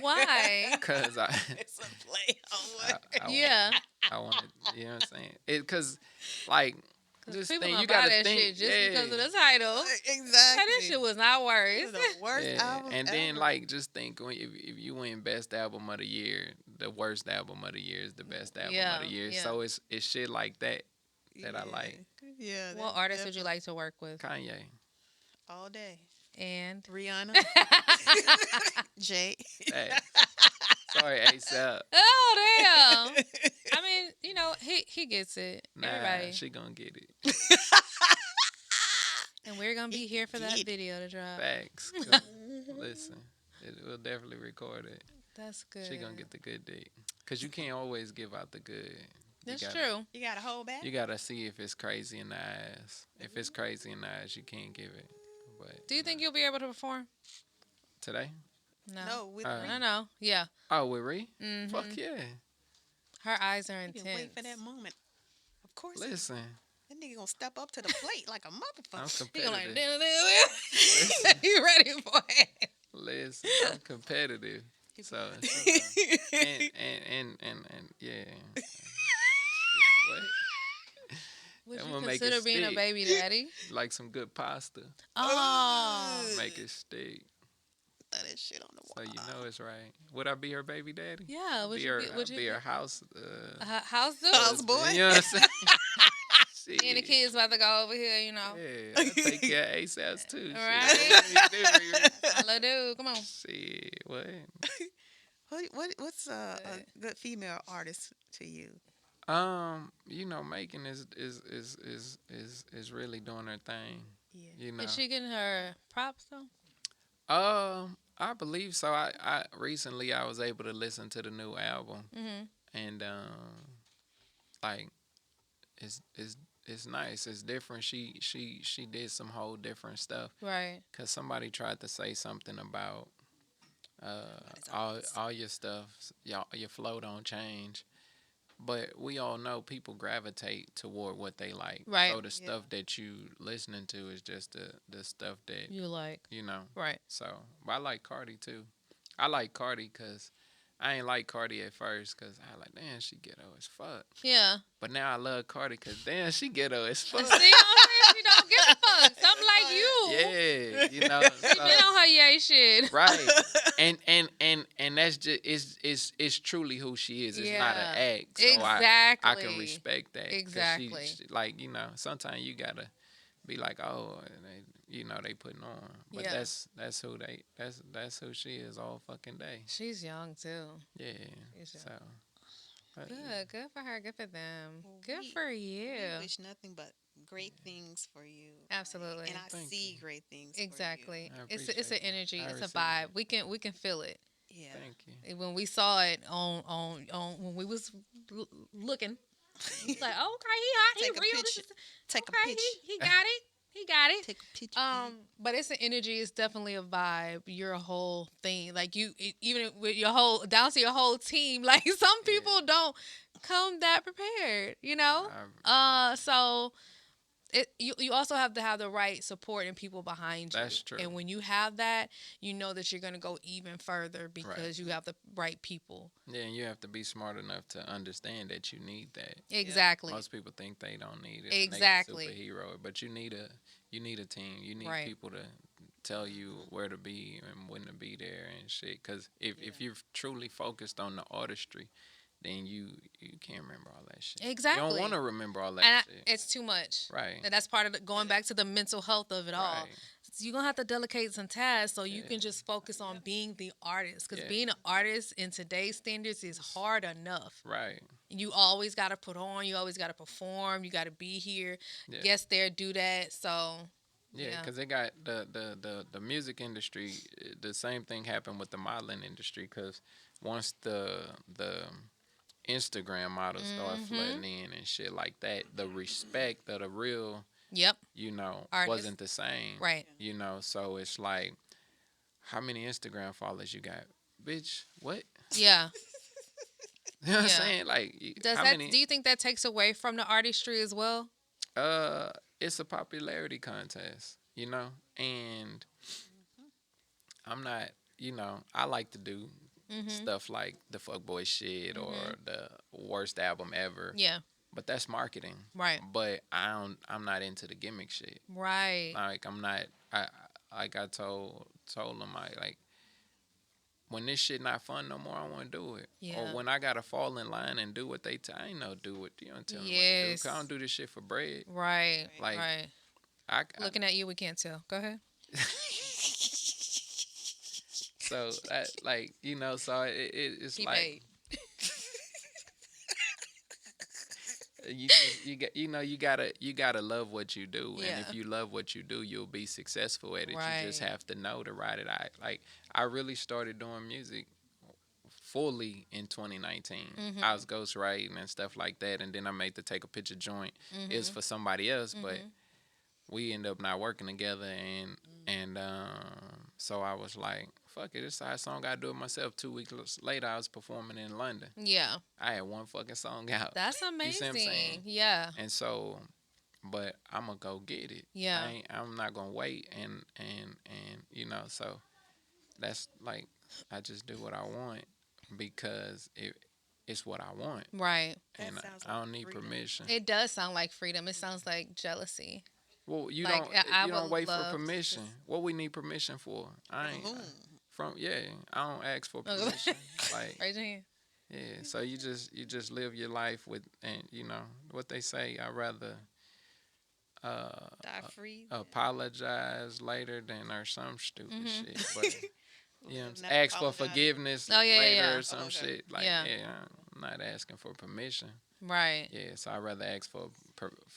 Speaker 2: Why?
Speaker 3: Because
Speaker 1: It's a play on word.
Speaker 2: Yeah.
Speaker 3: I want to, you know what I'm saying? Because, like, just
Speaker 2: People
Speaker 3: think,
Speaker 2: gonna
Speaker 3: you
Speaker 2: buy
Speaker 3: got to
Speaker 2: that
Speaker 3: think.
Speaker 2: shit just
Speaker 3: yeah.
Speaker 2: because of the title.
Speaker 1: Exactly.
Speaker 2: Hey, this shit was not
Speaker 1: It's
Speaker 2: worse.
Speaker 1: the worst
Speaker 3: Yeah,
Speaker 1: album
Speaker 3: and then
Speaker 1: ever.
Speaker 3: like just think if you win best album of the year, the worst album of the year is the best album of the year.
Speaker 2: Yeah.
Speaker 3: So it's shit like that I like.
Speaker 1: Yeah.
Speaker 2: What artist would you like to work with?
Speaker 3: Kanye.
Speaker 1: All day.
Speaker 2: And
Speaker 1: Rihanna, Jay.
Speaker 3: Facts. Sorry, ASAP.
Speaker 2: oh damn. I mean, he gets it.
Speaker 3: Nah,
Speaker 2: Everybody.
Speaker 3: she gonna get it.
Speaker 2: And we're gonna be here for that
Speaker 1: Get it.
Speaker 2: video to drop.
Speaker 3: Facts. 'Cause, listen, we'll definitely record it.
Speaker 2: That's good.
Speaker 3: She gonna get the good dick. Cause you can't always give out the good.
Speaker 2: That's
Speaker 3: gotta,
Speaker 2: true.
Speaker 1: You got to hold back.
Speaker 3: You gotta see if it's crazy in the eyes. If it's crazy in the eyes, you can't give it. But
Speaker 2: Do you think you'll be able to perform?
Speaker 3: today?
Speaker 2: No.
Speaker 1: No, with
Speaker 2: I know. Yeah.
Speaker 3: Oh, with Ree?
Speaker 2: Mhm.
Speaker 3: Fuck yeah.
Speaker 2: Her eyes are
Speaker 1: you
Speaker 2: intense.
Speaker 1: can wait for that moment. Of course,
Speaker 3: Listen,
Speaker 1: that nigga gonna step up to the plate like a
Speaker 3: I'm
Speaker 1: motherfucker.
Speaker 2: He gonna like,
Speaker 3: competitive.
Speaker 2: you ready for it?
Speaker 3: Listen, I'm competitive. So and yeah. What?
Speaker 2: Would
Speaker 3: I'm
Speaker 2: you
Speaker 3: gonna make
Speaker 2: consider
Speaker 3: it
Speaker 2: being a
Speaker 3: stick.
Speaker 2: baby daddy?
Speaker 3: Like some good pasta.
Speaker 2: Oh.
Speaker 3: Make it stick.
Speaker 1: Throw that shit on the
Speaker 3: So
Speaker 1: wall.
Speaker 3: you know it's right. Would I be her baby daddy?
Speaker 2: Yeah. Would
Speaker 3: Be
Speaker 2: you
Speaker 3: her,
Speaker 2: be, would
Speaker 3: I'll
Speaker 2: you
Speaker 3: be her house.
Speaker 2: house dude?
Speaker 1: House boy.
Speaker 3: You know what I'm saying? Shit.
Speaker 2: And the kids about to go over here,
Speaker 3: Yeah, I take care of ASAPs too.
Speaker 2: Right.
Speaker 3: Shit.
Speaker 2: Hello, dude. Come on.
Speaker 3: Shit, what?
Speaker 1: What's a good female artist to you?
Speaker 3: Megan is really doing her thing.
Speaker 1: Yeah.
Speaker 3: You know.
Speaker 2: Is she getting her props though?
Speaker 3: I believe so. I recently I was able to listen to the new album,
Speaker 2: Mm-hmm.
Speaker 3: and like it's nice. It's different. She did some whole different stuff.
Speaker 2: Right.
Speaker 3: Cause somebody tried to say something about
Speaker 1: Everybody's
Speaker 3: all
Speaker 1: artist.
Speaker 3: all your stuff, your flow don't change. But we all know people gravitate toward what they like.
Speaker 2: Right.
Speaker 3: So the stuff that you listening to is just the stuff that
Speaker 2: You like.
Speaker 3: you know.
Speaker 2: Right.
Speaker 3: So, but I like Cardi too. I like Cardi because I ain't like Cardi at first because I like, damn, she ghetto as fuck.
Speaker 2: Yeah.
Speaker 3: But now I love Cardi because damn, she ghetto as
Speaker 2: See
Speaker 3: fuck.
Speaker 2: what I'm saying? She don't give a fuck. Something like you.
Speaker 3: Yeah, you know.
Speaker 2: She been on her yay shit.
Speaker 3: Right. And that's just it's truly who she is. It's not an
Speaker 2: Yeah.
Speaker 3: act. So
Speaker 2: Exactly.
Speaker 3: I can respect that. 'Cause
Speaker 2: Exactly.
Speaker 3: she, like, sometimes you gotta be like, oh, and they putting on. But
Speaker 2: Yeah.
Speaker 3: that's who she is all fucking day.
Speaker 2: She's young too.
Speaker 3: Yeah.
Speaker 2: She's young.
Speaker 3: So but,
Speaker 2: Good for her. Good for them.
Speaker 1: Well,
Speaker 2: Good
Speaker 1: we-
Speaker 2: for
Speaker 1: We
Speaker 2: you.
Speaker 1: wish nothing but great things for you.
Speaker 2: Absolutely.
Speaker 1: And I
Speaker 3: Thank
Speaker 1: see
Speaker 3: you.
Speaker 1: great things.
Speaker 2: Exactly.
Speaker 3: I
Speaker 2: It's an
Speaker 3: appreciate it.
Speaker 2: energy.
Speaker 3: I
Speaker 2: It's a
Speaker 3: receive
Speaker 2: vibe.
Speaker 3: it.
Speaker 2: We can feel it.
Speaker 1: For you. Yeah.
Speaker 3: Thank you.
Speaker 2: When we saw it on when we was looking, it's like, oh, okay, he hot,
Speaker 1: Take a
Speaker 2: he real. This
Speaker 1: picture.
Speaker 2: is-
Speaker 1: Take a
Speaker 2: okay,
Speaker 1: picture.
Speaker 2: he got it. He got it.
Speaker 1: Take a picture.
Speaker 2: But it's an energy. It's definitely a vibe. Your whole thing, like even with your whole down to your whole team. Like some people don't come that prepared, So you also have to have the right support and people behind you.
Speaker 3: That's true.
Speaker 2: And when you have that, you know that you're gonna go even further because
Speaker 3: Right.
Speaker 2: you have the right people.
Speaker 3: Yeah, and you have to be smart enough to understand that you need that.
Speaker 2: Exactly.
Speaker 3: Most people think they don't need it.
Speaker 2: Exactly.
Speaker 3: And they can superhero it, but you need a team. You need
Speaker 2: Right.
Speaker 3: people to tell you where to be and when to be there and shit. Because if you're truly focused on the artistry, then you can't remember all that shit.
Speaker 2: Exactly.
Speaker 3: You don't want to remember all that
Speaker 2: And
Speaker 3: shit.
Speaker 2: it's too much.
Speaker 3: Right.
Speaker 2: And that's part of going back to the mental health of it all.
Speaker 3: Right.
Speaker 2: So you're going to have to delegate some tasks so you can just focus on being the artist. Because
Speaker 3: Yeah.
Speaker 2: being an artist in today's standards is hard enough.
Speaker 3: Right.
Speaker 2: You always got to put on. You always got to perform. You got to be here.
Speaker 3: Yeah.
Speaker 2: Guess there, do that. So,
Speaker 3: Yeah, because they got the music industry. The same thing happened with the modeling industry. Because once the Instagram models start flooding in and shit like that, the respect of the real,
Speaker 2: yep. Artists.
Speaker 3: wasn't the same.
Speaker 2: Right.
Speaker 3: So it's like, how many Instagram followers you got? Bitch, what?
Speaker 2: Yeah.
Speaker 3: You know what I'm
Speaker 2: Yeah.
Speaker 3: saying? Like,
Speaker 2: Do you think that takes away from the artistry as well?
Speaker 3: It's a popularity contest, and I'm not, I like to do stuff like the fuckboy shit or the worst album ever.
Speaker 2: Yeah.
Speaker 3: But that's marketing.
Speaker 2: Right.
Speaker 3: But I'm not into the gimmick shit.
Speaker 2: Right.
Speaker 3: Like I'm not. I told them like when this shit not fun no more, I want to do it.
Speaker 2: Yeah.
Speaker 3: Or when I gotta fall in line and do what they I ain't no do it. You know, tell me what to do.
Speaker 2: Yes.
Speaker 3: 'Cause I don't do this shit for bread.
Speaker 2: Right.
Speaker 3: Like,
Speaker 2: right.
Speaker 3: I
Speaker 2: Looking at you, we can't tell. Go ahead.
Speaker 3: So that, like, so it's
Speaker 2: He
Speaker 3: like
Speaker 2: paid.
Speaker 3: you gotta love what you do, and
Speaker 2: Yeah.
Speaker 3: if you love what you do, you'll be successful at it. You just
Speaker 2: Right.
Speaker 3: have to know to ride it out. Like, I really started doing music fully in 2019. I was ghostwriting and stuff like that, and then I made the take a picture joint. It was for somebody else, but we ended up not working together, and so I was like, fuck it, this is our song. I do it myself. 2 weeks later, I was performing in London.
Speaker 2: Yeah.
Speaker 3: I had one fucking song out.
Speaker 2: That's
Speaker 3: You see what I'm
Speaker 2: amazing.
Speaker 3: saying?
Speaker 2: Yeah.
Speaker 3: And so, but I'm gonna go get it.
Speaker 2: Yeah.
Speaker 3: I'm not gonna wait, and so that's like, I just do what I want because it's what I want,
Speaker 2: Right.
Speaker 3: and
Speaker 1: That sounds
Speaker 3: I don't
Speaker 1: like
Speaker 3: need
Speaker 1: freedom.
Speaker 3: permission.
Speaker 2: It does sound like freedom. It sounds like jealousy.
Speaker 3: Well, you
Speaker 2: like, I
Speaker 3: don't
Speaker 2: would
Speaker 3: wait for
Speaker 2: love to
Speaker 3: permission. What we need permission for? I ain't I don't ask for permission. Like,
Speaker 2: Raise your hand.
Speaker 3: yeah, so you just live your life with, and what they say. I rather
Speaker 1: Die free.
Speaker 3: apologize later than or some stupid shit. But
Speaker 1: Never
Speaker 3: ask for
Speaker 1: apologize.
Speaker 3: forgiveness
Speaker 2: Oh, yeah,
Speaker 3: later
Speaker 2: yeah.
Speaker 3: or some
Speaker 1: Okay.
Speaker 3: shit. Like,
Speaker 2: Yeah.
Speaker 3: I'm not asking for permission.
Speaker 2: Right.
Speaker 3: Yeah, so I'd rather ask for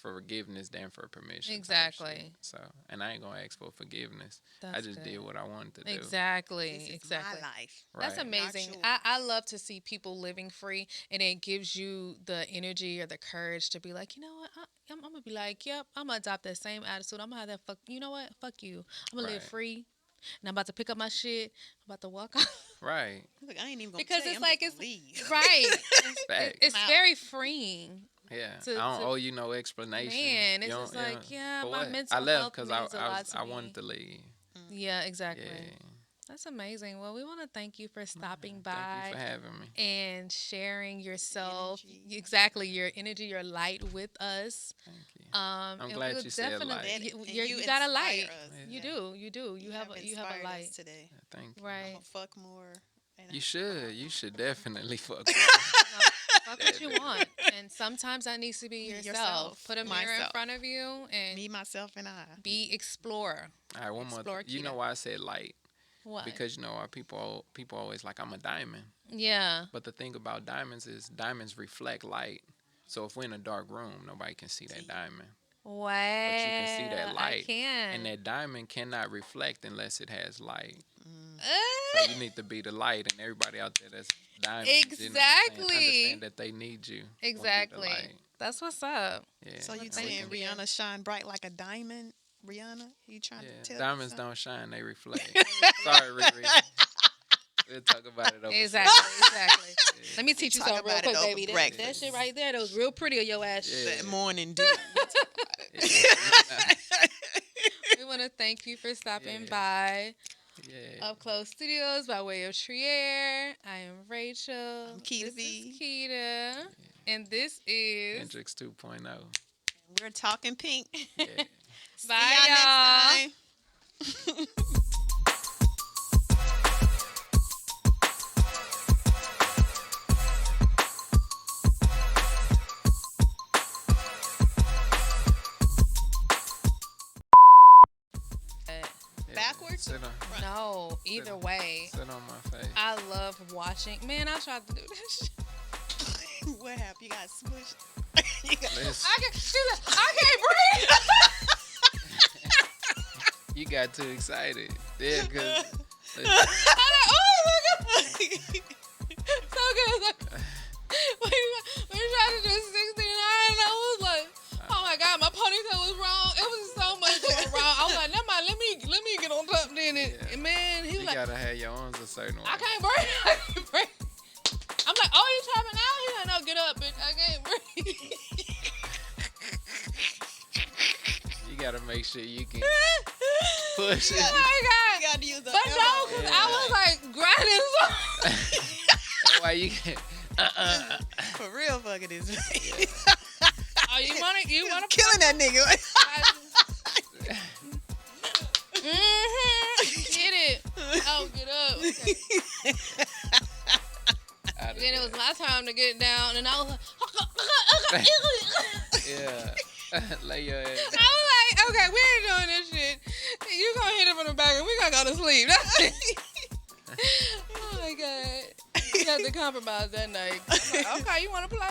Speaker 3: forgiveness than for permission. type
Speaker 2: Exactly.
Speaker 3: shit. So, and I ain't gonna ask for forgiveness. I
Speaker 2: That's
Speaker 3: just
Speaker 2: good.
Speaker 3: did what I wanted to do.
Speaker 2: Exactly.
Speaker 1: This is
Speaker 2: Exactly.
Speaker 1: my life.
Speaker 2: That's
Speaker 3: Right.
Speaker 2: amazing.
Speaker 1: Not yours.
Speaker 2: I love to see people living free, and it gives you the energy or the courage to be like, you know what, I'm gonna be like, yep, I'm gonna adopt that same attitude. I'm gonna have that you know what, fuck you. I'm gonna live
Speaker 3: Right.
Speaker 2: free, and I'm about to pick up my shit. I'm about to walk out.
Speaker 3: Right.
Speaker 1: Look, I ain't even gonna
Speaker 2: Because
Speaker 1: tell you,
Speaker 2: it's
Speaker 1: I'm
Speaker 2: like
Speaker 1: just gonna leave.
Speaker 2: Right.
Speaker 3: Facts.
Speaker 2: It's
Speaker 1: I'm out.
Speaker 2: very freeing.
Speaker 3: Yeah.
Speaker 2: to-
Speaker 3: I don't
Speaker 2: to-
Speaker 3: owe you no explanation.
Speaker 2: Man, it's
Speaker 3: You
Speaker 2: just
Speaker 3: don't-
Speaker 2: like, yeah,
Speaker 3: for
Speaker 2: my
Speaker 3: what?
Speaker 2: mental
Speaker 3: I left
Speaker 2: health
Speaker 3: because
Speaker 2: means a lot to
Speaker 3: I
Speaker 2: me.
Speaker 3: wanted to leave.
Speaker 2: Yeah, exactly.
Speaker 3: Yeah.
Speaker 2: That's amazing. Well, we want to thank you for stopping by.
Speaker 3: Thank you for having me.
Speaker 2: And sharing yourself,
Speaker 1: Energy.
Speaker 2: exactly, your energy, your light with us.
Speaker 3: Thank you.
Speaker 2: and
Speaker 3: glad
Speaker 2: we'll
Speaker 3: you said light.
Speaker 1: And-
Speaker 2: You,
Speaker 1: and
Speaker 2: you got a light.
Speaker 1: inspire us.
Speaker 2: You
Speaker 3: Yeah.
Speaker 2: do. You do. You have a
Speaker 1: inspired us
Speaker 2: light.
Speaker 1: today.
Speaker 3: Thank you.
Speaker 1: I'm
Speaker 2: Right.
Speaker 1: gonna fuck more. And
Speaker 3: You should. You should definitely fuck.
Speaker 2: Fuck what you want. And sometimes that needs to be yourself.
Speaker 1: Yourself.
Speaker 2: Put a mirror in
Speaker 1: Myself.
Speaker 2: front of you and
Speaker 1: me, myself, and I.
Speaker 2: be explorer.
Speaker 3: All right, one more.
Speaker 2: Explore
Speaker 3: You know
Speaker 2: Keita.
Speaker 3: why I said light?
Speaker 2: What?
Speaker 3: Because why people always like, I'm a diamond.
Speaker 2: Yeah.
Speaker 3: But the thing about diamonds is diamonds reflect light. So if we're in a dark room, nobody can see that diamond.
Speaker 2: Wow.
Speaker 3: But you can see that
Speaker 2: I
Speaker 3: light.
Speaker 2: can.
Speaker 3: And that diamond cannot reflect unless it has light.
Speaker 2: Uh,
Speaker 3: So you need to be the light, and everybody out there that's diamonds, you know what I'm saying,
Speaker 2: Exactly.
Speaker 3: understand that they need you. when you the
Speaker 2: exactly.
Speaker 3: light.
Speaker 2: That's what's up.
Speaker 3: Yeah.
Speaker 1: So you
Speaker 2: Thank
Speaker 1: saying
Speaker 2: you.
Speaker 1: Rihanna shine bright like a diamond? Rihanna, you trying
Speaker 3: Yeah,
Speaker 1: to tell?
Speaker 3: diamonds
Speaker 1: me something?
Speaker 3: don't shine; they reflect. Sorry, Riri. We'll talk about it over.
Speaker 2: Exactly. Exactly.
Speaker 3: Yeah.
Speaker 2: Let me teach you
Speaker 1: Talk
Speaker 2: something real
Speaker 1: about it
Speaker 2: quick,
Speaker 1: over
Speaker 2: baby. That
Speaker 1: breakfast.
Speaker 2: shit right there, that was real pretty of your ass.
Speaker 3: Yeah.
Speaker 1: That morning dew.
Speaker 3: Yeah.
Speaker 2: We want to thank you for stopping
Speaker 3: Yeah.
Speaker 2: by
Speaker 3: Yeah.
Speaker 2: Up Close Studios by way of Trier. I am Rachel.
Speaker 1: I'm Keita
Speaker 2: This
Speaker 1: V.
Speaker 2: is Keita. And this is...
Speaker 3: Hendrix 2.0.
Speaker 1: We're talking pink.
Speaker 3: Yeah.
Speaker 1: See
Speaker 2: Bye,
Speaker 1: y'all
Speaker 2: y'all.
Speaker 1: next time.
Speaker 3: Yeah.
Speaker 1: Backwards?
Speaker 3: Sit on,
Speaker 2: No, either way.
Speaker 3: sit on my face.
Speaker 2: I love watching. Man, I tried to do that shit.
Speaker 1: What happened? You got smushed. You got-
Speaker 3: Listen,
Speaker 2: I can't breathe.
Speaker 3: you got too excited. Yeah, because
Speaker 2: Oh my God. So good. When you tried to do 69, I was like, oh my God, my ponytail was wrong. It was so much that was wrong. I was like, never mind, let me get on top then.
Speaker 3: Yeah.
Speaker 2: And man, he
Speaker 3: you
Speaker 2: was like,
Speaker 3: gotta have your arms a certain way.
Speaker 2: I can't breathe. I can't breathe. I'm like, oh, you trapping out? He's like, no, get up, bitch. I can't breathe.
Speaker 3: You gotta make sure you can push it.
Speaker 2: Oh my God.
Speaker 1: You gotta use the
Speaker 2: But no,
Speaker 1: elbow.
Speaker 2: because
Speaker 3: Yeah.
Speaker 2: I was like grinding so.
Speaker 3: That's why you can.
Speaker 1: For real, fucking this.
Speaker 2: Oh, you wanna
Speaker 1: killing that nigga.
Speaker 2: Get it. Oh, get up. Okay.
Speaker 3: Out of
Speaker 2: Then it was
Speaker 3: there.
Speaker 2: my time to get down, and I was like,
Speaker 3: Yeah. Lay your ass.
Speaker 2: I was like, okay, we ain't doing this shit. You gonna hit him in the back, and we gonna go to sleep. That's it. Oh my god. You have to compromise that night. I'm like, okay, you want to play?